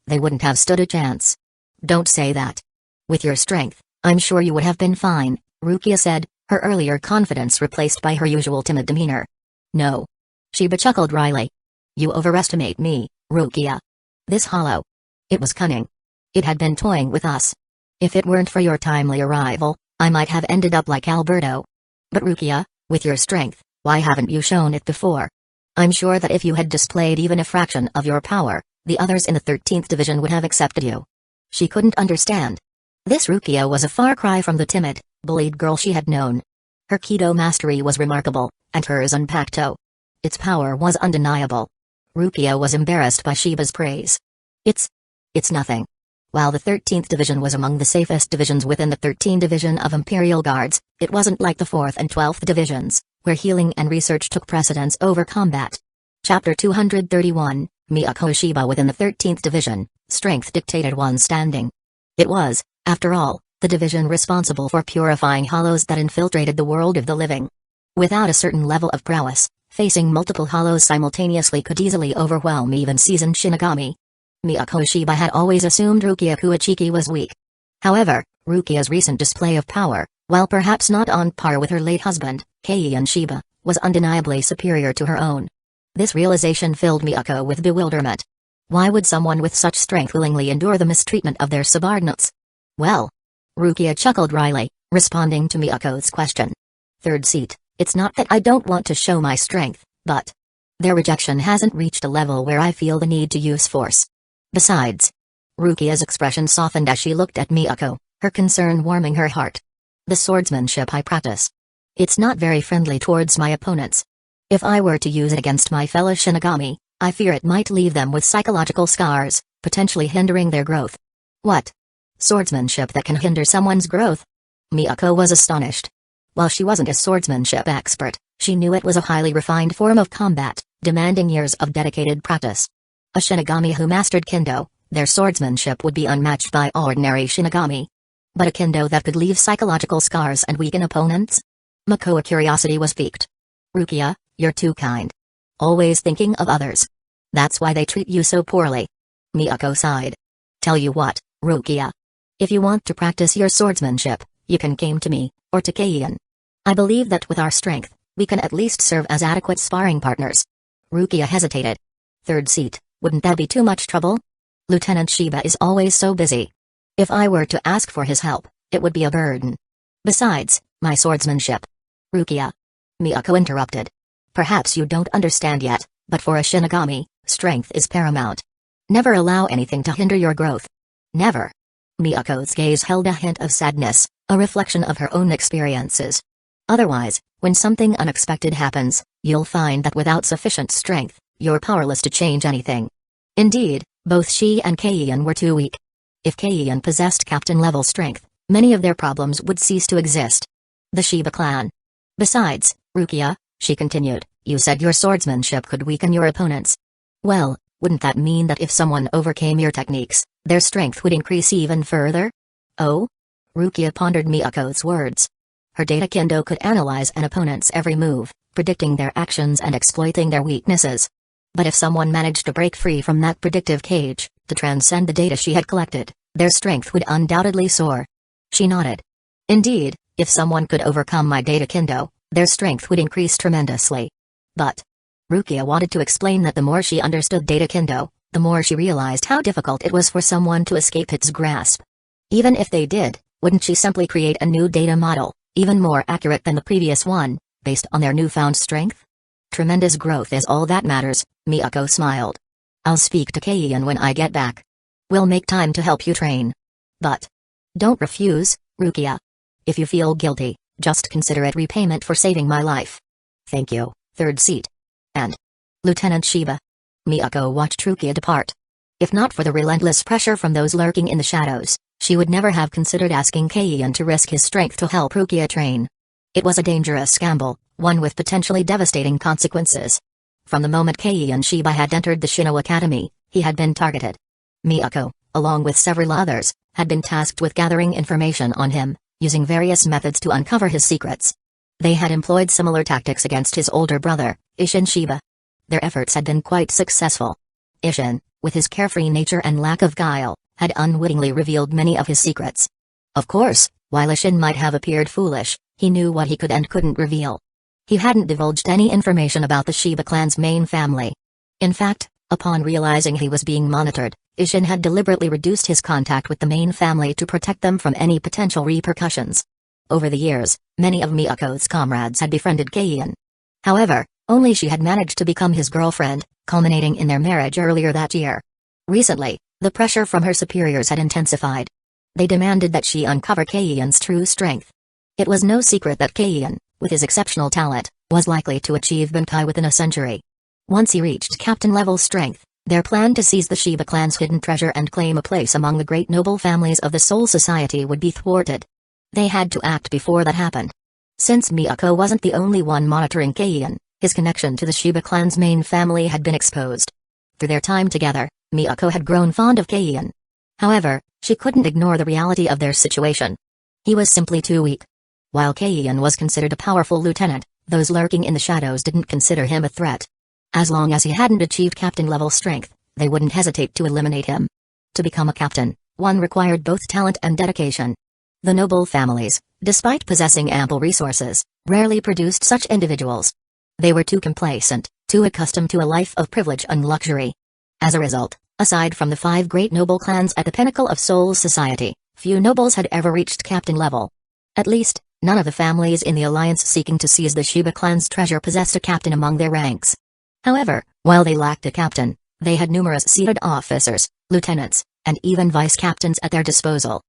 They wouldn't have stood a chance. Don't say that. With your strength, I'm sure you would have been fine, Rukia said, her earlier confidence replaced by her usual timid demeanor. No. Shiba chuckled wryly. You overestimate me, Rukia. This hollow. It was cunning. It had been toying with us. If it weren't for your timely arrival, I might have ended up like Alberto. But Rukia, with your strength, why haven't you shown it before? I'm sure that if you had displayed even a fraction of your power, the others in the 13th Division would have accepted you. She couldn't understand. This Rukia was a far cry from the timid, bullied girl she had known. Her Kido mastery was remarkable, and hers Zanpakuto. Its power was undeniable. Rukia was embarrassed by Shiba's praise. It's nothing. While the 13th Division was among the safest divisions within the 13th Division of Imperial Guards, it wasn't like the 4th and 12th Divisions, where healing and research took precedence over combat. Chapter 231, Miyako Shiba within the 13th Division, strength dictated one's standing. It was, after all, the division responsible for purifying hollows that infiltrated the world of the living. Without a certain level of prowess, facing multiple hollows simultaneously could easily overwhelm even seasoned Shinigami. Miyako Shiba had always assumed Rukia Kuachiki was weak. However, Rukia's recent display of power, while perhaps not on par with her late husband, Keion Shiba, was undeniably superior to her own. This realization filled Miyako with bewilderment. Why would someone with such strength willingly endure the mistreatment of their subordinates? Well, Rukia chuckled wryly, responding to Miyako's question. Third seat, it's not that I don't want to show my strength, but their rejection hasn't reached a level where I feel the need to use force. Besides, Rukia's expression softened as she looked at Miyako, her concern warming her heart. The swordsmanship I practice. It's not very friendly towards my opponents. If I were to use it against my fellow Shinigami, I fear it might leave them with psychological scars, potentially hindering their growth. What? Swordsmanship that can hinder someone's growth? Miyako was astonished. While she wasn't a swordsmanship expert, she knew it was a highly refined form of combat, demanding years of dedicated practice. A Shinigami who mastered Kendo, their swordsmanship would be unmatched by ordinary Shinigami. But a Kendo that could leave psychological scars and weaken opponents? Miyako's curiosity was piqued. Rukia, you're too kind. Always thinking of others. That's why they treat you so poorly. Miyako sighed. Tell you what, Rukia. If you want to practice your swordsmanship, you can come to me, or to Keion. I believe that with our strength, we can at least serve as adequate sparring partners. Rukia hesitated. Third seat, wouldn't that be too much trouble? Lieutenant Shiba is always so busy. If I were to ask for his help, it would be a burden. Besides, my swordsmanship. Rukia. Miyako interrupted. Perhaps you don't understand yet, but for a Shinigami, strength is paramount. Never allow anything to hinder your growth. Never. Miyako's gaze held a hint of sadness, a reflection of her own experiences. Otherwise, when something unexpected happens, you'll find that without sufficient strength, you're powerless to change anything. Indeed, both she and Keion were too weak. If Keion possessed captain-level strength, many of their problems would cease to exist. The Shiba clan. Besides, Rukia, she continued, you said your swordsmanship could weaken your opponents. Well, wouldn't that mean that if someone overcame your techniques, their strength would increase even further? Oh? Rukia pondered Miyako's words. Her data Kendo could analyze an opponent's every move, predicting their actions and exploiting their weaknesses. But if someone managed to break free from that predictive cage, to transcend the data she had collected, their strength would undoubtedly soar. She nodded. Indeed, if someone could overcome my data kendo, their strength would increase tremendously. But Rukia wanted to explain that the more she understood data kendo, the more she realized how difficult it was for someone to escape its grasp. Even if they did, wouldn't she simply create a new data model, even more accurate than the previous one, based on their newfound strength? Tremendous growth is all that matters, Miyako smiled. I'll speak to Keion when I get back. We'll make time to help you train. But don't refuse, Rukia. If you feel guilty, just consider it repayment for saving my life. Thank you, third seat. And Lieutenant Shiba. Miyako watched Rukia depart. If not for the relentless pressure from those lurking in the shadows, she would never have considered asking Keion to risk his strength to help Rukia train. It was a dangerous gamble, one with potentially devastating consequences. From the moment Keion Shiba had entered the Shino Academy, he had been targeted. Miyako, along with several others, had been tasked with gathering information on him, using various methods to uncover his secrets. They had employed similar tactics against his older brother, Isshin Shiba. Their efforts had been quite successful. Isshin, with his carefree nature and lack of guile, had unwittingly revealed many of his secrets. Of course, while Isshin might have appeared foolish, he knew what he could and couldn't reveal. He hadn't divulged any information about the Shiba clan's main family. In fact, upon realizing he was being monitored, Isshin had deliberately reduced his contact with the main family to protect them from any potential repercussions. Over the years, many of Miyako's comrades had befriended Keion. However, only she had managed to become his girlfriend, culminating in their marriage earlier that year. Recently, the pressure from her superiors had intensified. They demanded that she uncover Keion's true strength. It was no secret that Keion, with his exceptional talent, was likely to achieve Bunkai within a century. Once he reached captain-level strength, their plan to seize the Shiba clan's hidden treasure and claim a place among the great noble families of the Soul Society would be thwarted. They had to act before that happened. Since Miyako wasn't the only one monitoring Keion, his connection to the Shiba clan's main family had been exposed. Through their time together, Miyako had grown fond of Keion. However, she couldn't ignore the reality of their situation. He was simply too weak. While Keion was considered a powerful lieutenant, those lurking in the shadows didn't consider him a threat. As long as he hadn't achieved captain-level strength, they wouldn't hesitate to eliminate him. To become a captain, one required both talent and dedication. The noble families, despite possessing ample resources, rarely produced such individuals. They were too complacent, too accustomed to a life of privilege and luxury. As a result, aside from the 5 great noble clans at the pinnacle of Soul Society, few nobles had ever reached captain level. At least, none of the families in the alliance seeking to seize the Shiba clan's treasure possessed a captain among their ranks. However, while they lacked a captain, they had numerous seated officers, lieutenants, and even vice-captains at their disposal.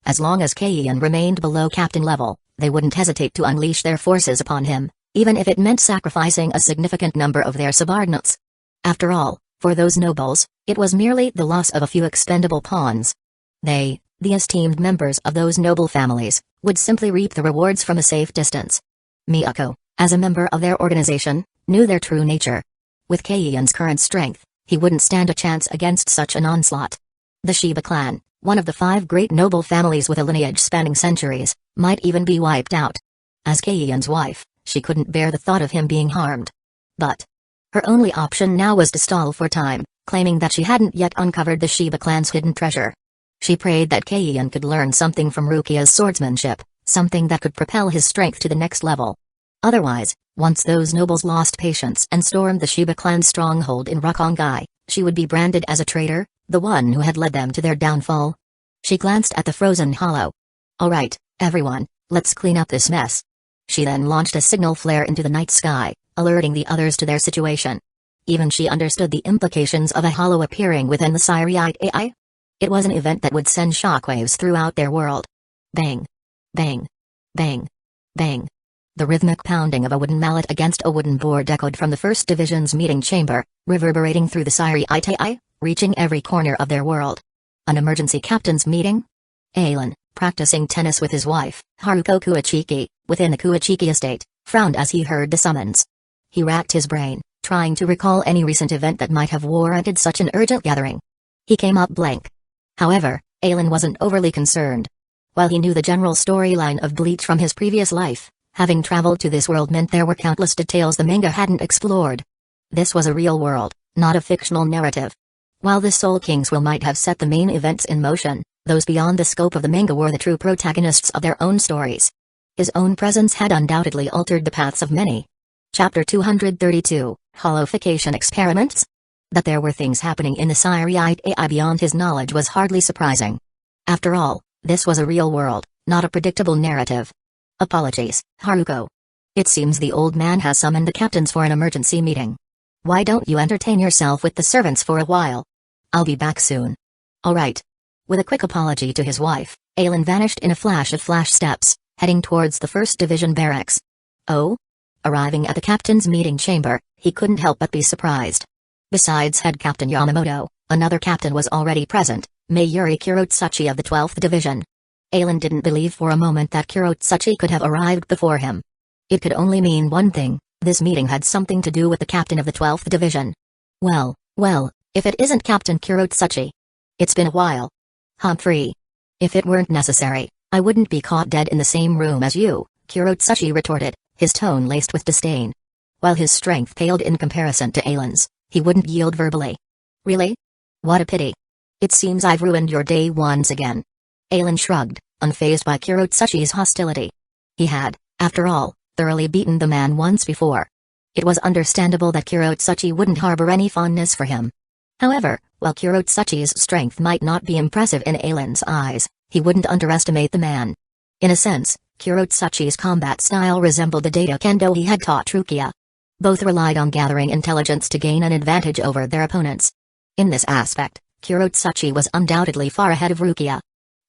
As long as Keion remained below captain level, they wouldn't hesitate to unleash their forces upon him, even if it meant sacrificing a significant number of their subordinates. After all, for those nobles, it was merely the loss of a few expendable pawns. They, the esteemed members of those noble families, would simply reap the rewards from a safe distance. Miyako, as a member of their organization, knew their true nature. With Keion's current strength, he wouldn't stand a chance against such an onslaught. The Shiba clan, one of the 5 great noble families with a lineage spanning centuries, might even be wiped out. As Keion's wife, she couldn't bear the thought of him being harmed. But her only option now was to stall for time, claiming that she hadn't yet uncovered the Shiba clan's hidden treasure. She prayed that Keion could learn something from Rukia's swordsmanship, something that could propel his strength to the next level. Otherwise, once those nobles lost patience and stormed the Shiba clan's stronghold in Rukongai, she would be branded as a traitor, the one who had led them to their downfall. She glanced at the frozen hollow. "All right, everyone, let's clean up this mess." She then launched a signal flare into the night sky, alerting the others to their situation. Even she understood the implications of a hollow appearing within the Syriite AI. It was an event that would send shockwaves throughout their world. Bang! Bang! Bang! Bang! The rhythmic pounding of a wooden mallet against a wooden board echoed from the 1st Division's meeting chamber, reverberating through the Syriite AI, reaching every corner of their world. An emergency captain's meeting? Aizen, practicing tennis with his wife, Haruko Kuachiki, within the Kuachiki estate, frowned as he heard the summons. He racked his brain, trying to recall any recent event that might have warranted such an urgent gathering. He came up blank. However, Aizen wasn't overly concerned. While he knew the general storyline of Bleach from his previous life, having traveled to this world meant there were countless details the manga hadn't explored. This was a real world, not a fictional narrative. While the Soul King's will might have set the main events in motion, Those beyond the scope of the manga were the true protagonists of their own stories. His own presence had undoubtedly altered the paths of many. Chapter 232, Holification Experiments? That there were things happening in the Siriite AI beyond his knowledge was hardly surprising. After all, this was a real world, not a predictable narrative. Apologies, Haruko. It seems the old man has summoned the captains for an emergency meeting. Why don't you entertain yourself with the servants for a while? I'll be back soon. Alright. With a quick apology to his wife, Aizen vanished in a flash of flash steps, heading towards the 1st Division barracks. Oh? Arriving at the captain's meeting chamber, he couldn't help but be surprised. Besides head captain Yamamoto, another captain was already present, Mayuri Kurotsuchi of the 12th Division. Aizen didn't believe for a moment that Kurotsuchi could have arrived before him. It could only mean one thing: this meeting had something to do with the captain of the 12th Division. Well, if it isn't Captain Kurotsuchi. It's been a while. Humphrey. If it weren't necessary, I wouldn't be caught dead in the same room as you, Kurotsuchi retorted, his tone laced with disdain. While his strength paled in comparison to Aizen's, he wouldn't yield verbally. Really? What a pity. It seems I've ruined your day once again. Aizen shrugged, unfazed by Kurotsuchi's hostility. He had, after all, thoroughly beaten the man once before. It was understandable that Kurotsuchi wouldn't harbor any fondness for him. However, while Kurotsuchi's strength might not be impressive in Aizen's eyes, he wouldn't underestimate the man. In a sense, Kurotsuchi's combat style resembled the data kendo he had taught Rukia. Both relied on gathering intelligence to gain an advantage over their opponents. In this aspect, Kurotsuchi was undoubtedly far ahead of Rukia.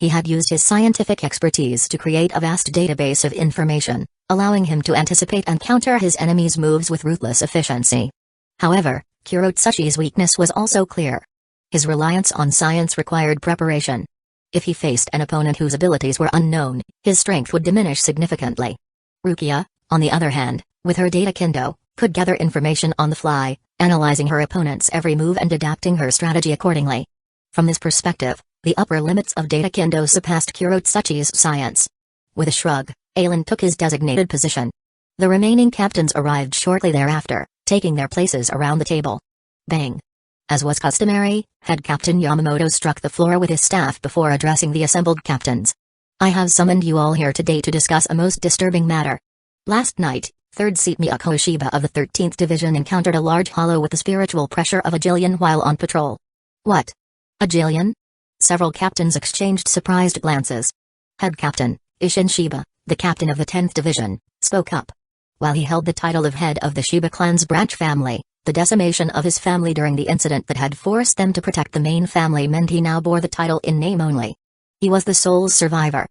He had used his scientific expertise to create a vast database of information, allowing him to anticipate and counter his enemy's moves with ruthless efficiency. However, Kurotsuchi's weakness was also clear. His reliance on science required preparation. If he faced an opponent whose abilities were unknown, his strength would diminish significantly. Rukia, on the other hand, with her data kendo, could gather information on the fly, analyzing her opponent's every move and adapting her strategy accordingly. From this perspective, the upper limits of data kendo surpassed Kurotsuchi's science. With a shrug, Aizen took his designated position. The remaining captains arrived shortly thereafter, taking their places around the table. Bang! As was customary, head captain Yamamoto struck the floor with his staff before addressing the assembled captains. I have summoned you all here today to discuss a most disturbing matter. Last night, 3rd Seat Miyako Shiba of the 13th Division encountered a large hollow with the spiritual pressure of a Jillian while on patrol. What? A Jillian? Several captains exchanged surprised glances. Head captain, Isshin Shiba, the captain of the 10th Division, spoke up. While he held the title of head of the Shiba clan's branch family, the decimation of his family during the incident that had forced them to protect the main family meant he now bore the title in name only. He was the sole survivor.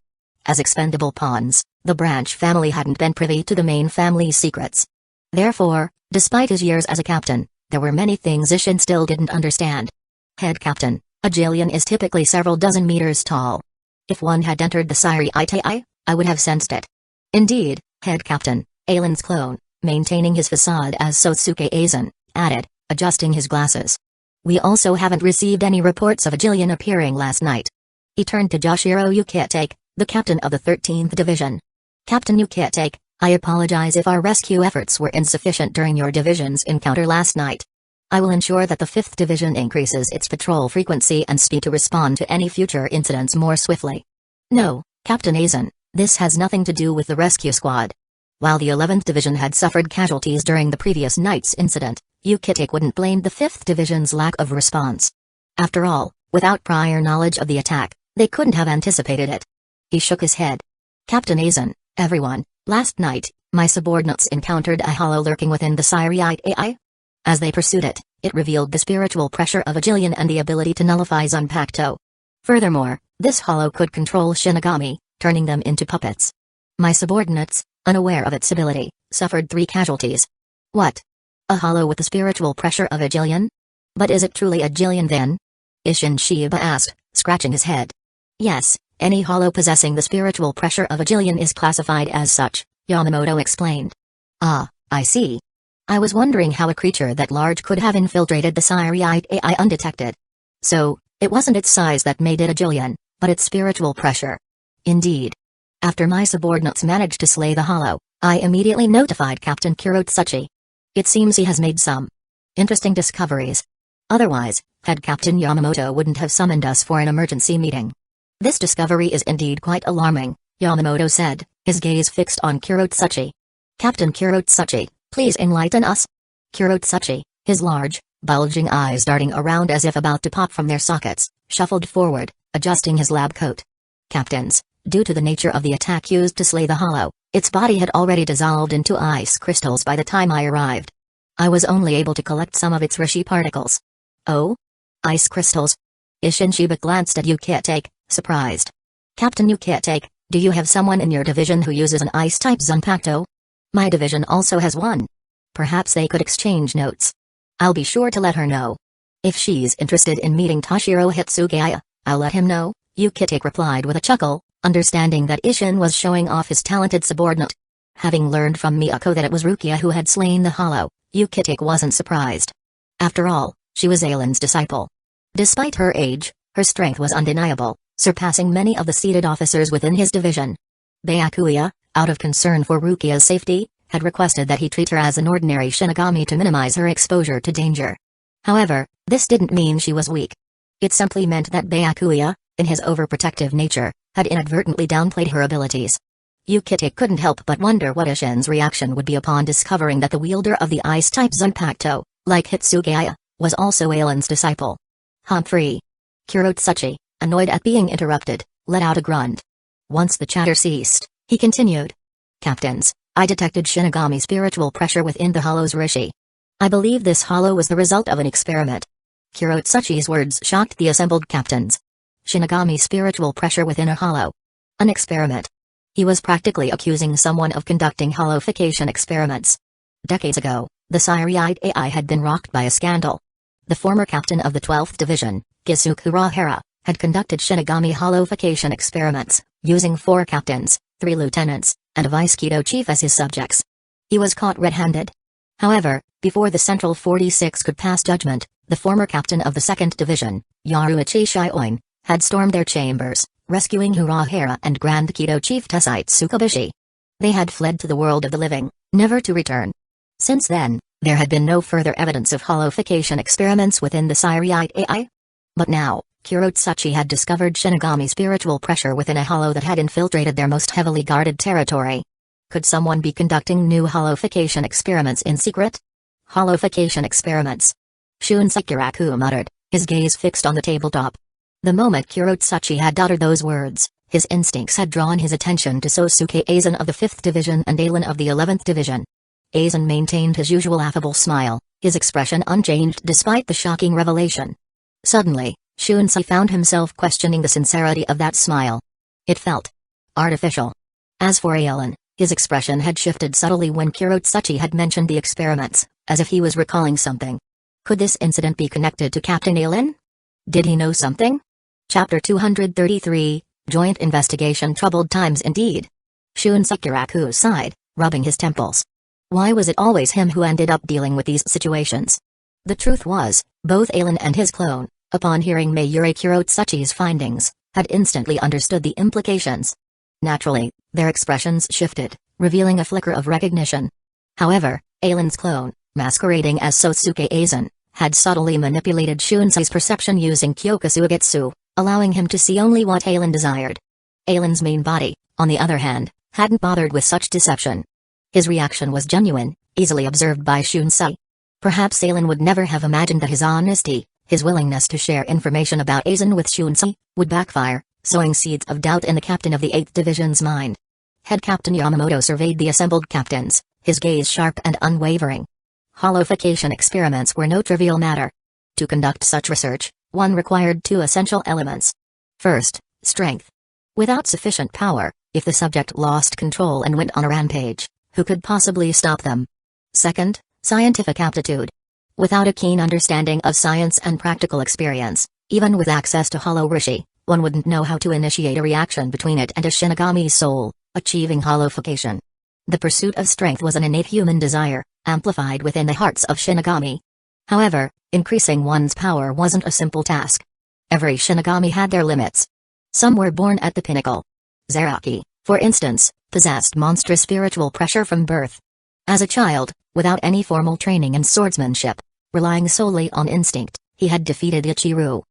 As expendable pawns, the branch family hadn't been privy to the main family's secrets. Therefore, despite his years as a captain, there were many things Isshin still didn't understand. Head captain, a Jillian is typically several dozen meters tall. If one had entered the Siriite AI, I would have sensed it. Indeed, head captain, Aizen's clone, maintaining his facade as Sosuke Aizen, added, adjusting his glasses. We also haven't received any reports of a Jillian appearing last night. He turned to Joshiro Yukitake, the captain of the 13th Division. Captain Yukitake, I apologize if our rescue efforts were insufficient during your division's encounter last night. I will ensure that the 5th Division increases its patrol frequency and speed to respond to any future incidents more swiftly. No, Captain Aizen, this has nothing to do with the rescue squad. While the 11th Division had suffered casualties during the previous night's incident, Yukitake wouldn't blame the 5th Division's lack of response. After all, without prior knowledge of the attack, they couldn't have anticipated it. He shook his head. Captain Aizen, everyone, last night, my subordinates encountered a hollow lurking within the Siriite AI. As they pursued it, it revealed the spiritual pressure of a Jillian and the ability to nullify Zanpakuto. Furthermore, this hollow could control Shinigami, turning them into puppets. My subordinates, unaware of its ability, suffered 3 casualties. What? A hollow with the spiritual pressure of a Jillian? But is it truly a Jillian then? Isshin Shiba asked, scratching his head. Yes, any hollow possessing the spiritual pressure of a Jillian is classified as such, Yamamoto explained. Ah, I see. I was wondering how a creature that large could have infiltrated the Siriite AI undetected. So, it wasn't its size that made it a Jillian, but its spiritual pressure. Indeed. After my subordinates managed to slay the hollow, I immediately notified Captain Kurotsuchi. It seems he has made some interesting discoveries. Otherwise, head Captain Yamamoto wouldn't have summoned us for an emergency meeting. This discovery is indeed quite alarming, Yamamoto said, his gaze fixed on Kurotsuchi. Captain Kurotsuchi, please enlighten us. Kurotsuchi, his large, bulging eyes darting around as if about to pop from their sockets, shuffled forward, adjusting his lab coat. Captains, due to the nature of the attack used to slay the hollow, its body had already dissolved into ice crystals by the time I arrived. I was only able to collect some of its Rishi particles. Oh? Ice crystals? Ishinshiba glanced at Yukitake, surprised. Captain Yukitake, do you have someone in your division who uses an ice-type Zanpakuto? My division also has one. Perhaps they could exchange notes. I'll be sure to let her know. If she's interested in meeting Toshiro Hitsugaya, I'll let him know, Yukitake replied with a chuckle, understanding that Ishin was showing off his talented subordinate. Having learned from Miyako that it was Rukia who had slain the hollow, Yukitake wasn't surprised. After all, she was Aizen's disciple. Despite her age, her strength was undeniable, surpassing many of the seated officers within his division. Byakuya, out of concern for Rukia's safety, had requested that he treat her as an ordinary Shinigami to minimize her exposure to danger. However, this didn't mean she was weak. It simply meant that Byakuya, in his overprotective nature, had inadvertently downplayed her abilities. Yukitake couldn't help but wonder what Ishin's reaction would be upon discovering that the wielder of the ice-type Zanpakuto, like Hitsugaya, was also Aizen's disciple. Humphrey. Kurotsuchi, annoyed at being interrupted, let out a grunt. Once the chatter ceased, he continued. Captains, I detected Shinigami spiritual pressure within the hollow's Rishi. I believe this hollow was the result of an experiment. Kurotsuchi's words shocked the assembled captains. Shinigami spiritual pressure within a hollow. An experiment. He was practically accusing someone of conducting hollowification experiments. Decades ago, the Siriite AI had been rocked by a scandal. The former captain of the 12th Division, Kusagakure, had conducted Shinigami hollowification experiments, using 4 captains, 3 lieutenants, and a vice-Kido chief as his subjects. He was caught red-handed. However, before the Central 46 could pass judgment, the former captain of the 2nd Division, Yaruichi Shioin, had stormed their chambers, rescuing Urahara and Grand Kido Chief Tessite Tsukubishi. They had fled to the world of the living, never to return. Since then, there had been no further evidence of hollowification experiments within the Siriite AI. But now, Kurotsuchi had discovered Shinigami spiritual pressure within a hollow that had infiltrated their most heavily guarded territory. Could someone be conducting new hollowification experiments in secret? Hollowification experiments. Shunsei muttered, his gaze fixed on the tabletop. The moment Kurotsuchi had uttered those words, his instincts had drawn his attention to Sosuke Aizen of the 5th Division and Aizen of the 11th Division. Aizen maintained his usual affable smile, his expression unchanged despite the shocking revelation. Suddenly, Shunsei found himself questioning the sincerity of that smile. It felt artificial. As for Aizen, his expression had shifted subtly when Kurotsuchi had mentioned the experiments, as if he was recalling something. Could this incident be connected to Captain Aizen? Did he know something? Chapter 233, Joint Investigation. Troubled times indeed. Shunsei sighed, rubbing his temples. Why was it always him who ended up dealing with these situations? The truth was, both Aizen and his clone, upon hearing Mayuri Kurotsuchi's findings, had instantly understood the implications. Naturally, their expressions shifted, revealing a flicker of recognition. However, Aizen's clone, masquerading as Sosuke Aizen, had subtly manipulated Shunsei's perception using Kyokusugetsu, allowing him to see only what Aizen desired. Aizen's main body, on the other hand, hadn't bothered with such deception. His reaction was genuine, easily observed by Shunsei. Perhaps Aizen would never have imagined that his honesty, his willingness to share information about Aizen with Shunsei, would backfire, sowing seeds of doubt in the captain of the 8th Division's mind. Head Captain Yamamoto surveyed the assembled captains, his gaze sharp and unwavering. Hollowification experiments were no trivial matter. To conduct such research, one required 2 essential elements. First, strength. Without sufficient power, if the subject lost control and went on a rampage, who could possibly stop them? Second, scientific aptitude. Without a keen understanding of science and practical experience, even with access to Hollow Rishi, one wouldn't know how to initiate a reaction between it and a Shinigami's soul, achieving hollowification. The pursuit of strength was an innate human desire, amplified within the hearts of Shinigami. However, increasing one's power wasn't a simple task. Every Shinigami had their limits. Some were born at the pinnacle. Zaraki, for instance, possessed monstrous spiritual pressure from birth. As a child, without any formal training in swordsmanship, relying solely on instinct, he had defeated Ichiru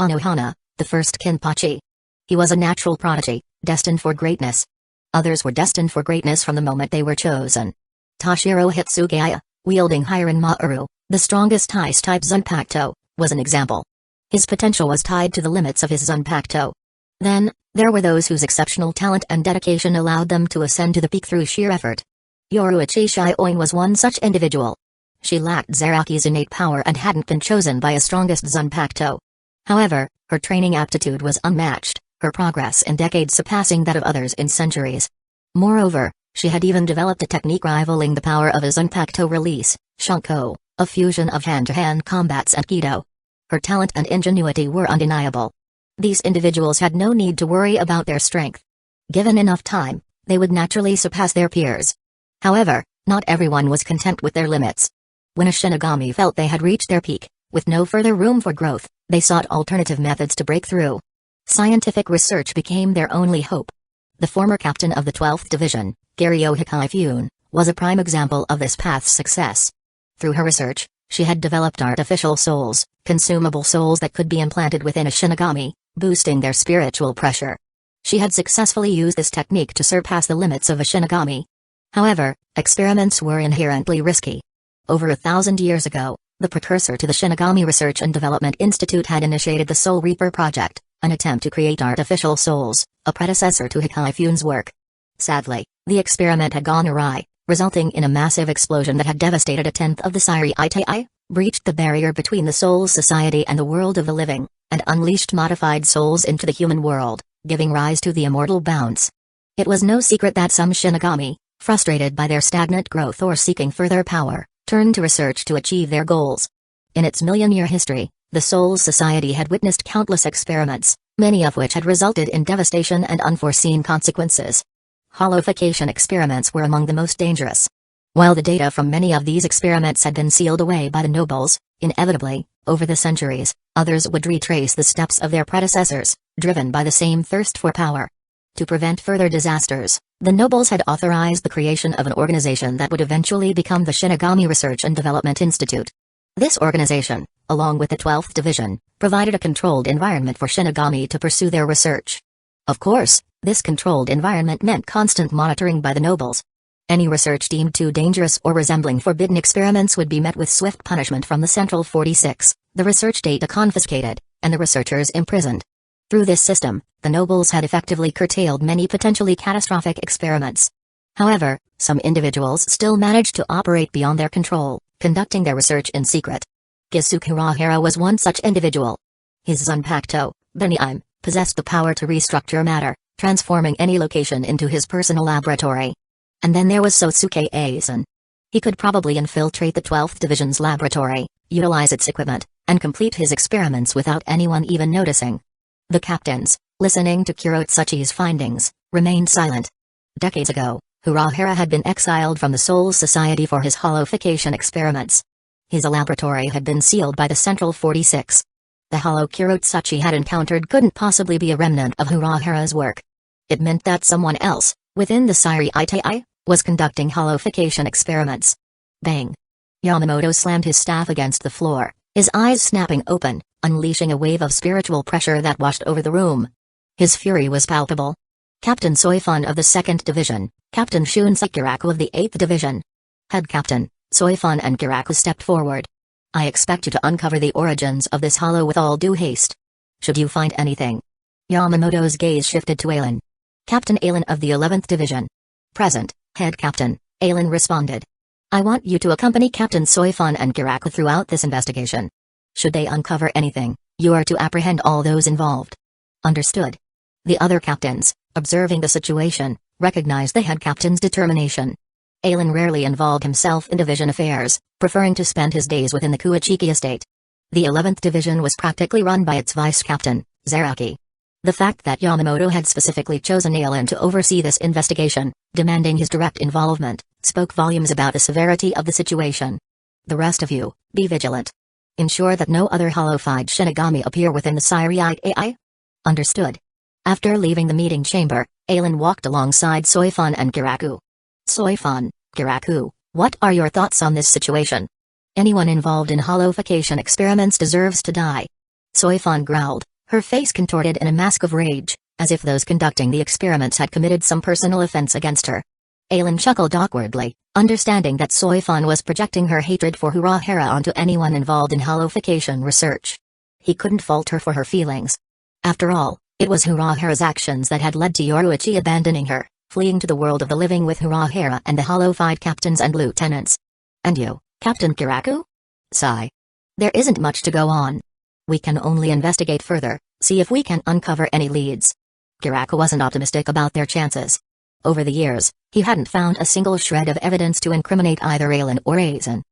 Anohana, the first Kinpachi. He was a natural prodigy, destined for greatness. Others were destined for greatness from the moment they were chosen. Toshiro Hitsugaya, wielding Hirin Mauru, the strongest ice-type Zanpakuto, was an example. His potential was tied to the limits of his Zanpakuto. Then, there were those whose exceptional talent and dedication allowed them to ascend to the peak through sheer effort. Yoruichi Shioin was one such individual. She lacked Zaraki's innate power and hadn't been chosen by a strongest Zanpakuto. However, her training aptitude was unmatched, her progress in decades surpassing that of others in centuries. Moreover, she had even developed a technique rivaling the power of a Zanpakuto release, Shunko, a fusion of hand-to-hand combats and Kido. Her talent and ingenuity were undeniable. These individuals had no need to worry about their strength. Given enough time, they would naturally surpass their peers. However, not everyone was content with their limits. When a Shinigami felt they had reached their peak, with no further room for growth, they sought alternative methods to break through. Scientific research became their only hope. The former captain of the 12th Division, Garyo Hikaifune, was a prime example of this path's success. Through her research, she had developed artificial souls, consumable souls that could be implanted within a Shinigami, boosting their spiritual pressure. She had successfully used this technique to surpass the limits of a Shinigami. However, experiments were inherently risky. Over 1,000 years ago, the precursor to the Shinigami Research and Development Institute had initiated the Soul Reaper Project, an attempt to create artificial souls, a predecessor to Hikaifune's work. Sadly, the experiment had gone awry, resulting in a massive explosion that had devastated a tenth of the Sairi Itai, breached the barrier between the Soul Society and the world of the living, and unleashed modified souls into the human world, giving rise to the immortal bounce. It was no secret that some Shinigami, frustrated by their stagnant growth or seeking further power, turned to research to achieve their goals. In its million-year history, the Soul Society had witnessed countless experiments, many of which had resulted in devastation and unforeseen consequences. Holification experiments were among the most dangerous. While the data from many of these experiments had been sealed away by the nobles, inevitably, over the centuries, others would retrace the steps of their predecessors, driven by the same thirst for power. To prevent further disasters, the nobles had authorized the creation of an organization that would eventually become the Shinigami Research and Development Institute. This organization, along with the 12th Division, provided a controlled environment for Shinigami to pursue their research. Of course, this controlled environment meant constant monitoring by the nobles. Any research deemed too dangerous or resembling forbidden experiments would be met with swift punishment from the Central 46, the research data confiscated, and the researchers imprisoned. Through this system, the nobles had effectively curtailed many potentially catastrophic experiments. However, some individuals still managed to operate beyond their control, conducting their research in secret. Kisuke Hirahara was one such individual. His Zanpakuto, Benyime, possessed the power to restructure matter, transforming any location into his personal laboratory. And then there was Sosuke Aizen. He could probably infiltrate the 12th Division's laboratory, utilize its equipment, and complete his experiments without anyone even noticing. The captains, listening to Kurotsuchi's findings, remained silent. Decades ago, Hirahara had been exiled from the Soul Society for his holification experiments. His laboratory had been sealed by the Central 46. The hollow Kurotsuchi had encountered couldn't possibly be a remnant of Hirahara's work. It meant that someone else, within the Sairi Itai, was conducting holification experiments. Bang! Yamamoto slammed his staff against the floor, his eyes snapping open, unleashing a wave of spiritual pressure that washed over the room. His fury was palpable. Captain Soifun of the 2nd Division, Captain Shunsei Kiraku of the 8th Division. Head Captain, Soifun and Kiraku stepped forward. I expect you to uncover the origins of this hollow with all due haste. Should you find anything? Yamamoto's gaze shifted to Aizen. Captain Aizen of the 11th Division. Present, Head Captain, Aizen responded. I want you to accompany Captain Soifun and Kiraku throughout this investigation. Should they uncover anything, you are to apprehend all those involved. Understood. The other captains, observing the situation, recognized the head captain's determination. Aizen rarely involved himself in division affairs, preferring to spend his days within the Kuachiki estate. The 11th Division was practically run by its vice-captain, Zaraki. The fact that Yamamoto had specifically chosen Aizen to oversee this investigation, demanding his direct involvement, spoke volumes about the severity of the situation. The rest of you, be vigilant. Ensure that no other holified Shinigami appear within the Sairi Itai. Understood. After leaving the meeting chamber, Aizen walked alongside Soifun and Kiraku. Soifun, Kiraku, what are your thoughts on this situation? Anyone involved in holification experiments deserves to die. Soifun growled, her face contorted in a mask of rage. as if those conducting the experiments had committed some personal offense against her. Aizen chuckled awkwardly, understanding that Soifan was projecting her hatred for Urahara onto anyone involved in holification research. He couldn't fault her for her feelings. After all, it was Urahara's actions that had led to Yoruichi abandoning her, fleeing to the world of the living with Urahara and the holified captains and lieutenants. And you, Captain Kiraku? Sigh. There isn't much to go on. We can only investigate further, see if we can uncover any leads. Kiraku wasn't optimistic about their chances. Over the years, he hadn't found a single shred of evidence to incriminate either Aizen or Aizen.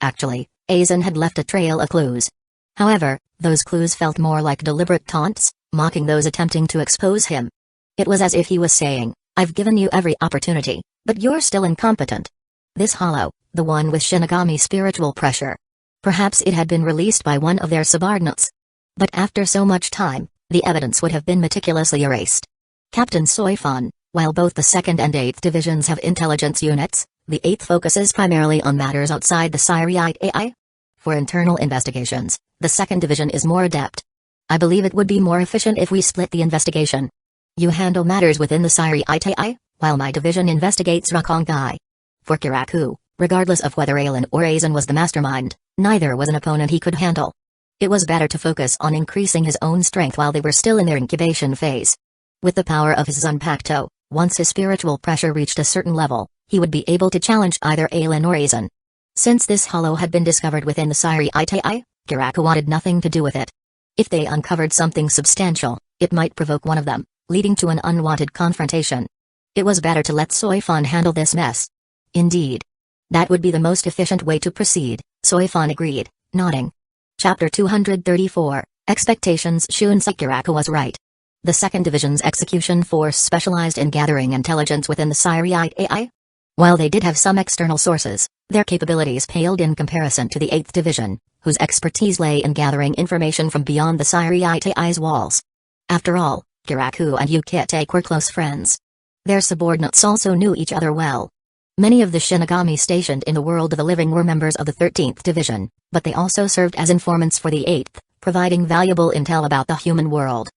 Actually, Aizen had left a trail of clues. However, those clues felt more like deliberate taunts, mocking those attempting to expose him. It was as if he was saying, "I've given you every opportunity, but you're still incompetent." This hollow, the one with Shinigami spiritual pressure. Perhaps it had been released by one of their subordinates. But after so much time, the evidence would have been meticulously erased. Captain Soifan, while both the 2nd and 8th divisions have intelligence units, the 8th focuses primarily on matters outside the Siriite AI. For internal investigations, the 2nd division is more adept. I believe it would be more efficient if we split the investigation. You handle matters within the Siriite AI, while my division investigates Rukongai. For Kiraku, regardless of whether Aizen or Aizen was the mastermind, neither was an opponent he could handle. It was better to focus on increasing his own strength while they were still in their incubation phase. With the power of his Zanpakuto, once his spiritual pressure reached a certain level, he would be able to challenge either Aizen or Aizen. Since this hollow had been discovered within the Siriite AI, Kiraku wanted nothing to do with it. If they uncovered something substantial, it might provoke one of them, leading to an unwanted confrontation. It was better to let Soifan handle this mess. Indeed. That would be the most efficient way to proceed, Soifan agreed, nodding. Chapter 234, Expectations. Shunsei. Kiraku was right. The 2nd Division's execution force specialized in gathering intelligence within the Siriite AI. While they did have some external sources, their capabilities paled in comparison to the 8th Division, whose expertise lay in gathering information from beyond the Siriite AI's walls. After all, Kiraku and Yukite were close friends. Their subordinates also knew each other well. Many of the Shinigami stationed in the world of the living were members of the 13th Division, but they also served as informants for the 8th, providing valuable intel about the human world.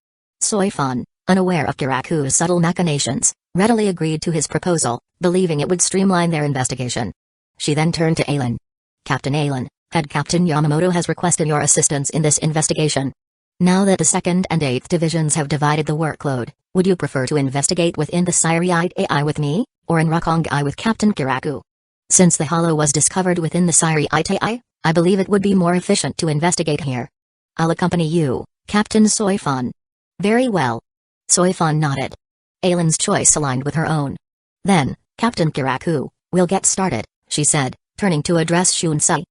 Soifan, unaware of Kiraku's subtle machinations, readily agreed to his proposal, believing it would streamline their investigation. She then turned to Aizen. Captain Aizen, Head Captain Yamamoto has requested your assistance in this investigation. Now that the 2nd and 8th Divisions have divided the workload, would you prefer to investigate within the Siriite AI with me, or in Rukongai with Captain Kiraku? Since the hollow was discovered within the Siriite AI, I believe it would be more efficient to investigate here. I'll accompany you, Captain Soifan. Very well. Soifan nodded. Aizen's choice aligned with her own. Then, Captain Kiraku, we'll get started, she said, turning to address Shunsei.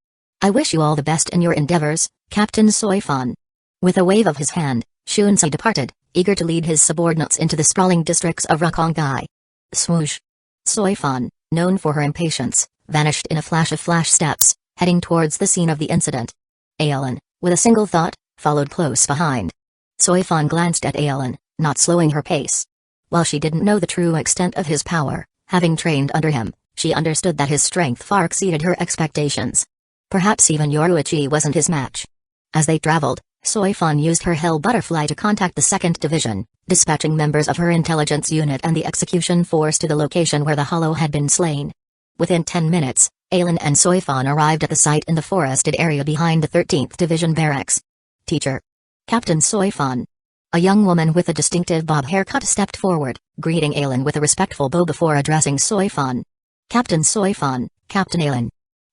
I wish you all the best in your endeavors, Captain Soifan. With a wave of his hand, Shunsei departed, eager to lead his subordinates into the sprawling districts of Rukongai. Swoosh. Soifan, known for her impatience, vanished in a flash of flash steps, heading towards the scene of the incident. Aizen, with a single thought, followed close behind. Soifan glanced at Aizen, not slowing her pace. While she didn't know the true extent of his power, having trained under him, she understood that his strength far exceeded her expectations. Perhaps even Yoruichi wasn't his match. As they traveled, Soifan used her Hell Butterfly to contact the 2nd Division, dispatching members of her intelligence unit and the execution force to the location where the hollow had been slain. Within 10 minutes, Aizen and Soifan arrived at the site in the forested area behind the 13th Division barracks. Teacher. Captain Soifan. A young woman with a distinctive bob haircut stepped forward, greeting Aizen with a respectful bow before addressing Soifan. Captain Soifan, Captain Aizen.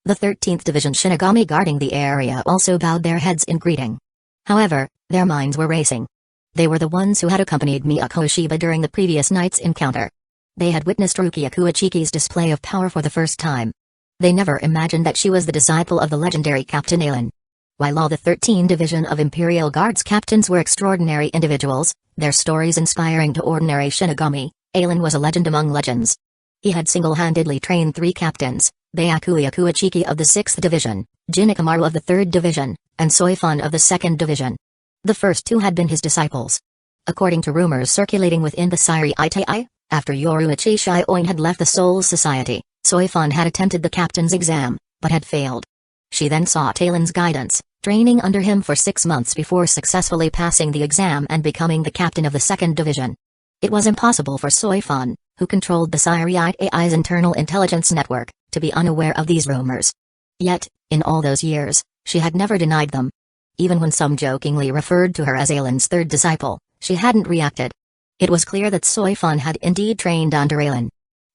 The 13th Division Shinigami guarding the area also bowed their heads in greeting. However, their minds were racing. They were the ones who had accompanied Miyako Shiba during the previous night's encounter. They had witnessed Rukia Kuachiki's display of power for the first time. They never imagined that she was the disciple of the legendary Captain Aizen. While all the 13 Division of Imperial Guards captains were extraordinary individuals, their stories inspiring to ordinary Shinigami, Aizen was a legend among legends. He had single-handedly trained 3 captains, Byakuya Kuachiki of the 6th Division, Jinikamaru of the 3rd Division, and Soifan of the 2nd Division. The first 2 had been his disciples. According to rumors circulating within the Siriite AI, after Yoruichi Shioin had left the Soul Society, Soifan had attempted the captain's exam, but had failed. She then sought Aizen's guidance, training under him for 6 months before successfully passing the exam and becoming the captain of the 2nd Division. It was impossible for Soifan, who controlled the Siriate AI's internal intelligence network, to be unaware of these rumors. Yet, in all those years, she had never denied them. Even when some jokingly referred to her as Ailen's third disciple, she hadn't reacted. It was clear that Soifan had indeed trained under Ailen.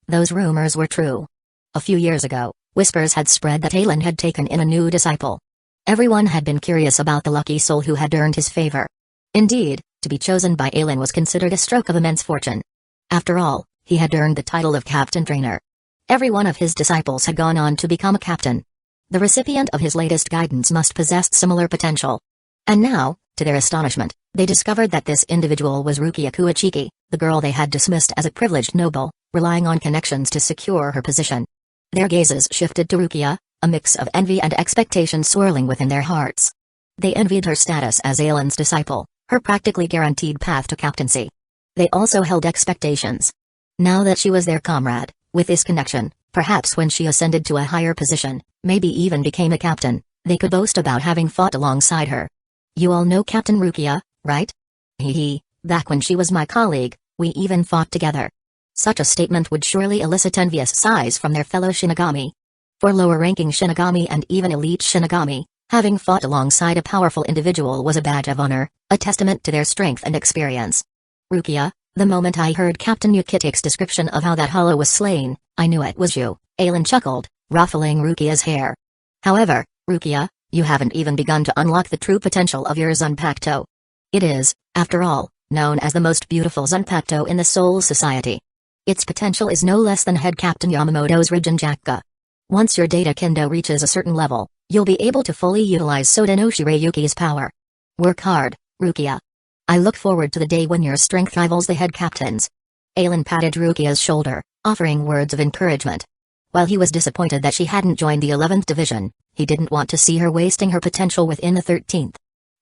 Those rumors were true. A few years ago, whispers had spread that Ailen had taken in a new disciple. Everyone had been curious about the lucky soul who had earned his favor. Indeed, to be chosen by Ailen was considered a stroke of immense fortune. After all, he had earned the title of captain trainer. Every one of his disciples had gone on to become a captain. The recipient of his latest guidance must possess similar potential. And now, to their astonishment, they discovered that this individual was Rukia Kuachiki, the girl they had dismissed as a privileged noble, relying on connections to secure her position. Their gazes shifted to Rukia, a mix of envy and expectation swirling within their hearts. They envied her status as Ailen's disciple, her practically guaranteed path to captaincy. They also held expectations. Now that she was their comrade, with this connection, perhaps when she ascended to a higher position, maybe even became a captain, they could boast about having fought alongside her. You all know Captain Rukia, right? Hee, back when she was my colleague, we even fought together. Such a statement would surely elicit envious sighs from their fellow Shinigami. For lower-ranking Shinigami and even elite Shinigami, having fought alongside a powerful individual was a badge of honor, a testament to their strength and experience. Rukia, the moment I heard Captain Yukitik's description of how that hollow was slain, I knew it was you, Ailen chuckled, ruffling Rukia's hair. However, Rukia, you haven't even begun to unlock the true potential of your Zanpakuto. It is, after all, known as the most beautiful Zanpakuto in the Soul Society. Its potential is no less than Head Captain Yamamoto's Rijinjaka. Once your data kendo reaches a certain level, you'll be able to fully utilize Soda no Shirayuki's power. Work hard, Rukia. I look forward to the day when your strength rivals the head captain's. Ailen patted Rukia's shoulder, offering words of encouragement. While he was disappointed that she hadn't joined the 11th Division, he didn't want to see her wasting her potential within the 13th.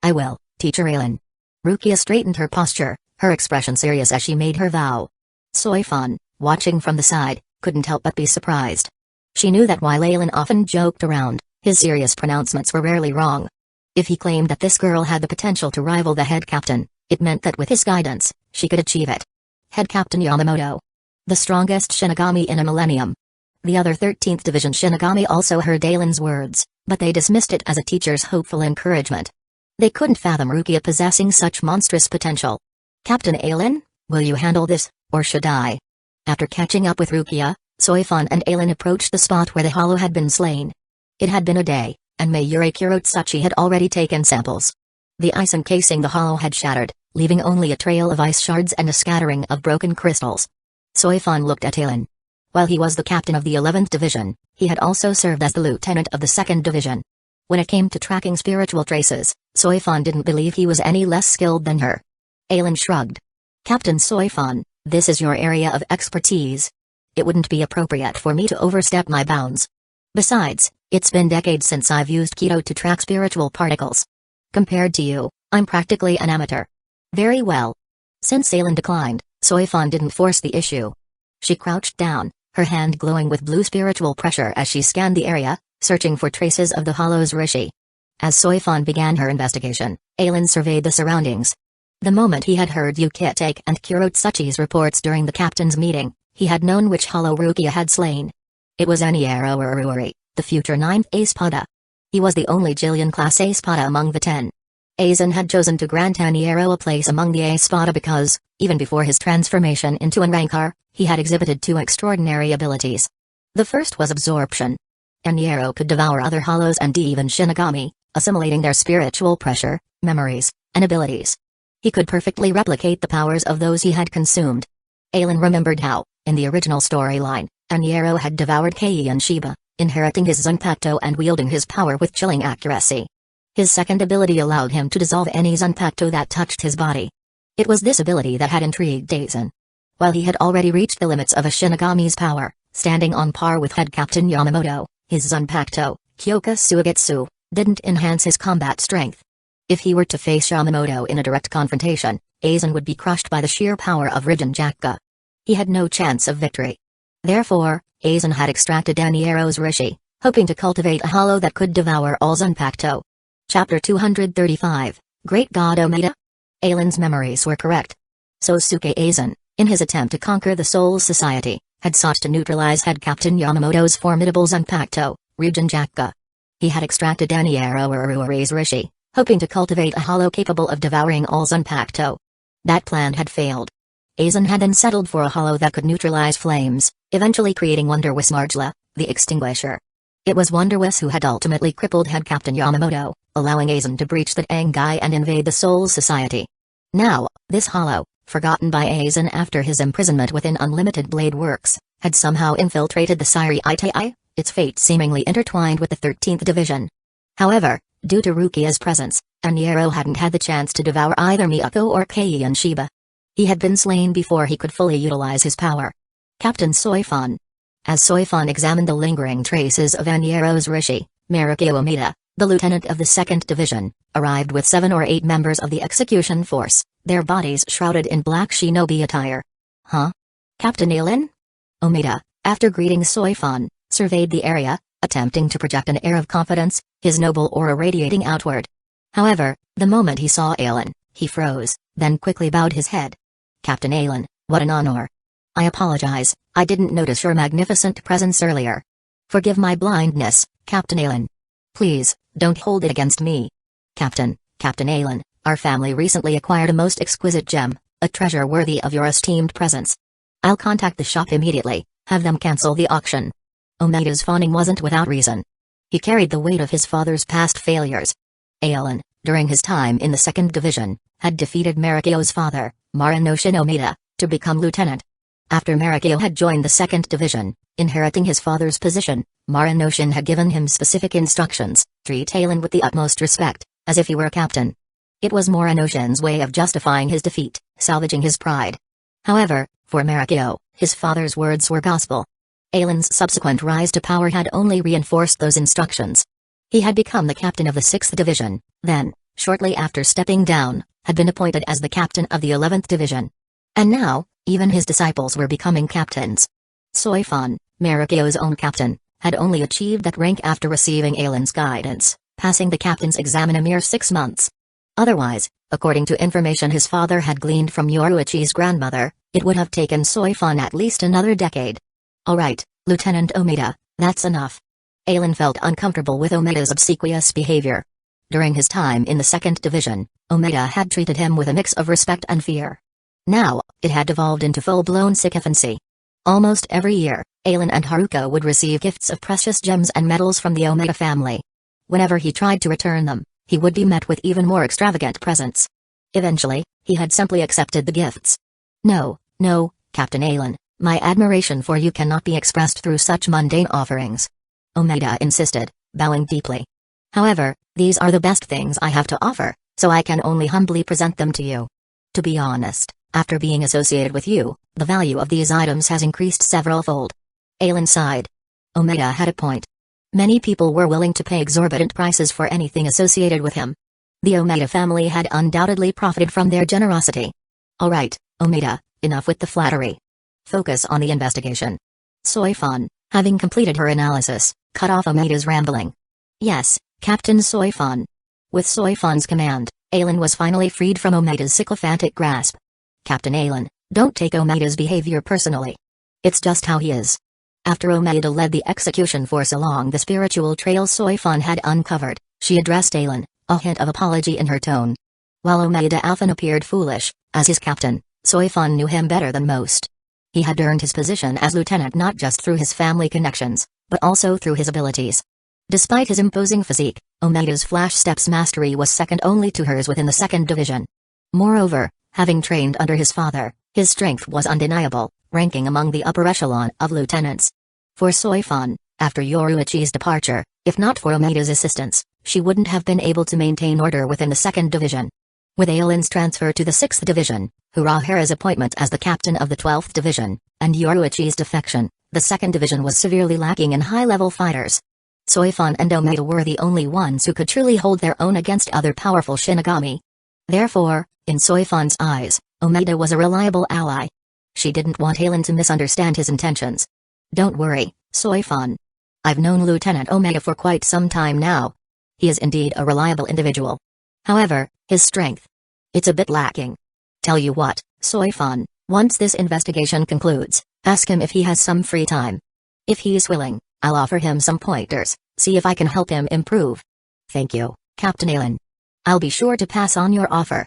I will, Teacher Ailen. Rukia straightened her posture, her expression serious as she made her vow. Soifan, watching from the side, couldn't help but be surprised. She knew that while Ailen often joked around, his serious pronouncements were rarely wrong. If he claimed that this girl had the potential to rival the head captain, it meant that with his guidance, she could achieve it. Head Captain Yamamoto. The strongest Shinigami in a millennium. The other 13th Division Shinigami also heard Ailen's words, but they dismissed it as a teacher's hopeful encouragement. They couldn't fathom Rukia possessing such monstrous potential. Captain Ailen, will you handle this, or should I? After catching up with Rukia, Soifan and Ailen approached the spot where the hollow had been slain. It had been a day, and Mayuri Kurotsuchi had already taken samples. The ice encasing the hollow had shattered, leaving only a trail of ice shards and a scattering of broken crystals. Soifan looked at Ailen. While he was the captain of the 11th Division, he had also served as the lieutenant of the 2nd Division. When it came to tracking spiritual traces, Soifan didn't believe he was any less skilled than her. Ailen shrugged. Captain Soifan, this is your area of expertise. It wouldn't be appropriate for me to overstep my bounds. Besides, it's been decades since I've used Keto to track spiritual particles. Compared to you, I'm practically an amateur. Very well. Since Ailen declined, Soifan didn't force the issue. She crouched down, her hand glowing with blue spiritual pressure as she scanned the area, searching for traces of the hollow's rishi. As Soifan began her investigation, Ailen surveyed the surroundings. The moment he had heard Yukitake and Kurotsuchi's reports during the captain's meeting, he had known which hollow Rukia had slain. It was Aniero Ururi, the future 9th Espada. He was the only Jillian-class Espada among the 10. Aizen had chosen to grant Aniero a place among the Espada because, even before his transformation into an Rancor, he had exhibited two extraordinary abilities. The first was absorption. Aniero could devour other hollows and even Shinigami, assimilating their spiritual pressure, memories, and abilities. He could perfectly replicate the powers of those he had consumed. Ailen remembered how, in the original storyline, Aniero had devoured Kei and Shiba, inheriting his Zanpakuto and wielding his power with chilling accuracy. His second ability allowed him to dissolve any Zanpakuto that touched his body. It was this ability that had intrigued Aizen. While he had already reached the limits of a Shinigami's power, standing on par with Head Captain Yamamoto, his Zanpakuto, Kyoka Suigetsu, didn't enhance his combat strength. If he were to face Yamamoto in a direct confrontation, Aizen would be crushed by the sheer power of Rijinjaka. He had no chance of victory. Therefore, Aizen had extracted Aniero's rishi, hoping to cultivate a hollow that could devour all Zanpakuto. Chapter 235, Great God Omega? Ailen's memories were correct. Sosuke Aizen, in his attempt to conquer the Soul Society, had sought to neutralize head captain Yamamoto's formidable Zanpakuto, Ryujin Jakka. He had extracted Aniero Uruari's Rishi, hoping to cultivate a hollow capable of devouring all Zanpakuto. That plan had failed. Aizen had then settled for a hollow that could neutralize flames, eventually creating Wonderwiss Margla, the Extinguisher. It was Wonderwiss who had ultimately crippled head captain Yamamoto, allowing Aizen to breach the Tengai and invade the Soul Society. Now, this hollow, forgotten by Aizen after his imprisonment within Unlimited Blade Works, had somehow infiltrated the Siri Itai, its fate seemingly intertwined with the 13th Division. However, due to Rukia's presence, Aniero hadn't had the chance to devour either Miyako or Kei and Shiba. He had been slain before he could fully utilize his power. Captain Soifan. As Soifan examined the lingering traces of Aniero's Rishi, Marikyo Omida, the lieutenant of the 2nd Division, arrived with 7 or 8 members of the execution force, their bodies shrouded in black shinobi attire. Huh? Captain Aizen? Omida, after greeting Soifan, surveyed the area, attempting to project an air of confidence, his noble aura radiating outward. However, the moment he saw Aizen, he froze, then quickly bowed his head. Captain Aizen, what an honor. I apologize, I didn't notice your magnificent presence earlier. Forgive my blindness, Captain Aizen. Please, don't hold it against me. Captain Aizen, our family recently acquired a most exquisite gem, a treasure worthy of your esteemed presence. I'll contact the shop immediately, have them cancel the auction. Omida's fawning wasn't without reason. He carried the weight of his father's past failures. Aizen, during his time in the 2nd Division, had defeated Marikyo's father, Marinoshin Omida, to become lieutenant. After Marikyo had joined the 2nd Division, inheriting his father's position, Marinoshin had given him specific instructions: treat Aizen with the utmost respect, as if he were a captain. It was Marinoshin's way of justifying his defeat, salvaging his pride. However, for Marikyo, his father's words were gospel. Aizen's subsequent rise to power had only reinforced those instructions. He had become the captain of the 6th Division, then, shortly after stepping down, had been appointed as the captain of the 11th Division. And now, even his disciples were becoming captains. Soifan, Marikyo's own captain, had only achieved that rank after receiving Aizen's guidance, passing the captain's exam in a mere 6 months. Otherwise, according to information his father had gleaned from Yoruichi's grandmother, it would have taken Soifan at least another decade. Alright, Lieutenant Omida, that's enough. Aizen felt uncomfortable with Omida's obsequious behavior. During his time in the 2nd Division, Omida had treated him with a mix of respect and fear. Now, it had devolved into full-blown sycophancy. Almost every year, Aizen and Haruko would receive gifts of precious gems and medals from the Omida family. Whenever he tried to return them, he would be met with even more extravagant presents. Eventually, he had simply accepted the gifts. No, Captain Aizen, my admiration for you cannot be expressed through such mundane offerings. Omida insisted, bowing deeply. However, these are the best things I have to offer, so I can only humbly present them to you. To be honest, after being associated with you, the value of these items has increased several-fold. Aizen sighed. Omida had a point. Many people were willing to pay exorbitant prices for anything associated with him. The Omida family had undoubtedly profited from their generosity. Alright, Omida, enough with the flattery. Focus on the investigation. Soifan, having completed her analysis, cut off Omida's rambling. Yes, Captain Soifan. With Soifan's command, Aizen was finally freed from Omida's sycophantic grasp. Captain Aizen, don't take Omida's behavior personally. It's just how he is. After Omida led the execution force along the spiritual trail Soifan had uncovered, she addressed Aizen, a hint of apology in her tone. While Omida often appeared foolish, as his captain, Soifan knew him better than most. He had earned his position as lieutenant not just through his family connections, but also through his abilities. Despite his imposing physique, Omida's flash steps mastery was second only to hers within the 2nd Division. Moreover, having trained under his father, his strength was undeniable, ranking among the upper echelon of lieutenants. For Soifan, after Yoruichi's departure, if not for Omida's assistance, she wouldn't have been able to maintain order within the 2nd Division. With Aizen's transfer to the 6th Division, Urahara's appointment as the captain of the 12th Division, and Yoruichi's defection, the 2nd Division was severely lacking in high-level fighters. Soifan and Omida were the only ones who could truly hold their own against other powerful Shinigami. Therefore, in Soifan's eyes, Omida was a reliable ally. She didn't want Aizen to misunderstand his intentions. Don't worry, Soifan. I've known Lieutenant Omida for quite some time now. He is indeed a reliable individual. However, his strength. It's a bit lacking. Tell you what, Soifan, Once this investigation concludes, ask him if he has some free time. If he is willing, I'll offer him some pointers, see if I can help him improve. Thank you, Captain Aizen. I'll be sure to pass on your offer.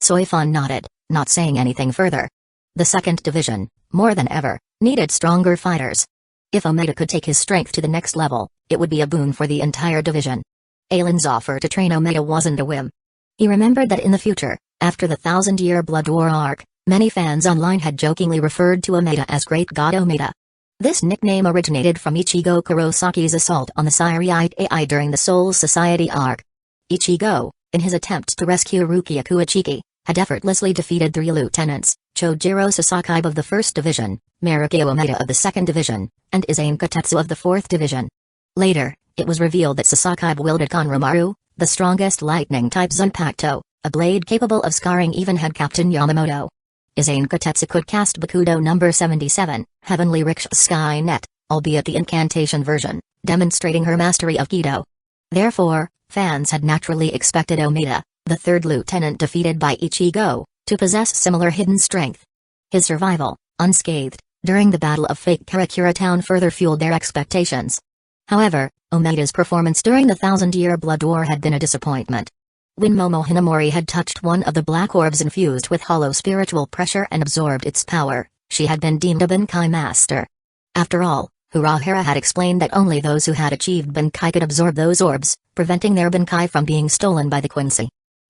Soifan nodded, not saying anything further. The 2nd Division, more than ever, needed stronger fighters. If Omeda could take his strength to the next level, it would be a boon for the entire division. Aizen's offer to train Omeda wasn't a whim. He remembered that in the future, after the 1000-year Blood War arc, many fans online had jokingly referred to Omeda as Great God Omeda. This nickname originated from Ichigo Kurosaki's assault on the Siriite AI during the Soul Society arc. Ichigo, in his attempt to rescue Rukia Kuachiki, had effortlessly defeated 3 lieutenants, Chojiro Sasaki of the 1st Division, Marukyo Omeda of the 2nd Division, and Izane Kotetsu of the 4th Division. Later, it was revealed that Sasaki wielded Kanromaru, the strongest lightning-type Zanpakuto, a blade capable of scarring even head Captain Yamamoto. Izane Kotetsu could cast Bakudo No. 77, Heavenly Rickshaw Skynet, albeit the incantation version, demonstrating her mastery of Kido. Therefore, fans had naturally expected Omeda, the 3rd lieutenant defeated by Ichigo, to possess similar hidden strength. His survival, unscathed, during the Battle of Fake Karakura Town further fueled their expectations. However, Omeda's performance during the 1000-year Blood War had been a disappointment. When Momo Hinamori had touched one of the black orbs infused with hollow spiritual pressure and absorbed its power, she had been deemed a Bankai master. After all, Urahara had explained that only those who had achieved Bankai could absorb those orbs, preventing their Bankai from being stolen by the Quincy.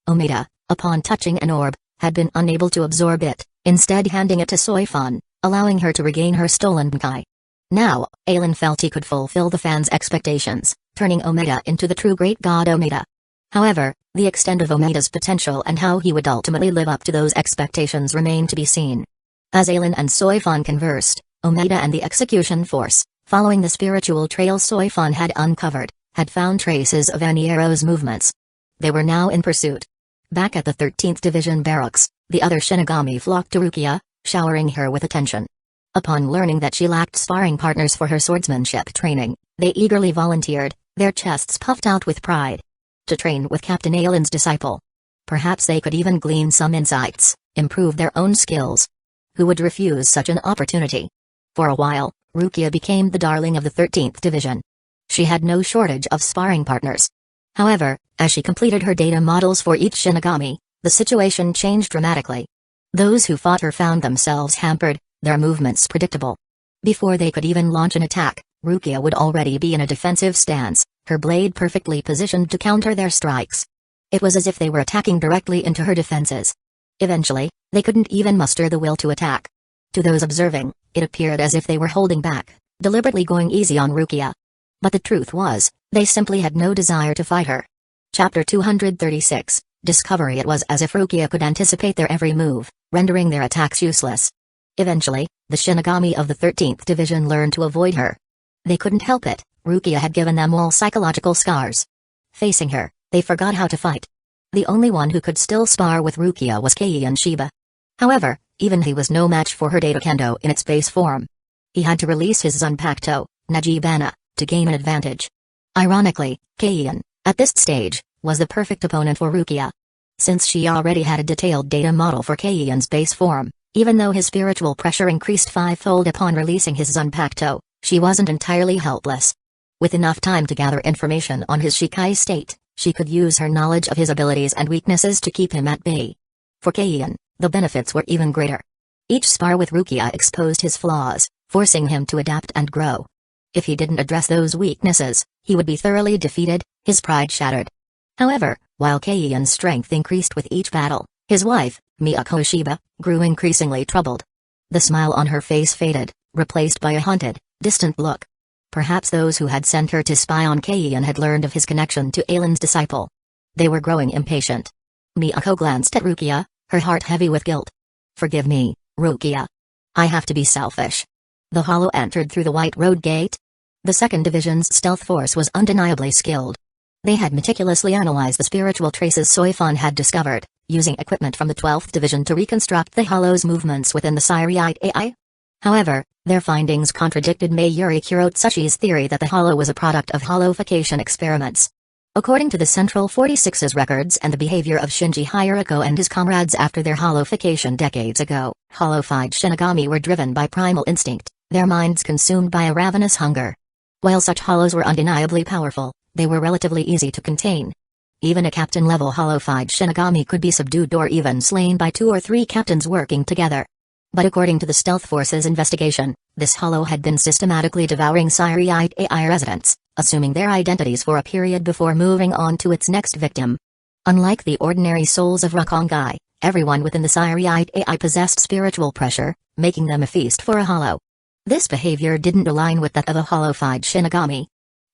Omeda, upon touching an orb, had been unable to absorb it, instead handing it to Soifan, allowing her to regain her stolen Bankai. Now, Aizen felt he could fulfill the fans' expectations, turning Omeda into the true Great God Omeda. However, the extent of Omeda's potential and how he would ultimately live up to those expectations remained to be seen. As Aizen and Soifan conversed, Omeda and the execution force, following the spiritual trail Soifan had uncovered, had found traces of Aniero's movements. They were now in pursuit. Back at the 13th Division barracks, the other Shinigami flocked to Rukia, showering her with attention. Upon learning that she lacked sparring partners for her swordsmanship training, they eagerly volunteered, their chests puffed out with pride. To train with Captain Aizen's disciple. Perhaps they could even glean some insights, improve their own skills. Who would refuse such an opportunity? For a while, Rukia became the darling of the 13th Division. She had no shortage of sparring partners. However, as she completed her data models for each Shinigami, the situation changed dramatically. Those who fought her found themselves hampered, their movements predictable. Before they could even launch an attack, Rukia would already be in a defensive stance, her blade perfectly positioned to counter their strikes. It was as if they were attacking directly into her defenses. Eventually, they couldn't even muster the will to attack. To those observing, it appeared as if they were holding back, deliberately going easy on Rukia. But the truth was, they simply had no desire to fight her. Chapter 236, Discovery. It was as if Rukia could anticipate their every move, rendering their attacks useless. Eventually, the Shinigami of the 13th Division learned to avoid her. They couldn't help it, Rukia had given them all psychological scars. Facing her, they forgot how to fight. The only one who could still spar with Rukia was Keion Shiba. However, even he was no match for her Data Kendo in its base form. He had to release his Zanpakuto, Najibana, to gain an advantage. Ironically, Keion, at this stage, was the perfect opponent for Rukia. Since she already had a detailed data model for Keion's base form, even though his spiritual pressure increased fivefold upon releasing his Zanpakuto, she wasn't entirely helpless. With enough time to gather information on his Shikai state, she could use her knowledge of his abilities and weaknesses to keep him at bay. For Keion, the benefits were even greater. Each spar with Rukia exposed his flaws, forcing him to adapt and grow. If he didn't address those weaknesses, he would be thoroughly defeated, his pride shattered. However, while Keion's strength increased with each battle, his wife, Miyako Shiba, grew increasingly troubled. The smile on her face faded, replaced by a haunted, distant look. Perhaps those who had sent her to spy on Keion had learned of his connection to Aizen's disciple. They were growing impatient. Miyako glanced at Rukia, her heart heavy with guilt. "Forgive me, Rukia. I have to be selfish." The hollow entered through the White Road Gate. The 2nd Division's stealth force was undeniably skilled. They had meticulously analyzed the spiritual traces Soifan had discovered, using equipment from the 12th Division to reconstruct the hollow's movements within the Siriite AI. However, their findings contradicted Mayuri Kurotsushi's theory that the hollow was a product of hollowification experiments. According to the Central 46's records and the behavior of Shinji Hirako and his comrades after their hollowification decades ago, hollowified Shinigami were driven by primal instinct, their minds consumed by a ravenous hunger. While such hollows were undeniably powerful, they were relatively easy to contain. Even a captain-level hollowified Shinigami could be subdued or even slain by 2 or 3 captains working together. But according to the Stealth Force's investigation, this hollow had been systematically devouring Siriite AI residents, assuming their identities for a period before moving on to its next victim. Unlike the ordinary souls of Rukongai, everyone within the Siriite AI possessed spiritual pressure, making them a feast for a hollow. This behavior didn't align with that of a hollowified Shinigami.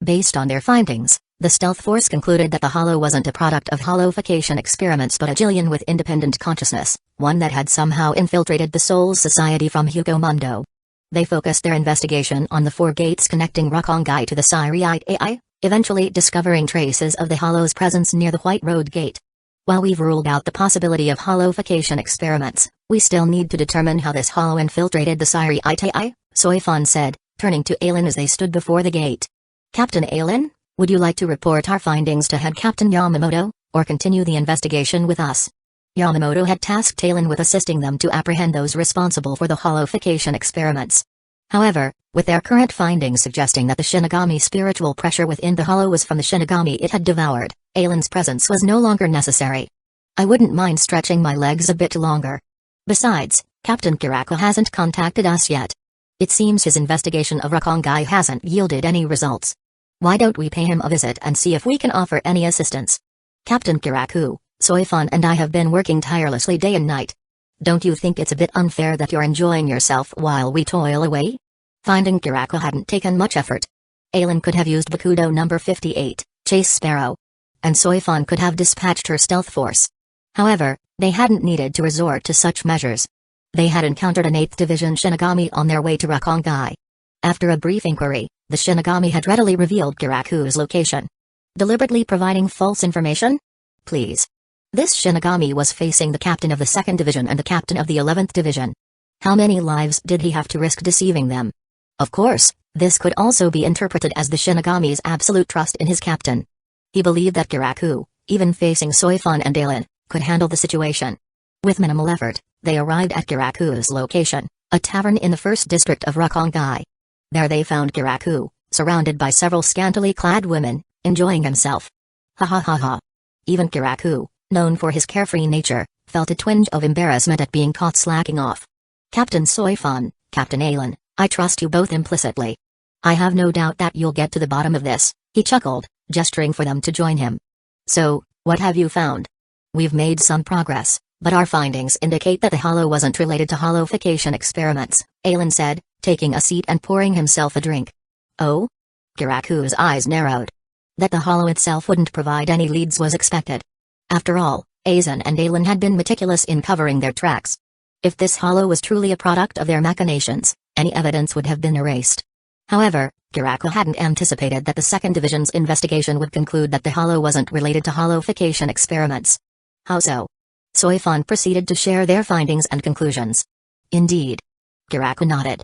Based on their findings, the Stealth Force concluded that the hollow wasn't a product of hollowification experiments but a Jillian with independent consciousness, one that had somehow infiltrated the Soul's Society from Hueco Mundo. They focused their investigation on the 4 gates connecting Rukongai to the Siriite AI, eventually discovering traces of the hollow's presence near the White Road Gate. While we've ruled out the possibility of hollowification experiments, we still need to determine how this hollow infiltrated the Siriite AI, Soifan said, turning to Aizen as they stood before the gate. Captain Aizen, would you like to report our findings to Head Captain Yamamoto, or continue the investigation with us? Yamamoto had tasked Aizen with assisting them to apprehend those responsible for the hollowification experiments. However, with their current findings suggesting that the Shinigami spiritual pressure within the hollow was from the Shinigami it had devoured, Aizen's presence was no longer necessary. I wouldn't mind stretching my legs a bit longer. Besides, Captain Kiraku hasn't contacted us yet. It seems his investigation of Rukongai hasn't yielded any results. Why don't we pay him a visit and see if we can offer any assistance? Captain Kiraku, Soifan and I have been working tirelessly day and night. Don't you think it's a bit unfair that you're enjoying yourself while we toil away? Finding Kiraku hadn't taken much effort. Aizen could have used Bakudo number 58, Chase Sparrow. And Soifan could have dispatched her stealth force. However, they hadn't needed to resort to such measures. They had encountered an 8th Division Shinigami on their way to Rukongai. After a brief inquiry, the Shinigami had readily revealed Kiraku's location. Deliberately providing false information? Please. This Shinigami was facing the captain of the 2nd Division and the captain of the 11th Division. How many lives did he have to risk deceiving them? Of course, this could also be interpreted as the Shinigami's absolute trust in his captain. He believed that Kiraku, even facing Soifan and Aizen, could handle the situation. With minimal effort, they arrived at Kiraku's location, a tavern in the 1st district of Rukongai. There they found Kiraku, surrounded by several scantily clad women, enjoying himself. Ha ha ha ha. Even Kiraku, known for his carefree nature, felt a twinge of embarrassment at being caught slacking off. Captain Soifan, Captain Aizen, I trust you both implicitly. I have no doubt that you'll get to the bottom of this, he chuckled, gesturing for them to join him. So, what have you found? We've made some progress, but our findings indicate that the hollow wasn't related to hollowification experiments, Aizen said, taking a seat and pouring himself a drink. Oh? Kiraku's eyes narrowed. That the hollow itself wouldn't provide any leads was expected. After all, Aizen and Aizen had been meticulous in covering their tracks. If this hollow was truly a product of their machinations, any evidence would have been erased. However, Kiraku hadn't anticipated that the 2nd Division's investigation would conclude that the hollow wasn't related to hollowification experiments. How so? Soifan proceeded to share their findings and conclusions. Indeed. Kiraku nodded.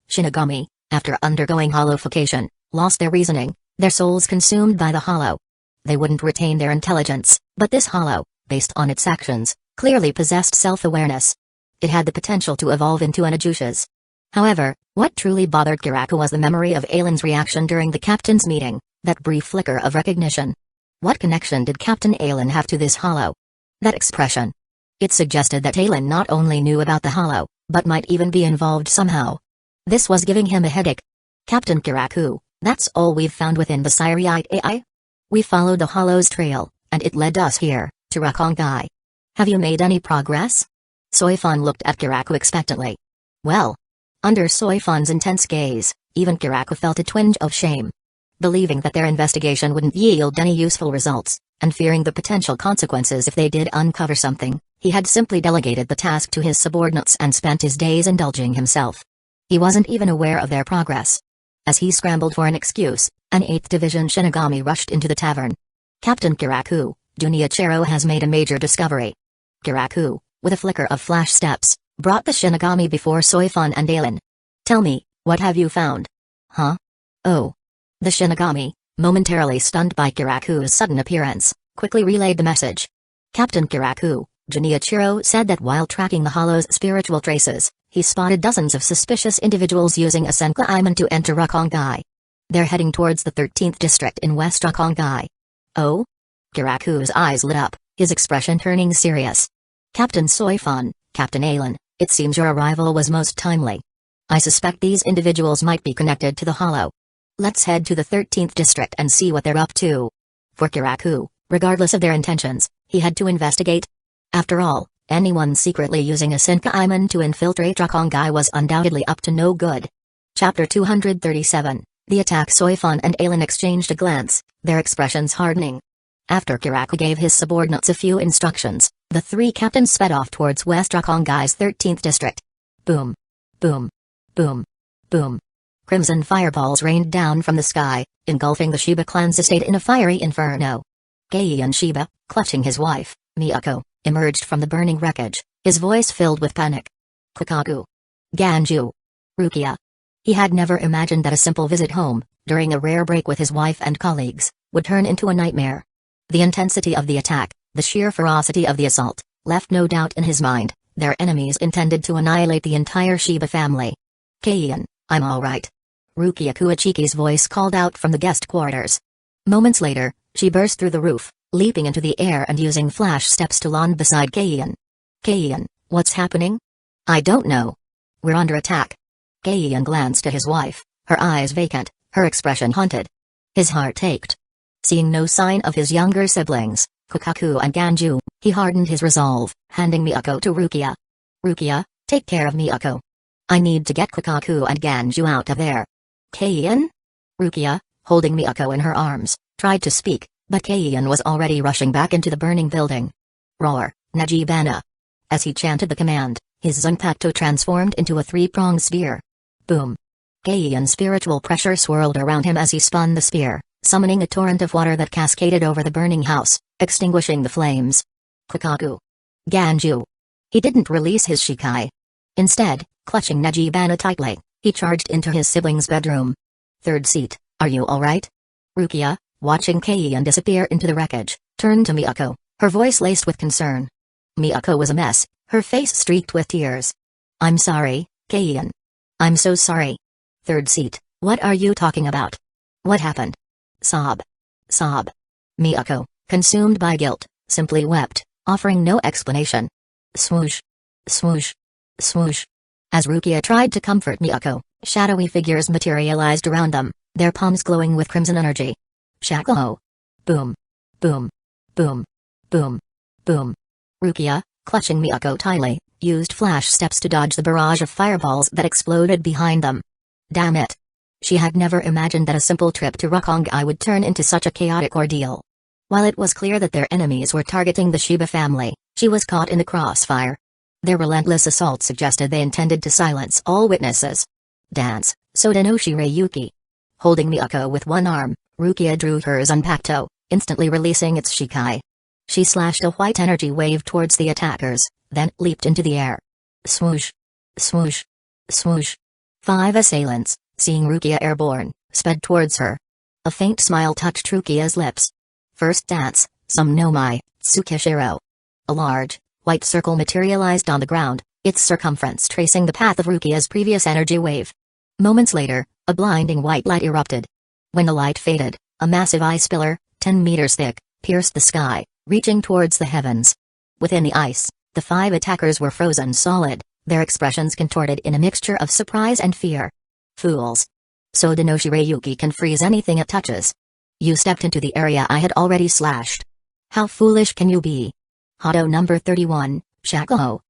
Shinigami, after undergoing hollowification, lost their reasoning, their souls consumed by the hollow. They wouldn't retain their intelligence, but this hollow, based on its actions, clearly possessed self-awareness. It had the potential to evolve into an Uchiha's. However, what truly bothered Kiraku was the memory of Aizen's reaction during the captain's meeting, that brief flicker of recognition. What connection did Captain Aizen have to this hollow? That expression. It suggested that Aizen not only knew about the hollow, but might even be involved somehow. This was giving him a headache. Captain Kiraku, that's all we've found within the Siriite AI? We followed the hollow's trail, and it led us here, to Rukongai. Have you made any progress? Soifan looked at Kiraku expectantly. Well. Under Soifan's intense gaze, even Kiraku felt a twinge of shame. Believing that their investigation wouldn't yield any useful results, and fearing the potential consequences if they did uncover something, he had simply delegated the task to his subordinates and spent his days indulging himself. He wasn't even aware of their progress. As he scrambled for an excuse, an 8th Division Shinigami rushed into the tavern. Captain Kiraku, Junichiro has made a major discovery. Kiraku, with a flicker of flash steps, brought the Shinigami before Soifan and Aizen. Tell me, what have you found? Huh? Oh. The Shinigami, momentarily stunned by Kiraku's sudden appearance, quickly relayed the message. Captain Kiraku, Junichiro said that while tracking the Hollow's spiritual traces, he spotted dozens of suspicious individuals using a Senka to enter Rukongai. They're heading towards the 13th district in West Rukongai. Oh? Kiraku's eyes lit up, his expression turning serious. Captain Soifun, Captain Aizen, it seems your arrival was most timely. I suspect these individuals might be connected to the Hollow. Let's head to the 13th district and see what they're up to. For Kiraku, regardless of their intentions, he had to investigate. After all, anyone secretly using a Senka to infiltrate Rukongai was undoubtedly up to no good. Chapter 237, The Attack. Soifun and Aizen exchanged a glance, their expressions hardening. After Kiraku gave his subordinates a few instructions, the three captains sped off towards West Rokongai's 13th district. Boom. Boom. Boom. Boom. Crimson fireballs rained down from the sky, engulfing the Shiba clan's estate in a fiery inferno. Keion Shiba, clutching his wife, Miyako, emerged from the burning wreckage, his voice filled with panic. Kukaku. Ganju. Rukia. He had never imagined that a simple visit home, during a rare break with his wife and colleagues, would turn into a nightmare. The intensity of the attack, the sheer ferocity of the assault, left no doubt in his mind. Their enemies intended to annihilate the entire Shiba family. Keion, I'm all right. Rukia Kuachiki's voice called out from the guest quarters. Moments later, she burst through the roof, leaping into the air and using flash steps to land beside Keion. Keion, what's happening? I don't know. We're under attack. Keion glanced at his wife, her eyes vacant, her expression haunted. His heart ached. Seeing no sign of his younger siblings, Kukaku and Ganju, he hardened his resolve, handing Miyako to Rukia. Rukia, take care of Miyako. I need to get Kukaku and Ganju out of there. Keion? Rukia, holding Miyako in her arms, tried to speak, but Keion was already rushing back into the burning building. Roar, Najibana. As he chanted the command, his Zanpakuto transformed into a three-pronged spear. Boom. Keion's spiritual pressure swirled around him as he spun the spear, summoning a torrent of water that cascaded over the burning house, extinguishing the flames. Kukaku. Ganju. He didn't release his Shikai. Instead, clutching Najibana tightly, he charged into his sibling's bedroom. Third seat, are you alright? Rukia, watching Keion disappear into the wreckage, turned to Miyako, her voice laced with concern. Miyako was a mess, her face streaked with tears. I'm sorry, Keion. I'm so sorry. Third seat, what are you talking about? What happened? Sob. Sob. Miyako, consumed by guilt, simply wept, offering no explanation. Swoosh. Swoosh. Swoosh. As Rukia tried to comfort Miyako, shadowy figures materialized around them, their palms glowing with crimson energy. Shako. Boom. Boom. Boom. Boom. Boom. Rukia, clutching Miyako tightly, used flash steps to dodge the barrage of fireballs that exploded behind them. Damn it. She had never imagined that a simple trip to Rukongai would turn into such a chaotic ordeal. While it was clear that their enemies were targeting the Shiba family, she was caught in the crossfire. Their relentless assault suggested they intended to silence all witnesses. Dance, Sodanoshi Reiyuki. Holding Miyako with one arm, Rukia drew her Zanpakuto, instantly releasing its Shikai. She slashed a white energy wave towards the attackers, then leaped into the air. Swoosh. Swoosh. Swoosh. 5 assailants, seeing Rukia airborne, sped towards her. A faint smile touched Rukia's lips. First dance, some Nomai, Tsukishiro. A large, white circle materialized on the ground, its circumference tracing the path of Rukia's previous energy wave. Moments later, a blinding white light erupted. When the light faded, a massive ice pillar, 10 meters thick, pierced the sky, reaching towards the heavens. Within the ice, the 5 attackers were frozen solid, their expressions contorted in a mixture of surprise and fear. Fools. Sodanoshi Reiyuki can freeze anything it touches. You stepped into the area I had already slashed. How foolish can you be? Hado number 31, Shako.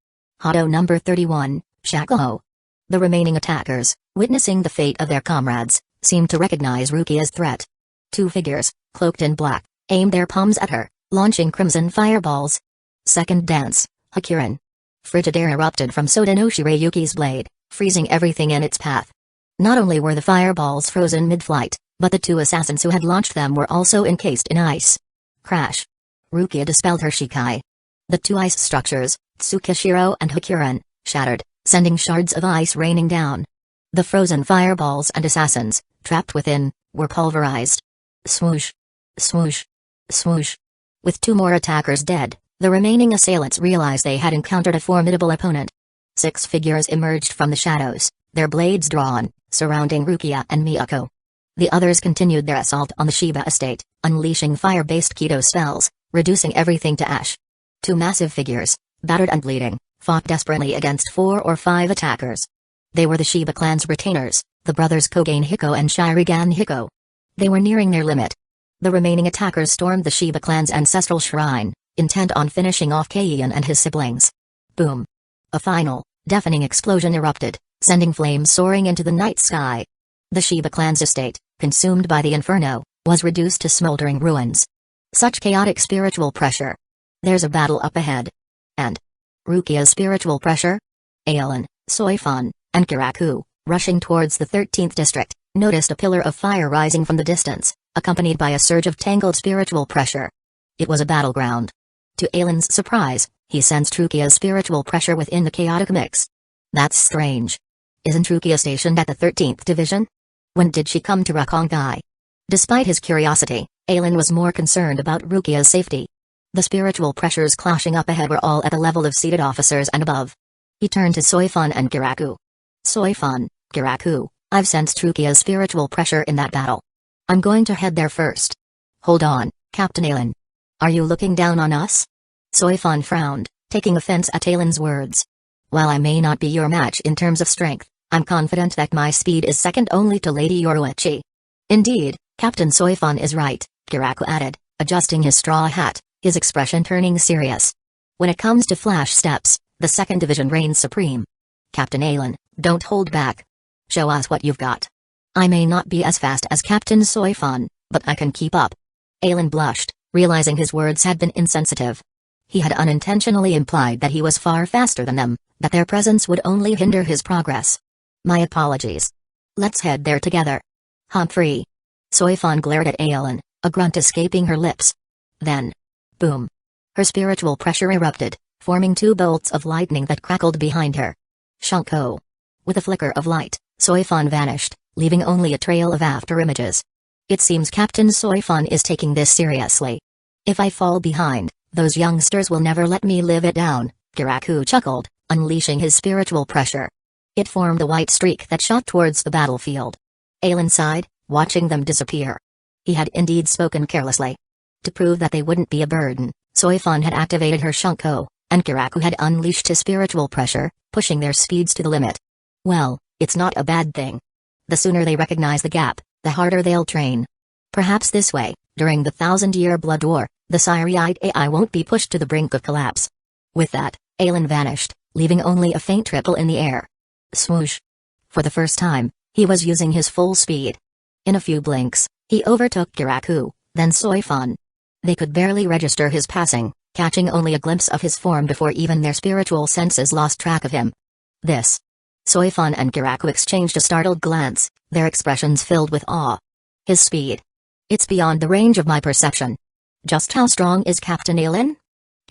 Hado number 31, Shako. The remaining attackers, witnessing the fate of their comrades, seemed to recognize Rukia's threat. 2 figures, cloaked in black, aimed their palms at her, launching crimson fireballs. Second dance, Hakuren. Frigid air erupted from Sodanoshi Reiyuki's blade, freezing everything in its path. Not only were the fireballs frozen mid-flight, but the 2 assassins who had launched them were also encased in ice. Crash. Rukia dispelled her Shikai. The 2 ice structures, Tsukishiro and Hakuren, shattered, sending shards of ice raining down. The frozen fireballs and assassins, trapped within, were pulverized. Swoosh. Swoosh. Swoosh. With 2 more attackers dead, the remaining assailants realized they had encountered a formidable opponent. 6 figures emerged from the shadows, their blades drawn, surrounding Rukia and Miyako. The others continued their assault on the Shiba estate, unleashing fire-based Keto spells, reducing everything to ash. 2 massive figures, battered and bleeding, fought desperately against 4 or 5 attackers. They were the Shiba clan's retainers, the brothers Kogen Hiko and Shirigan Hiko. They were nearing their limit. The remaining attackers stormed the Shiba clan's ancestral shrine, intent on finishing off Keion and his siblings. Boom. A final, deafening explosion erupted, sending flames soaring into the night sky. The Shiba clan's estate, consumed by the inferno, was reduced to smoldering ruins. Such chaotic spiritual pressure. There's a battle up ahead. And Rukia's spiritual pressure? Aizen, Soifan, and Kiraku, rushing towards the 13th district, noticed a pillar of fire rising from the distance, accompanied by a surge of tangled spiritual pressure. It was a battleground. To Aizen's surprise, he sensed Rukia's spiritual pressure within the chaotic mix. That's strange. Isn't Rukia stationed at the 13th division? When did she come to Rukongai? Despite his curiosity, Aizen was more concerned about Rukia's safety. The spiritual pressures clashing up ahead were all at the level of seated officers and above. He turned to Soifan and Kiraku. Soifan, Kiraku, I've sensed Rukia's spiritual pressure in that battle. I'm going to head there first. Hold on, Captain Aizen. Are you looking down on us? Soifan frowned, taking offense at Aizen's words. While I may not be your match in terms of strength, I'm confident that my speed is second only to Lady Yoruichi. Indeed, Captain Soifan is right, Kiraku added, adjusting his straw hat, his expression turning serious. When it comes to flash steps, the 2nd Division reigns supreme. Captain Aizen, don't hold back. Show us what you've got. I may not be as fast as Captain Soifan, but I can keep up. Aizen blushed, realizing his words had been insensitive. He had unintentionally implied that he was far faster than them, that their presence would only hinder his progress. My apologies. Let's head there together. Humphrey. Soifan glared at Aizen, a grunt escaping her lips. Then. Boom. Her spiritual pressure erupted, forming 2 bolts of lightning that crackled behind her. Shunko. With a flicker of light, Soifan vanished, leaving only a trail of afterimages. It seems Captain Soifan is taking this seriously. If I fall behind, those youngsters will never let me live it down, Kiraku chuckled, unleashing his spiritual pressure. It formed a white streak that shot towards the battlefield. Aizen sighed, watching them disappear. He had indeed spoken carelessly. To prove that they wouldn't be a burden, Soifan had activated her Shunko, and Kiraku had unleashed his spiritual pressure, pushing their speeds to the limit. Well, it's not a bad thing. The sooner they recognize the gap, the harder they'll train. Perhaps this way, during the 1,000-year blood war, the Syriite AI won't be pushed to the brink of collapse. With that, Aizen vanished, leaving only a faint ripple in the air. Swoosh. For the first time, he was using his full speed. In a few blinks, he overtook Kiraku, then Soifan. They could barely register his passing, catching only a glimpse of his form before even their spiritual senses lost track of him. This. Soifan and Kiraku exchanged a startled glance, their expressions filled with awe. His speed. It's beyond the range of my perception. Just how strong is Captain Aizen?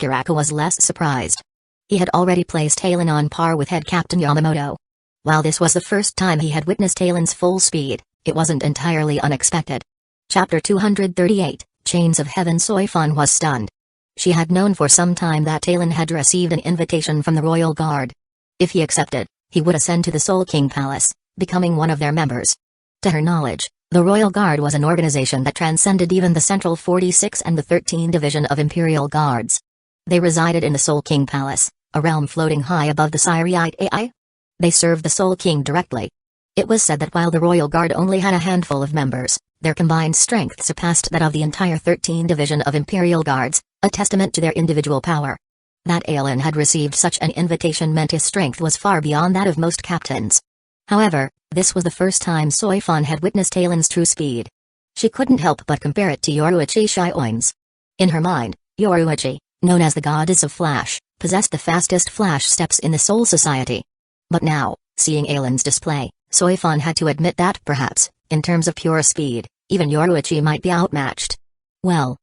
Kiraku was less surprised. He had already placed Aizen on par with head Captain Yamamoto. While this was the first time he had witnessed Aizen's full speed, it wasn't entirely unexpected. Chapter 238, Chains of Heaven. Soifan was stunned. She had known for some time that Aizen had received an invitation from the Royal Guard. If he accepted, he would ascend to the Soul King Palace, becoming one of their members. To her knowledge, the Royal Guard was an organization that transcended even the Central 46 and the 13th Division of Imperial Guards. They resided in the Soul King Palace, a realm floating high above the Syriite AI. They served the Soul King directly. It was said that while the Royal Guard only had a handful of members, their combined strength surpassed that of the entire 13th Division of Imperial Guards, a testament to their individual power. That Aizen had received such an invitation meant his strength was far beyond that of most captains. However, this was the first time Soifan had witnessed Aizen's true speed. She couldn't help but compare it to Yoruichi Shioin's. In her mind, Yoruichi, known as the goddess of Flash, possessed the fastest flash steps in the Soul Society. But now, seeing Aizen's display, Soifan had to admit that perhaps, in terms of pure speed, even Yoruichi might be outmatched. Well,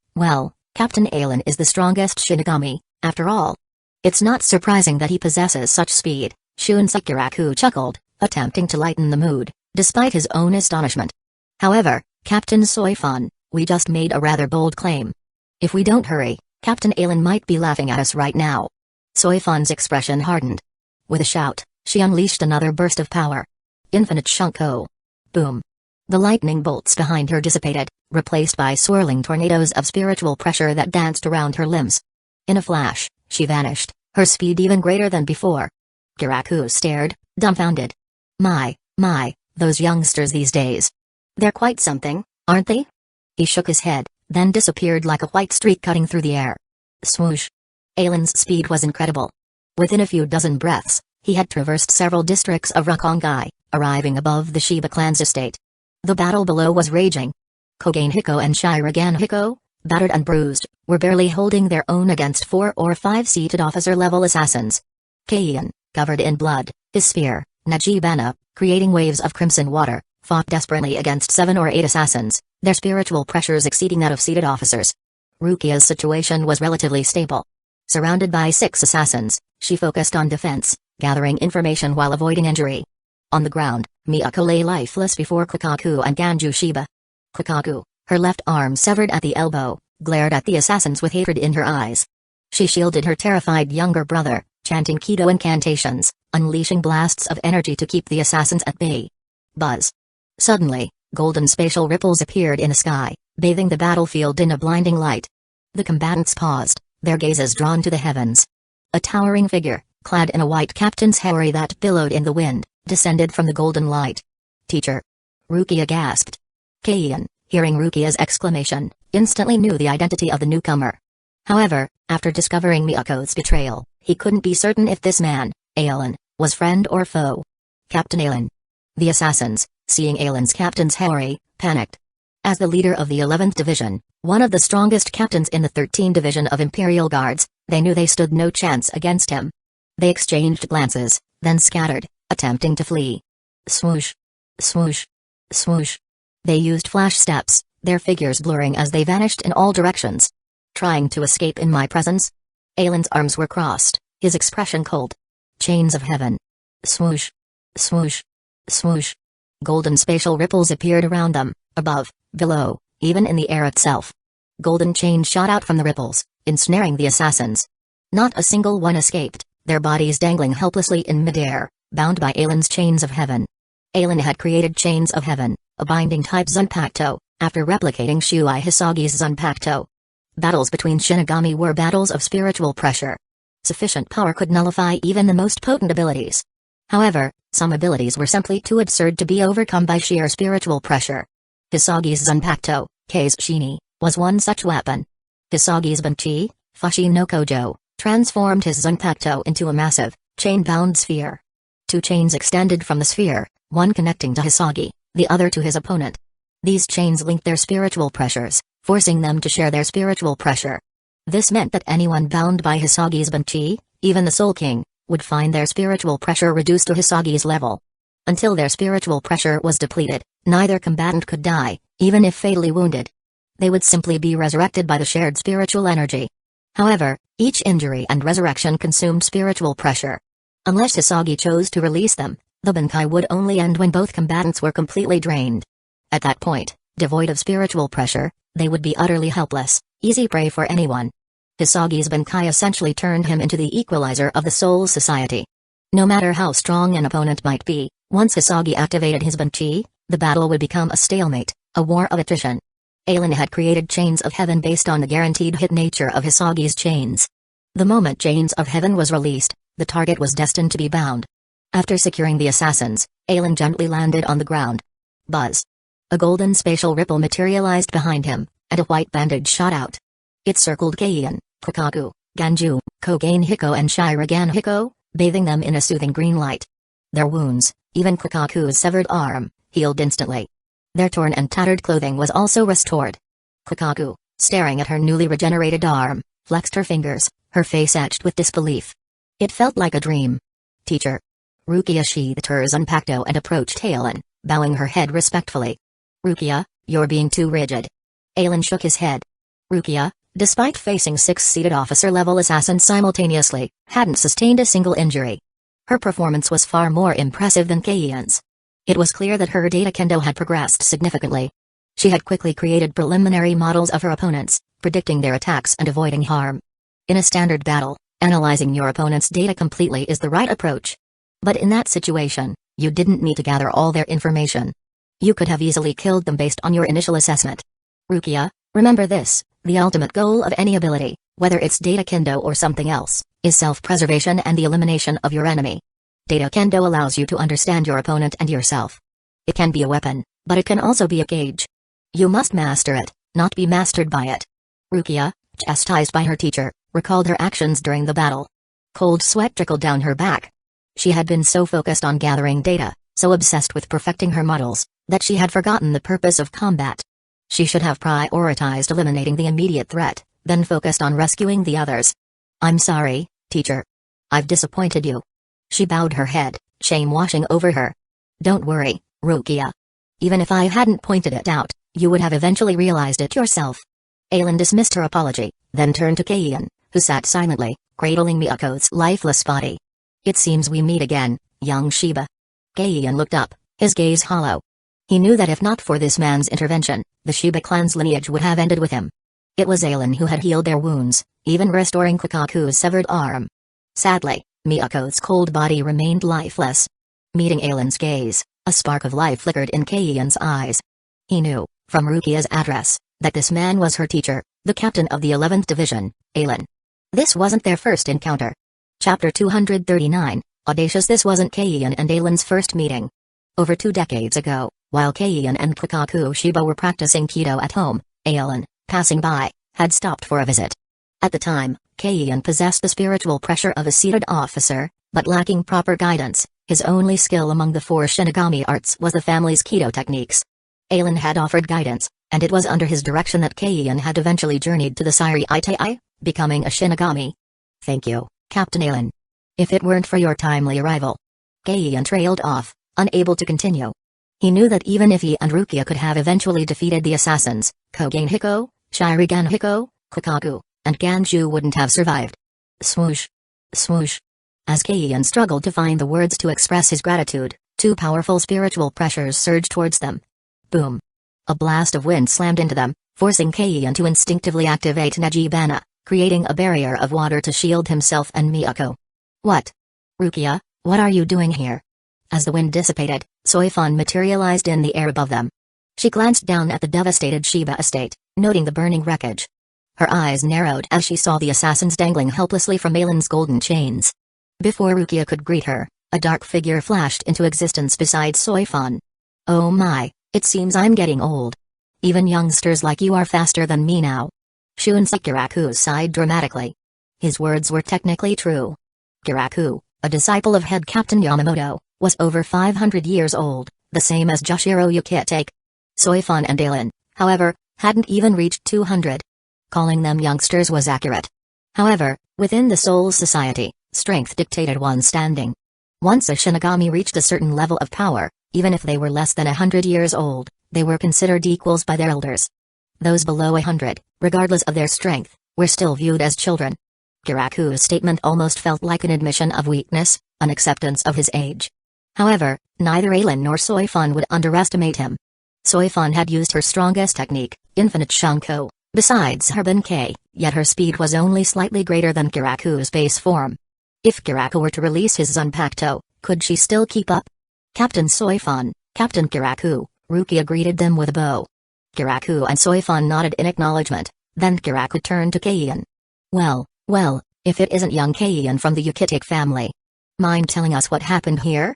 Captain Aizen is the strongest Shinigami, after all. It's not surprising that he possesses such speed, Kiraku chuckled, attempting to lighten the mood, despite his own astonishment. However, Captain Soifan, We just made a rather bold claim. If we don't hurry, Captain Aizen might be laughing at us right now. Soifan's expression hardened. With a shout, she unleashed another burst of power. Infinite Shunko. Boom. The lightning bolts behind her dissipated, replaced by swirling tornadoes of spiritual pressure that danced around her limbs. In a flash, she vanished, her speed even greater than before. Kiraku stared, dumbfounded. My, those youngsters these days. They're quite something, aren't they? He shook his head, then disappeared like a white streak cutting through the air. Swoosh. Aizen's speed was incredible. Within a few dozen breaths, he had traversed several districts of Rukongai, arriving above the Shiba clan's estate. The battle below was raging. Kogen Hueco and Shiragan Hueco, battered and bruised, were barely holding their own against 4 or 5 seated officer-level assassins. Kaizen, covered in blood, his spear, Najibana, creating waves of crimson water, fought desperately against 7 or 8 assassins, their spiritual pressures exceeding that of seated officers. Rukia's situation was relatively stable. Surrounded by 6 assassins, she focused on defense, gathering information while avoiding injury. On the ground, Miyako lay lifeless before Kukaku and Ganju Shiba. Kukaku, her left arm severed at the elbow, glared at the assassins with hatred in her eyes. She shielded her terrified younger brother, chanting Kido incantations, unleashing blasts of energy to keep the assassins at bay. Buzz. Suddenly, golden spatial ripples appeared in the sky, bathing the battlefield in a blinding light. The combatants paused, their gazes drawn to the heavens. A towering figure, clad in a white captain's hurry that billowed in the wind, descended from the golden light. Teacher. Rukia gasped. Kaizen, hearing Rukia's exclamation, instantly knew the identity of the newcomer. However, after discovering Miyako's betrayal, he couldn't be certain if this man, Aizen, was friend or foe. Captain Aizen. The assassins, seeing Aizen's captain's hurry, panicked. As the leader of the 11th Division, one of the strongest captains in the 13th Division of Imperial Guards, they knew they stood no chance against him. They exchanged glances, then scattered, attempting to flee. Swoosh. Swoosh. Swoosh. They used flash steps, their figures blurring as they vanished in all directions. Trying to escape in my presence? Aizen's arms were crossed, his expression cold. Chains of heaven. Swoosh. Swoosh. Swoosh. Golden spatial ripples appeared around them, above, below, even in the air itself. Golden chains shot out from the ripples, ensnaring the assassins. Not a single one escaped, their bodies dangling helplessly in midair, bound by Aizen's chains of heaven. Aizen had created chains of heaven, a binding-type Zanpakuto, after replicating Shuai Hisagi's Zanpakuto. Battles between Shinigami were battles of spiritual pressure. Sufficient power could nullify even the most potent abilities. However, some abilities were simply too absurd to be overcome by sheer spiritual pressure. Hisagi's Zanpakuto, Kei's Shini, was one such weapon. Hisagi's Banchi, Fushi no Kojo, transformed his Zanpakuto into a massive, chain-bound sphere. 2 chains extended from the sphere, one connecting to Hisagi, the other to his opponent. These chains linked their spiritual pressures, forcing them to share their spiritual pressure. This meant that anyone bound by Hisagi's Banchi, even the Soul King, would find their spiritual pressure reduced to Hisagi's level. Until their spiritual pressure was depleted, neither combatant could die, even if fatally wounded. They would simply be resurrected by the shared spiritual energy. However, each injury and resurrection consumed spiritual pressure. Unless Hisagi chose to release them, the Bankai would only end when both combatants were completely drained. At that point, devoid of spiritual pressure, they would be utterly helpless, easy prey for anyone. Hisagi's Bankai essentially turned him into the equalizer of the Soul Society. No matter how strong an opponent might be, once Hisagi activated his Banchi, the battle would become a stalemate, a war of attrition. Aizen had created chains of heaven based on the guaranteed hit nature of Hisagi's chains. The moment chains of heaven was released, the target was destined to be bound. After securing the assassins, Aizen gently landed on the ground. Buzz. A golden spatial ripple materialized behind him, and a white bandage shot out. It circled Kaizen, Kukaku, Ganju, Kogen Hueco and Shiragan Hueco, bathing them in a soothing green light. Their wounds, even Kukaku's severed arm, healed instantly. Their torn and tattered clothing was also restored. Kukaku, staring at her newly regenerated arm, flexed her fingers, her face etched with disbelief. It felt like a dream. Teacher. Rukia sheathed her Zanpakuto and approached Aizen, bowing her head respectfully. Rukia, you're being too rigid. Aizen shook his head. Rukia, despite facing 6 seated officer-level assassins simultaneously, hadn't sustained a single injury. Her performance was far more impressive than Kaizen's. It was clear that her data kendo had progressed significantly. She had quickly created preliminary models of her opponents, predicting their attacks and avoiding harm. In a standard battle, analyzing your opponent's data completely is the right approach. But in that situation, you didn't need to gather all their information. You could have easily killed them based on your initial assessment. Rukia, remember this, the ultimate goal of any ability, whether it's data kendo or something else, is self-preservation and the elimination of your enemy. Data kendo allows you to understand your opponent and yourself. It can be a weapon, but it can also be a cage. You must master it, not be mastered by it. Rukia, chastised by her teacher, recalled her actions during the battle. Cold sweat trickled down her back. She had been so focused on gathering data, so obsessed with perfecting her models, that she had forgotten the purpose of combat. She should have prioritized eliminating the immediate threat, then focused on rescuing the others. I'm sorry, teacher. I've disappointed you. She bowed her head, shame washing over her. Don't worry, Rukia. Even if I hadn't pointed it out, you would have eventually realized it yourself. Aizen dismissed her apology, then turned to Keion, who sat silently, cradling Miyako's lifeless body. It seems we meet again, young Shiba. Keion looked up, his gaze hollow. He knew that if not for this man's intervention, the Shiba clan's lineage would have ended with him. It was Aizen who had healed their wounds, even restoring Kukaku's severed arm. Sadly, Miyako's cold body remained lifeless. Meeting Aizen's gaze, a spark of life flickered in Keion's eyes. He knew, from Rukia's address, that this man was her teacher, the captain of the 11th Division, Aizen. This wasn't their first encounter. Chapter 239, Audacious. This wasn't Keion and Aizen's first meeting. Over 2 decades ago, while Keion and Kukaku Shiba were practicing Kido at home, Aizen, passing by, had stopped for a visit. At the time, Keion possessed the spiritual pressure of a seated officer, but lacking proper guidance. His only skill among the 4 Shinigami arts was the family's Kido techniques. Aizen had offered guidance, and it was under his direction that Keion had eventually journeyed to the Siri Itai, becoming a Shinigami. Thank you, Captain Aizen. If it weren't for your timely arrival. Keion trailed off, unable to continue. He knew that even if he and Rukia could have eventually defeated the assassins, Kogen Hiko, Shirigan Hiko, Kukaku, and Ganju wouldn't have survived. Swoosh. Swoosh. As Keion struggled to find the words to express his gratitude, 2 powerful spiritual pressures surged towards them. Boom. A blast of wind slammed into them, forcing Keion to instinctively activate Nejibana, creating a barrier of water to shield himself and Miyako. What? Rukia, what are you doing here? As the wind dissipated, Soifon materialized in the air above them. She glanced down at the devastated Shiba estate, noting the burning wreckage. Her eyes narrowed as she saw the assassins dangling helplessly from Aizen's golden chains. Before Rukia could greet her, a dark figure flashed into existence beside Soifon. Oh my, it seems I'm getting old. Even youngsters like you are faster than me now. Kiraku sighed dramatically. His words were technically true. Kiraku, a disciple of head Captain Yamamoto, was over 500 years old, the same as Joshiro Yukitake. Soifon and Aizen, however, hadn't even reached 200. Calling them youngsters was accurate. However, within the Soul Society, strength dictated one's standing. Once a Shinigami reached a certain level of power, even if they were less than 100 years old, they were considered equals by their elders. Those below 100, regardless of their strength, were still viewed as children. Kiraku's statement almost felt like an admission of weakness, an acceptance of his age. However, neither Aizen nor Soifon would underestimate him. Soifon had used her strongest technique, Infinite Shunko, besides her Benkei, yet her speed was only slightly greater than Kiraku's base form. If Kiraku were to release his Zanpakuto, could she still keep up? Captain Soifon, Captain Kiraku, Rukia greeted them with a bow. Kiraku and Soifon nodded in acknowledgement, then Kiraku turned to Keion. Well, if it isn't young Keion from the Yukitake family. Mind telling us what happened here?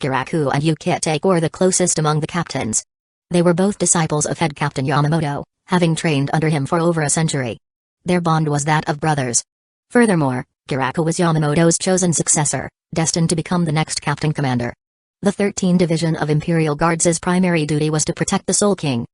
Kiraku and Yukitake were the closest among the captains. They were both disciples of head Captain Yamamoto, having trained under him for over a century. Their bond was that of brothers. Furthermore, Kiraku was Yamamoto's chosen successor, destined to become the next captain commander. The 13th Division of Imperial Guards' primary duty was to protect the Soul King.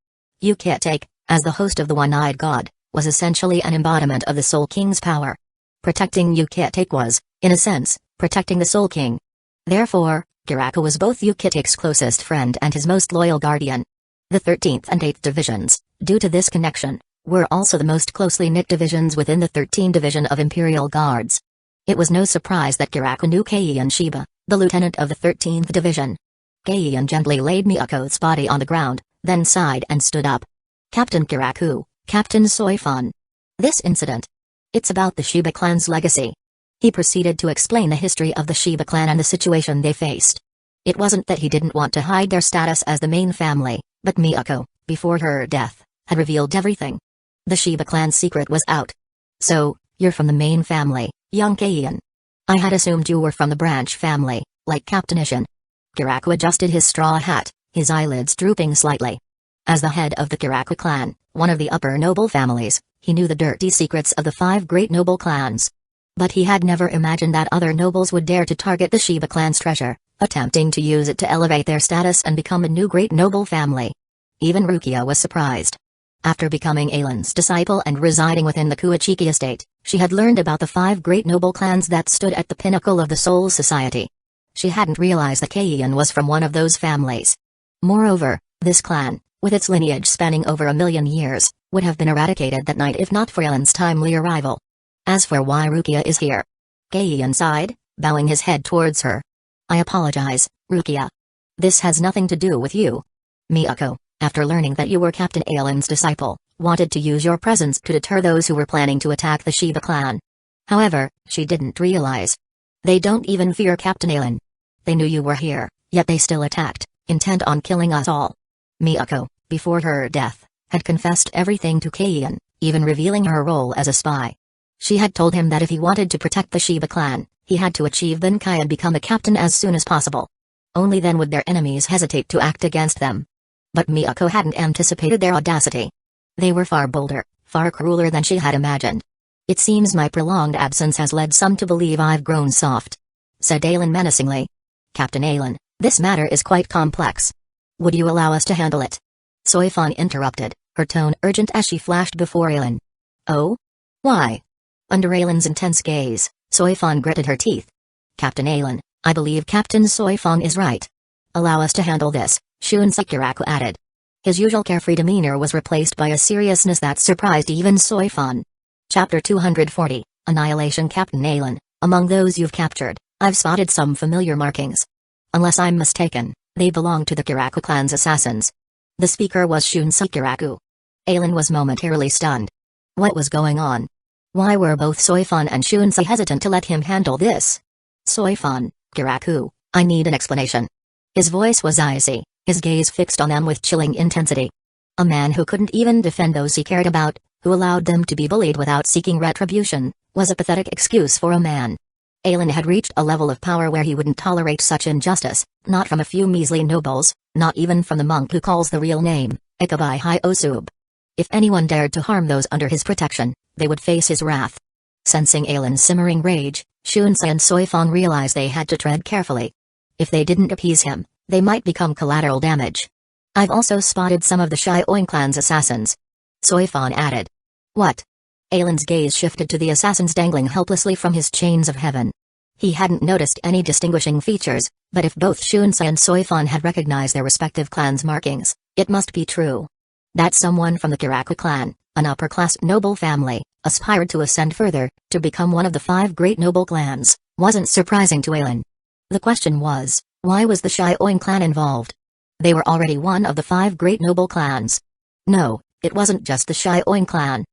Yukitake, as the host of the One-Eyed God, was essentially an embodiment of the Soul King's power. Protecting Yukitake was, in a sense, protecting the Soul King. Therefore, Kiraku was both Yukitake's closest friend and his most loyal guardian. The 13th and 8th Divisions, due to this connection, were also the most closely knit divisions within the 13th Division of Imperial Guards. It was no surprise that Kiraku knew Keion Shiba, the lieutenant of the 13th Division. Keion gently laid Miyako's body on the ground, then sighed and stood up. Captain Kiraku, Captain Soifan. This incident. It's about the Shiba clan's legacy. He proceeded to explain the history of the Shiba clan and the situation they faced. It wasn't that he didn't want to hide their status as the main family, but Miyako, before her death, had revealed everything. The Shiba clan's secret was out. So, you're from the main family, young Keian. I had assumed you were from the branch family, like Captain Ishin. Kiraku adjusted his straw hat, his eyelids drooping slightly. As the head of the Kiraku clan, one of the upper noble families, he knew the dirty secrets of the 5 great noble clans. But he had never imagined that other nobles would dare to target the Shiba clan's treasure, attempting to use it to elevate their status and become a new great noble family. Even Rukia was surprised. After becoming Aizen's disciple and residing within the Kuachiki estate, she had learned about the 5 great noble clans that stood at the pinnacle of the Soul Society. She hadn't realized that Keian was from one of those families. Moreover, this clan, with its lineage spanning over 1,000,000 years, would have been eradicated that night if not for Aizen's timely arrival. As for why Rukia is here, Keian sighed, bowing his head towards her. I apologize, Rukia. This has nothing to do with you. Miyako, after learning that you were Captain Aizen's disciple, wanted to use your presence to deter those who were planning to attack the Shiba clan. However, she didn't realize. They don't even fear Captain Aizen. They knew you were here, yet they still attacked, intent on killing us all. Miyako, before her death, had confessed everything to Keian, even revealing her role as a spy. She had told him that if he wanted to protect the Shiba clan, he had to achieve Bankai and become a captain as soon as possible. Only then would their enemies hesitate to act against them. But Miyako hadn't anticipated their audacity. They were far bolder, far crueler than she had imagined. It seems my prolonged absence has led some to believe I've grown soft, said Aizen menacingly. Captain Aizen, this matter is quite complex. Would you allow us to handle it? Soifan interrupted, her tone urgent as she flashed before Aizen. Oh? Why? Under Aizen's intense gaze, Soifan gritted her teeth. Captain Aizen, I believe Captain Soifan is right. Allow us to handle this, Kiraku added. His usual carefree demeanor was replaced by a seriousness that surprised even Soifan. Chapter 240, Annihilation. Captain Aizen, among those you've captured, I've spotted some familiar markings. Unless I'm mistaken, they belong to the Kiraku clan's assassins. The speaker was Kiraku. Aizen was momentarily stunned. What was going on? Why were both Soifan and Shunsei hesitant to let him handle this? Soifan, Kiraku, I need an explanation. His voice was icy, his gaze fixed on them with chilling intensity. A man who couldn't even defend those he cared about, who allowed them to be bullied without seeking retribution, was a pathetic excuse for a man. Aizen had reached a level of power where he wouldn't tolerate such injustice, not from a few measly nobles, not even from the monk who calls the real name, Ikabai Hyosub. If anyone dared to harm those under his protection, they would face his wrath. Sensing Aizen's simmering rage, Shunsei and Soifan realized they had to tread carefully. If they didn't appease him, they might become collateral damage. I've also spotted some of the Shioin clan's assassins. Soifan added. What? Aizen's gaze shifted to the assassins dangling helplessly from his chains of heaven. He hadn't noticed any distinguishing features, but if both Shunsei and Soifan had recognized their respective clans' markings, it must be true. That someone from the Kiraku clan, an upper-class noble family, aspired to ascend further, to become one of the 5 great noble clans, wasn't surprising to Aizen. The question was, why was the Shioin clan involved? They were already one of the 5 great noble clans. No, it wasn't just the Shioin clan.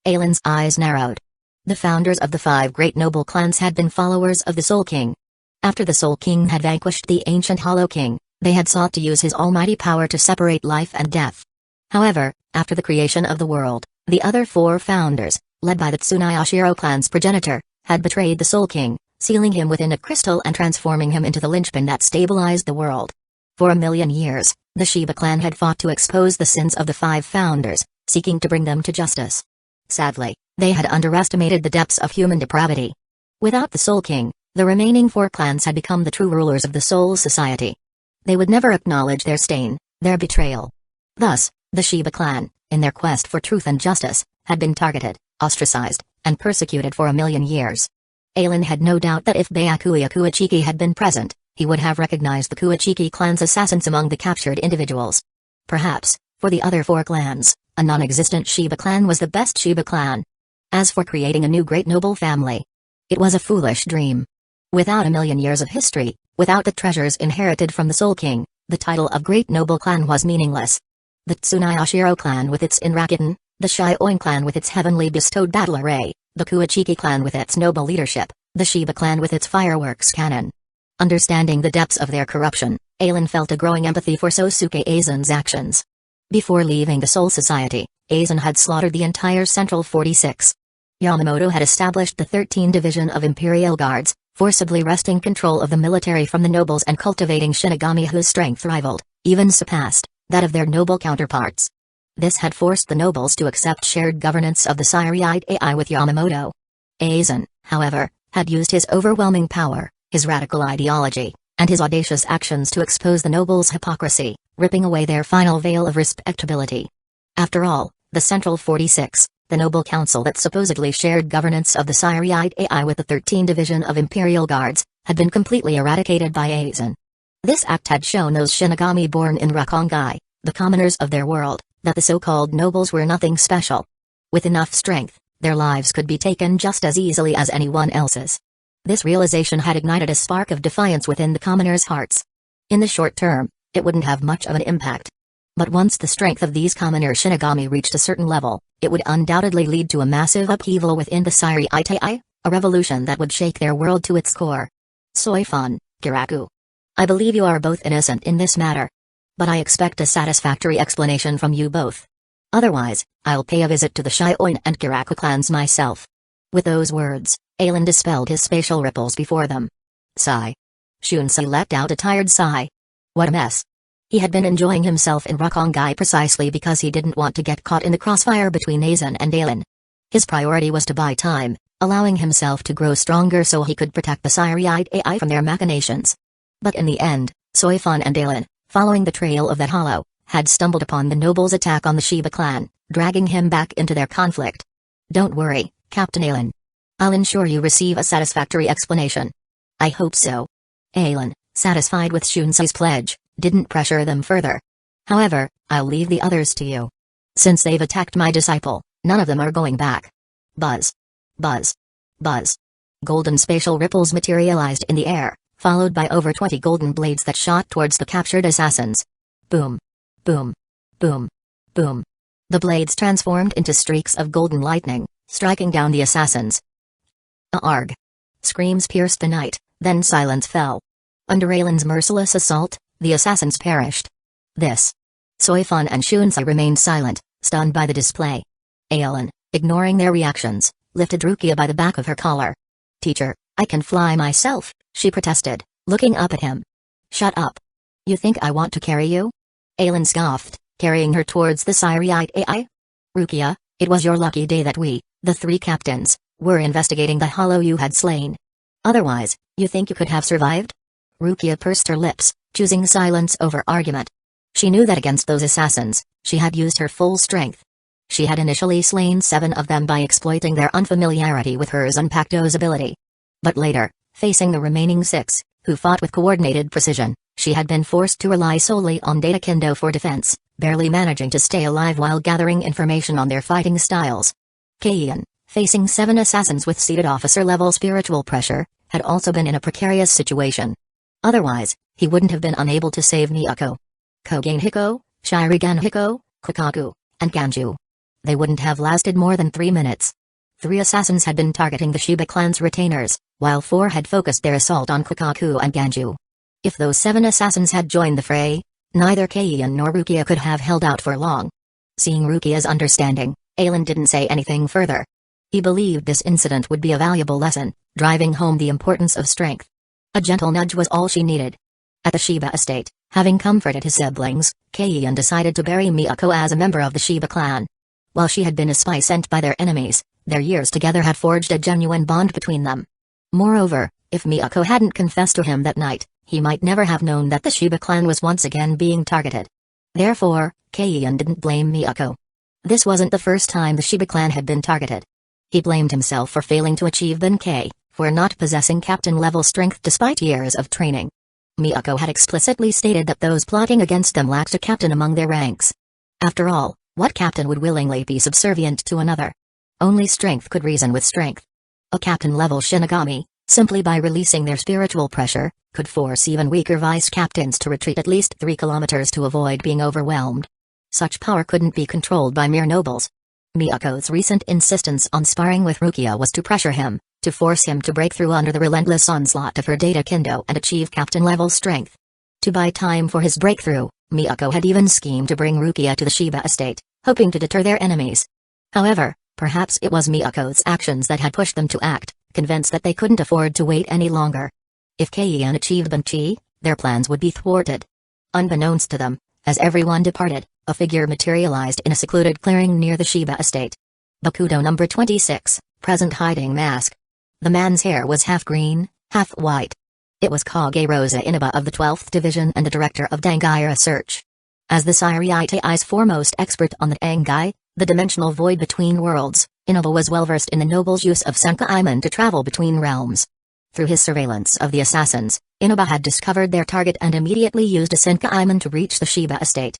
Aizen's eyes narrowed. The founders of the 5 great noble clans had been followers of the Soul King. After the Soul King had vanquished the ancient Hollow King, they had sought to use his almighty power to separate life and death. However, after the creation of the world, the other 4 founders, led by the Tsunayashiro clan's progenitor, had betrayed the Soul King, sealing him within a crystal and transforming him into the linchpin that stabilized the world. For 1,000,000 years, the Shiba clan had fought to expose the sins of the 5 founders, seeking to bring them to justice. Sadly, they had underestimated the depths of human depravity. Without the Soul King, the remaining 4 clans had become the true rulers of the Soul Society. They would never acknowledge their stain, their betrayal. Thus, the Shiba clan, in their quest for truth and justice, had been targeted, ostracized, and persecuted for 1,000,000 years. Aizen had no doubt that if Byakuya Kuachiki had been present, he would have recognized the Kuachiki clan's assassins among the captured individuals. Perhaps, for the other 4 clans, a non-existent Shiba clan was the best Shiba clan. As for creating a new great noble family, it was a foolish dream. Without 1,000,000 years of history, without the treasures inherited from the Soul King, the title of Great Noble Clan was meaningless. the Tsunayashiro clan with its Inrakuten, the Shioin clan with its heavenly bestowed battle array, the Kuachiki clan with its noble leadership, the Shiba clan with its fireworks cannon. Understanding the depths of their corruption, Aizen felt a growing empathy for Sosuke Aizen's actions. Before leaving the Soul Society, Aizen had slaughtered the entire Central 46. Yamamoto had established the 13th Division of Imperial Guards, forcibly wresting control of the military from the nobles and cultivating Shinigami whose strength rivaled, even surpassed, that of their noble counterparts. This had forced the nobles to accept shared governance of the Siriite AI with Yamamoto. Aizen, however, had used his overwhelming power, his radical ideology, and his audacious actions to expose the nobles' hypocrisy, ripping away their final veil of respectability. After all, the Central 46, the noble council that supposedly shared governance of the Siriite AI with the 13th Division of Imperial Guards, had been completely eradicated by Aizen. This act had shown those Shinigami born in Rukongai, the commoners of their world, that the so-called nobles were nothing special. With enough strength, their lives could be taken just as easily as anyone else's. This realization had ignited a spark of defiance within the commoners' hearts. In the short term, it wouldn't have much of an impact. But once the strength of these commoner Shinigami reached a certain level, it would undoubtedly lead to a massive upheaval within the Siriite AI, a revolution that would shake their world to its core. Soifun, Kiraku. I believe you are both innocent in this matter. But I expect a satisfactory explanation from you both. Otherwise, I'll pay a visit to the Shioin and Kiraku clans myself. With those words, Aizen dispelled his spatial ripples before them. Sigh. Shunsei let out a tired sigh. What a mess. He had been enjoying himself in Rukongai precisely because he didn't want to get caught in the crossfire between Aizen and Aizen. His priority was to buy time, allowing himself to grow stronger so he could protect the Siriite AI from their machinations. But in the end, Soifun and Aizen, following the trail of that hollow, had stumbled upon the nobles' attack on the Shiba clan, dragging him back into their conflict. Don't worry, Captain Aizen. I'll ensure you receive a satisfactory explanation. I hope so. Aizen, satisfied with Shunsei's pledge, didn't pressure them further. However, I'll leave the others to you. Since they've attacked my disciple, none of them are going back. Buzz. Buzz. Buzz. Golden spatial ripples materialized in the air, followed by over 20 golden blades that shot towards the captured assassins. Boom. Boom. Boom. Boom. The blades transformed into streaks of golden lightning, striking down the assassins. Arg. Screams pierced the night, then silence fell. Under Aizen's merciless assault, the assassins perished. This. Soifun and Shunsei remained silent, stunned by the display. Aizen, ignoring their reactions, lifted Rukia by the back of her collar. Teacher, I can fly myself, she protested, looking up at him. Shut up. You think I want to carry you? Aizen scoffed, carrying her towards the Siriite AI. Rukia, it was your lucky day that we, the three captains, were investigating the hollow you had slain. Otherwise, you think you could have survived? Rukia pursed her lips, choosing silence over argument. She knew that against those assassins, she had used her full strength. She had initially slain 7 of them by exploiting their unfamiliarity with her Zanpakuto's ability. But later, facing the remaining 6, who fought with coordinated precision, she had been forced to rely solely on Data Kendo for defense, barely managing to stay alive while gathering information on their fighting styles. Keion, facing 7 assassins with seated officer-level spiritual pressure, had also been in a precarious situation. Otherwise, he wouldn't have been unable to save Miyako. Kogen Hiko, Shirigan Hiko, Kukaku, and Ganju. They wouldn't have lasted more than 3 minutes. 3 assassins had been targeting the Shiba clan's retainers, while 4 had focused their assault on Kukaku and Ganju. If those 7 assassins had joined the fray, neither Keion nor Rukia could have held out for long. Seeing Rukia's understanding, Aizen didn't say anything further. He believed this incident would be a valuable lesson, driving home the importance of strength. A gentle nudge was all she needed. At the Shiba estate, having comforted his siblings, Keion decided to bury Miyako as a member of the Shiba clan. While she had been a spy sent by their enemies, their years together had forged a genuine bond between them. Moreover, if Miyako hadn't confessed to him that night, he might never have known that the Shiba clan was once again being targeted. Therefore, Keion didn't blame Miyako. This wasn't the first time the Shiba clan had been targeted. He blamed himself for failing to achieve Benkei, for not possessing captain-level strength despite years of training. Miyako had explicitly stated that those plotting against them lacked a captain among their ranks. After all, what captain would willingly be subservient to another? Only strength could reason with strength. A captain-level Shinigami, simply by releasing their spiritual pressure, could force even weaker vice-captains to retreat at least 3 kilometers to avoid being overwhelmed. Such power couldn't be controlled by mere nobles. Miyako's recent insistence on sparring with Rukia was to pressure him, to force him to break through under the relentless onslaught of her data kendo and achieve captain-level strength. To buy time for his breakthrough, Miyako had even schemed to bring Rukia to the Shiba estate, hoping to deter their enemies. However, perhaps it was Miyako's actions that had pushed them to act, convinced that they couldn't afford to wait any longer. If Keian achieved Banchi, their plans would be thwarted. Unbeknownst to them, as everyone departed, a figure materialized in a secluded clearing near the Shiba estate. Bakudo number 26, present hiding mask. The man's hair was half green, half white. It was Kage Rosa Inaba of the 12th Division and the director of Dangai Research. As the Siriai's foremost expert on the Dangai, the dimensional void between worlds, Inaba was well versed in the noble's use of Senkaiman to travel between realms. Through his surveillance of the assassins, Inaba had discovered their target and immediately used a Senkaiman to reach the Shiba estate.